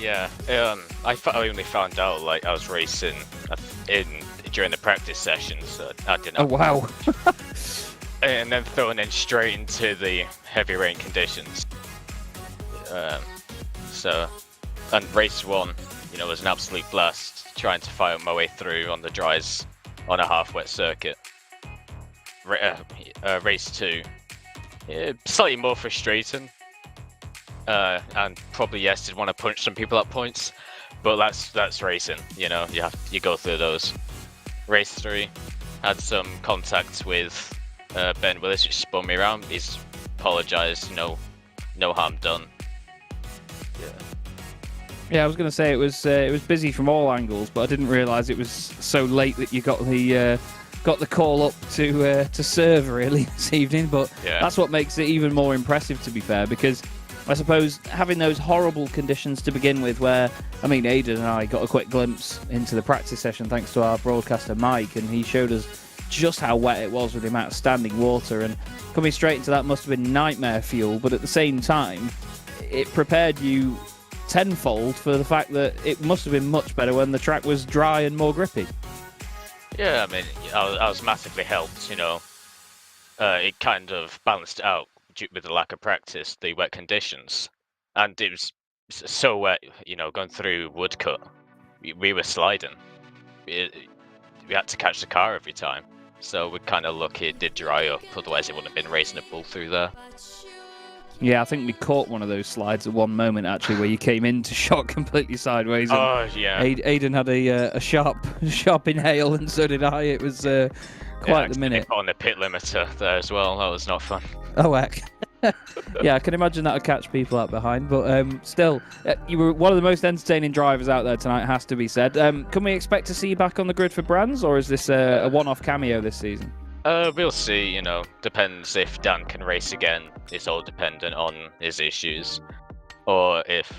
Yeah. I only found out like I was racing during the practice sessions. So I didn't. Oh wow! And then thrown in straight into the heavy rain conditions. And race one, was an absolute blast. Trying to fight my way through on the dries on a half-wet circuit. Race two, slightly more frustrating. And probably did want to punch some people at points, but that's racing. You go through those. Race 3, had some contacts with Ben Willis, which spun me around. He's apologised. No harm done. Yeah, I was going to say it was busy from all angles, but I didn't realise it was so late that you got the call up to serve really this evening. But that's what makes it even more impressive, to be fair, because I suppose having those horrible conditions to begin with, where, I mean, Aidan and I got a quick glimpse into the practice session thanks to our broadcaster Mike, and he showed us just how wet it was with the amount of standing water, and coming straight into that must have been nightmare fuel, but at the same time, it prepared you tenfold for the fact that it must have been much better when the track was dry and more grippy. Yeah, I mean, I was massively helped, it kind of balanced out with the lack of practice, the wet conditions, and it was so wet, going through Woodcut, we were sliding. We had to catch the car every time, so we're kind of lucky it did dry up, otherwise it wouldn't have been racing a bull through there. Yeah, I think we caught one of those slides at one moment, actually, where you came into shot completely sideways. Oh, yeah. Aidan had a sharp inhale, and so did I. It was quite the minute. On the pit limiter there as well. That was not fun. Oh, heck. Yeah, I can imagine that would catch people out behind. But still, you were one of the most entertaining drivers out there tonight, has to be said. Can we expect to see you back on the grid for Brands, or is this a one-off cameo this season? We'll see, depends if Dan can race again. It's all dependent on his issues. Or if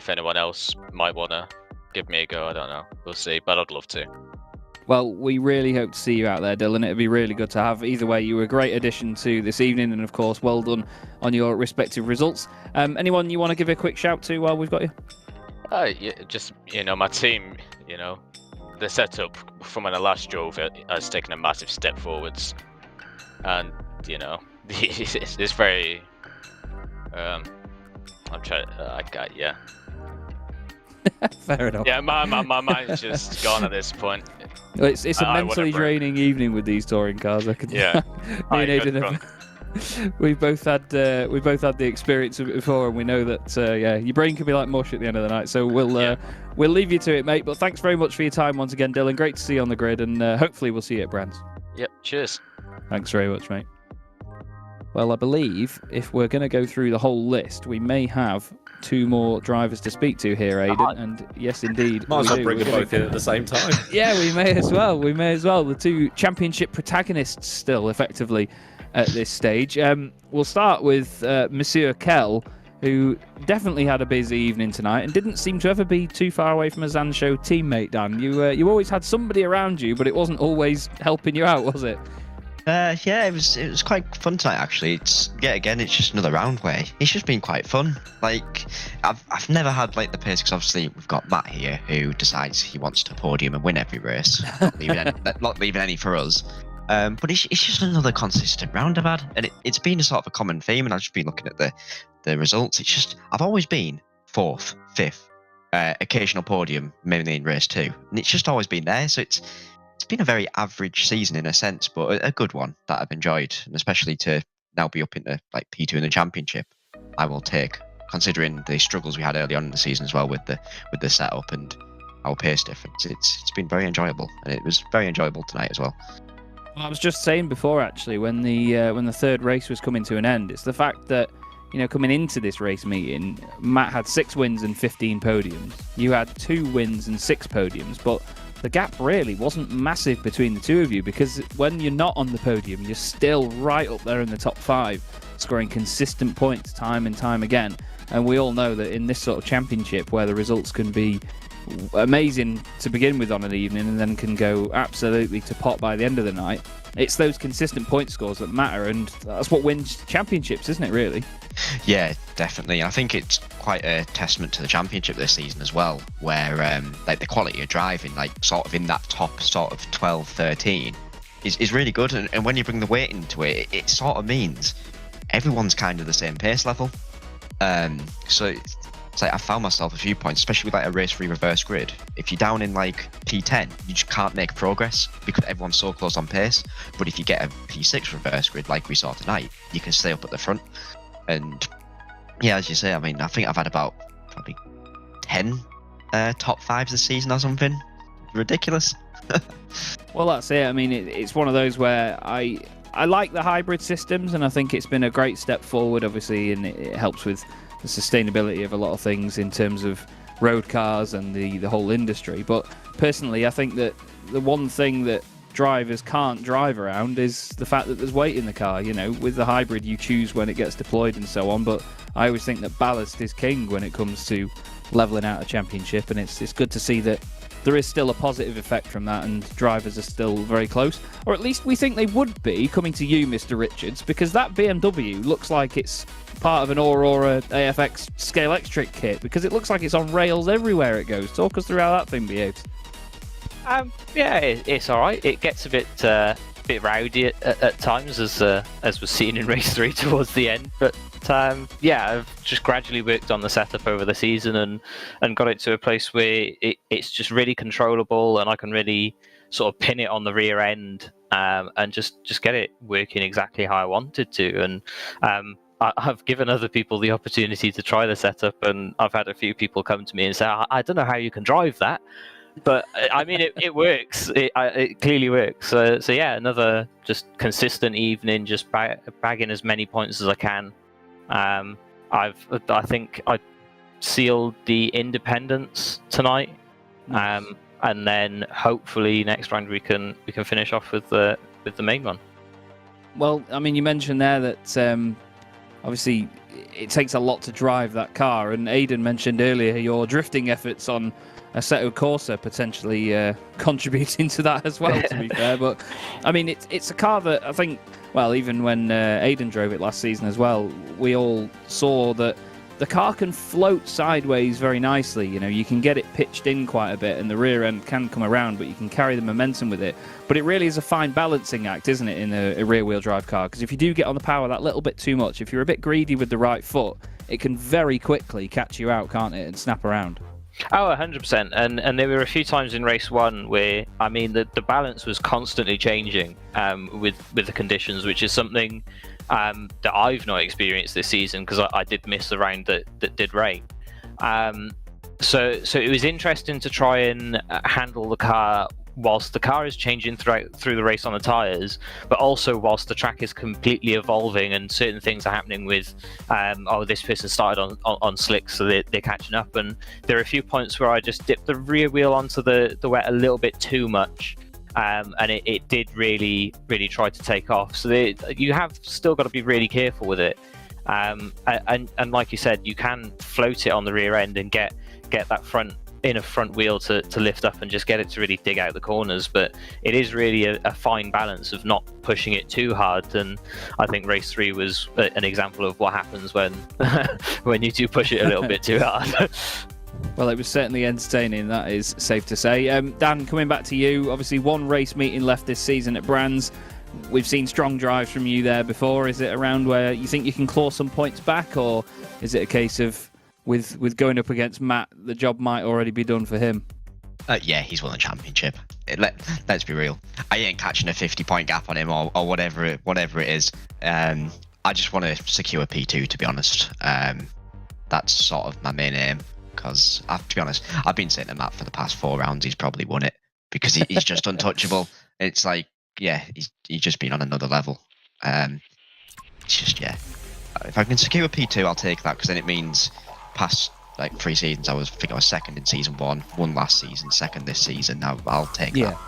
anyone else might want to give me a go, I don't know. We'll see, but I'd love to. Well, we really hope to see you out there, Dylan. It'd be really good to have. Either way, you were a great addition to this evening, and of course, well done on your respective results. Anyone you want to give a quick shout to while we've got you? Just, my team, the setup from when I last drove it has taken a massive step forwards, and it's very I'm trying Fair enough. Yeah, my mind's just gone at this point. It's a mentally draining evening with these touring cars. I can. Yeah. Me and Aidan we've both had the experience of it before, and we know that your brain can be like mush at the end of the night. So we'll leave you to it, mate. But thanks very much for your time once again, Dylan. Great to see you on the grid, and hopefully we'll see you at Brands. Yep. Cheers. Thanks very much, mate. Well, I believe if we're going to go through the whole list, we may have two more drivers to speak to here, Aidan. And yes, indeed. Might as well bring them both in at the same time. Yeah, we may as well. The two championship protagonists still, effectively, at this stage. We'll start with Monsieur Kell, who definitely had a busy evening tonight and didn't seem to ever be too far away from a Zanshow teammate, Dan. You always had somebody around you, but it wasn't always helping you out, was it? Yeah, it was quite fun tonight, actually. It's just another round where it's just been quite fun. Like, I've never had like the pace, because obviously we've got Matt here who decides he wants to podium and win every race, not leaving any for us. But it's just another consistent round I've had, and it's been a sort of a common theme. And I've just been looking at the results. It's just I've always been 4th, 5th, occasional podium, mainly in race 2, and it's just always been there. So it's been a very average season in a sense, but a good one that I've enjoyed, and especially to now be up into like P2 in the championship, I will take, considering the struggles we had early on in the season as well with the setup and our pace difference. It's been very enjoyable, and it was very enjoyable tonight as well. I was just saying before, actually, when the third race was coming to an end, it's the fact that, coming into this race meeting, Matt had 6 wins and 15 podiums. You had 2 wins and 6 podiums, but the gap really wasn't massive between the two of you, because when you're not on the podium, you're still right up there in the top 5, scoring consistent points time and time again. And we all know that in this sort of championship, where the results can be amazing to begin with on an evening and then can go absolutely to pot by the end of the night, it's those consistent point scores that matter, and that's what wins championships, isn't it, really? Yeah, definitely. I think it's quite a testament to the championship this season as well, where like the quality of driving, like sort of in that top sort of 12, 13 is really good. And when you bring the weight into it, it sort of means everyone's kind of the same pace level. So it's like I found myself a few points, especially with like a race 3 reverse grid. If you're down in like P10, you just can't make progress because everyone's so close on pace. But if you get a P6 reverse grid like we saw tonight, you can stay up at the front. And yeah, as you say, I mean, I think I've had about probably 10 top 5s this season or something. Ridiculous. Well, that's it. I mean, it's one of those where I like the hybrid systems, and I think it's been a great step forward, obviously, and it helps with the sustainability of a lot of things in terms of road cars and the whole industry. But personally, I think that the one thing that drivers can't drive around is the fact that there's weight in the car. With the hybrid, you choose when it gets deployed and so on, but I always think that ballast is king when it comes to leveling out a championship, and it's good to see that there is still a positive effect from that, and drivers are still very close, or at least we think they would be, coming to you, Mr. Richards, because that BMW looks like it's part of an Aurora AFX Scale X trick kit, because it looks like it's on rails everywhere it goes. Talk us through how that thing behaves. Yeah, it's all right. It gets a bit rowdy at times, as was seen in race 3 towards the end. But yeah, I've just gradually worked on the setup over the season and got it to a place where it's just really controllable, and I can really sort of pin it on the rear end and just get it working exactly how I wanted to. And I've given other people the opportunity to try the setup, and I've had a few people come to me and say, I don't know how you can drive that. But I mean, it works. It clearly works. So yeah, another just consistent evening, just bagging as many points as I can. I think I sealed the independents tonight, and then hopefully next round we can finish off with the main one. Well, I mean, you mentioned there that obviously it takes a lot to drive that car, and Aidan mentioned earlier your drifting efforts on Assetto Corsa potentially contributing to that as well, to be fair. But I mean, it's a car that I think, well, even when Aidan drove it last season as well, we all saw that the car can float sideways very nicely. You can get it pitched in quite a bit, and the rear end can come around, but you can carry the momentum with it. But it really is a fine balancing act, isn't it, in a rear-wheel drive car? Because if you do get on the power that little bit too much, if you're a bit greedy with the right foot, it can very quickly catch you out, can't it, and snap around. Oh, 100%. And there were a few times in race 1 where, I mean, the balance was constantly changing with the conditions, which is something that I've not experienced this season, because I did miss the round that did rain. So it was interesting to try and handle the car whilst the car is changing through the race on the tyres, but also whilst the track is completely evolving and certain things are happening with, this person started on slicks, so they're catching up. And there are a few points where I just dipped the rear wheel onto the wet a little bit too much, and it did really, really try to take off. So you have still got to be really careful with it. And like you said, you can float it on the rear end and get that front wheel to lift up and just get it to really dig out the corners. But it is really a fine balance of not pushing it too hard, and I think race 3 was an example of what happens when when you do push it a little bit too hard. Well, it was certainly entertaining, that is safe to say. Dan, coming back to you, obviously one race meeting left this season at Brands. We've seen strong drives from you there before. Is it around where you think you can claw some points back, or is it a case of with going up against Matt, the job might already be done for him? Yeah, he's won the championship. Let's be real. I ain't catching a 50-point gap on him or whatever it is. I just want to secure P2, to be honest. That's sort of my main aim, because to be honest, I've been saying to Matt for the past 4 rounds he's probably won it, because he's just untouchable. It's like he's just been on another level. It's just if I can secure a P2, I'll take that, because then it means past like 3 seasons, I think I was second in season 1, won last season, second this season. Now I'll take that.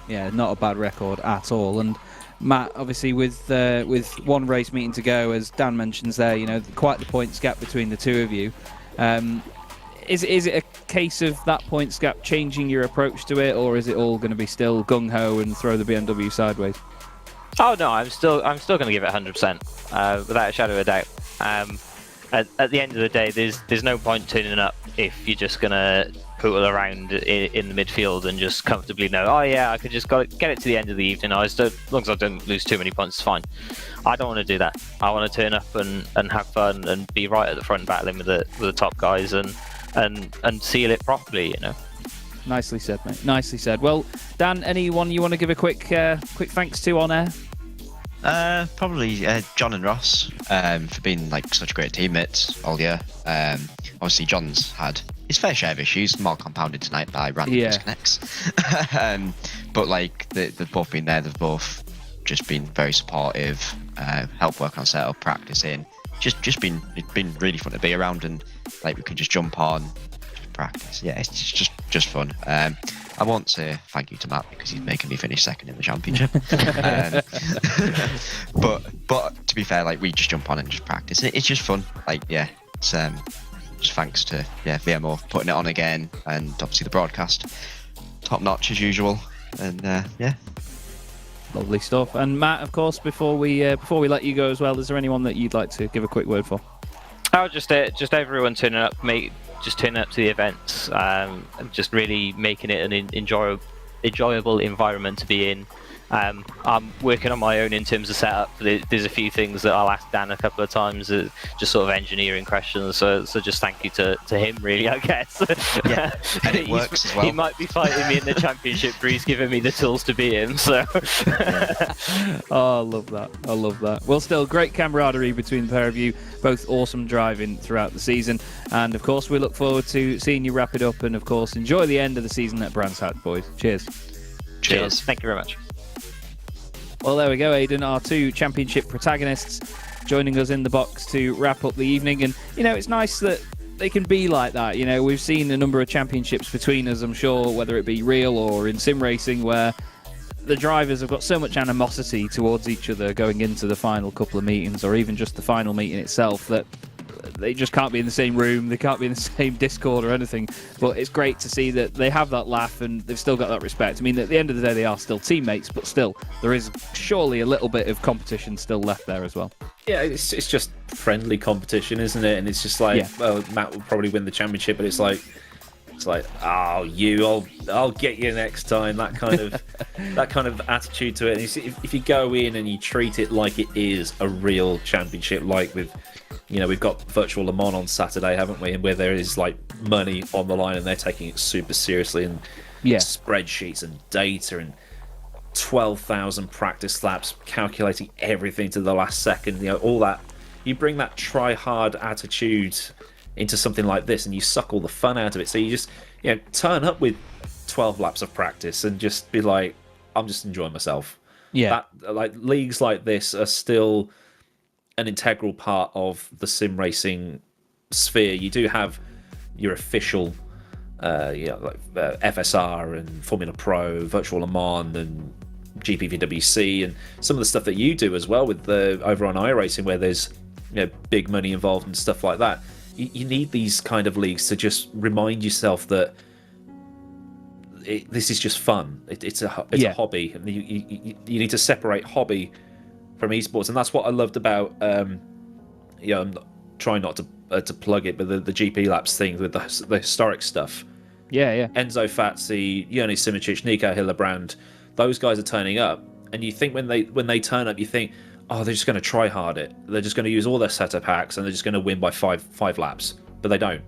Yeah, not a bad record at all. And Matt, obviously with one race meeting to go, as Dan mentions there, quite the points gap between the two of you. Is it a case of that points gap changing your approach to it, or is it all going to be still gung ho and throw the BMW sideways? Oh no, I'm still going to give it 100%, without a shadow of a doubt. At the end of the day, there's no point tuning up if you're just gonna poodle around in the midfield and just comfortably know, oh yeah, I could just get it to the end of the evening. As long as I don't lose too many points, it's fine. I don't want to do that. I want to turn up and have fun and be right at the front battling with the top guys and seal it properly. Nicely said, mate. Nicely said. Well, Dan, anyone you want to give a quick thanks to on air? Probably John and Ross for being like such great teammates all year. Obviously, John's had his fair share of issues, more compounded tonight by random disconnects. But like they've both been there. They've both just been very supportive. Help work on setup, practicing. It's been really fun to be around, and like we can just jump on, just practice. Yeah, it's just fun. I won't say thank you to Matt because he's making me finish second in the championship. But to be fair, like we just jump on and just practice. It's just fun. Like it's just thanks to VMO putting it on again, and obviously the broadcast top notch as usual. And lovely stuff. And Matt, of course, before we let you go as well, is there anyone that you'd like to give a quick word for? Oh, just everyone turning up, just turning up to the events, and just really making it an enjoyable environment to be in. I'm working on my own in terms of setup. There's a few things that I'll ask Dan a couple of times, just sort of engineering questions. So just thank you to him, really, I guess. Yeah, and it works as well. He might be fighting me in the championship, but he's giving me the tools to beat him. So. Oh, I love that. Well, still, great camaraderie between the pair of you. Both awesome driving throughout the season. And, of course, we look forward to seeing you wrap it up. And, of course, enjoy the end of the season at Brands Hatch, boys. Cheers. Thank you very much. Well, there we go, Aidan, our two championship protagonists joining us in the box to wrap up the evening. And, it's nice that they can be like that. We've seen a number of championships between us, I'm sure, whether it be real or in sim racing, where the drivers have got so much animosity towards each other going into the final couple of meetings, or even just the final meeting itself, that they just can't be in the same room, they can't be in the same Discord or anything. But it's great to see that they have that laugh and they've still got that respect. I mean, at the end of the day, they are still teammates, but still, there is surely a little bit of competition still left there as well. Yeah, it's just friendly competition, isn't it? And it's just like, well, Matt will probably win the championship, but it's like, oh, I'll get you next time. That kind of attitude to it. And if you go in and you treat it like it is a real championship, like with, we've got Virtual Le Mans on Saturday, haven't we? And where there is like money on the line, and they're taking it super seriously, and spreadsheets and data and 12,000 practice laps, calculating everything to the last second. All that. You bring that try hard attitude into something like this, and you suck all the fun out of it. So you just turn up with 12 laps of practice and just be like, I'm just enjoying myself. Yeah, like leagues like this are still an integral part of the sim racing sphere. You do have your official FSR and Formula Pro, Virtual Le Mans and GPVWC, and some of the stuff that you do as well with the over on iRacing, where there's big money involved and stuff like that. You need these kind of leagues to just remind yourself that this is just fun. It's a hobby, and you need to separate hobby from esports, and that's what I loved about. I'm trying not to plug it, but the GP Laps thing with the historic stuff. Yeah. Enzo Fazzi, Yoni Simic, Nico Hillebrand, those guys are turning up, and you think when they turn up, you think, oh, they're just going to try hard it. They're just going to use all their setup hacks, and they're just going to win by five laps. But they don't.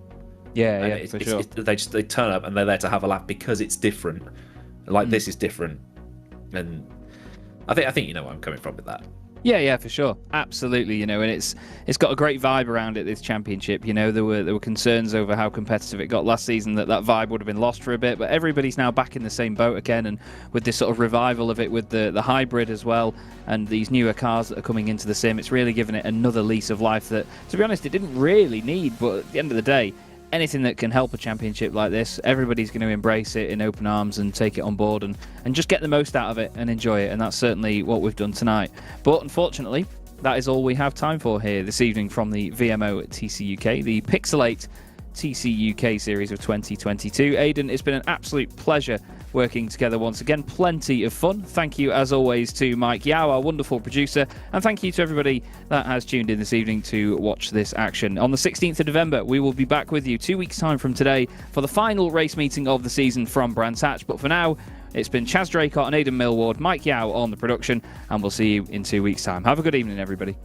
For sure. They turn up and they're there to have a lap because it's different. Like this is different, and I think you know where I'm coming from with that. Yeah, for sure, absolutely. And it's got a great vibe around it. This championship, there were concerns over how competitive it got last season, that vibe would have been lost for a bit. But everybody's now back in the same boat again, and with this sort of revival of it, with the hybrid as well, and these newer cars that are coming into the sim, it's really given it another lease of life that, to be honest, it didn't really need. But at the end of the day, anything that can help a championship like this, everybody's going to embrace it in open arms and take it on board and just get the most out of it and enjoy it. And that's certainly what we've done tonight. But unfortunately, that is all we have time for here this evening from the VMO TCUK, the Pixelate TCUK series of 2022. Aidan, it's been an absolute pleasure working together once again. Plenty of fun. Thank you, as always, to Mike Yao, our wonderful producer, and thank you to everybody that has tuned in this evening to watch this action. On the 16th of November, we will be back with you 2 weeks' time from today for the final race meeting of the season from Brands Hatch. But for now, it's been Chaz Draycott and Aidan Millward, Mike Yao on the production, and we'll see you in 2 weeks' time. Have a good evening, everybody.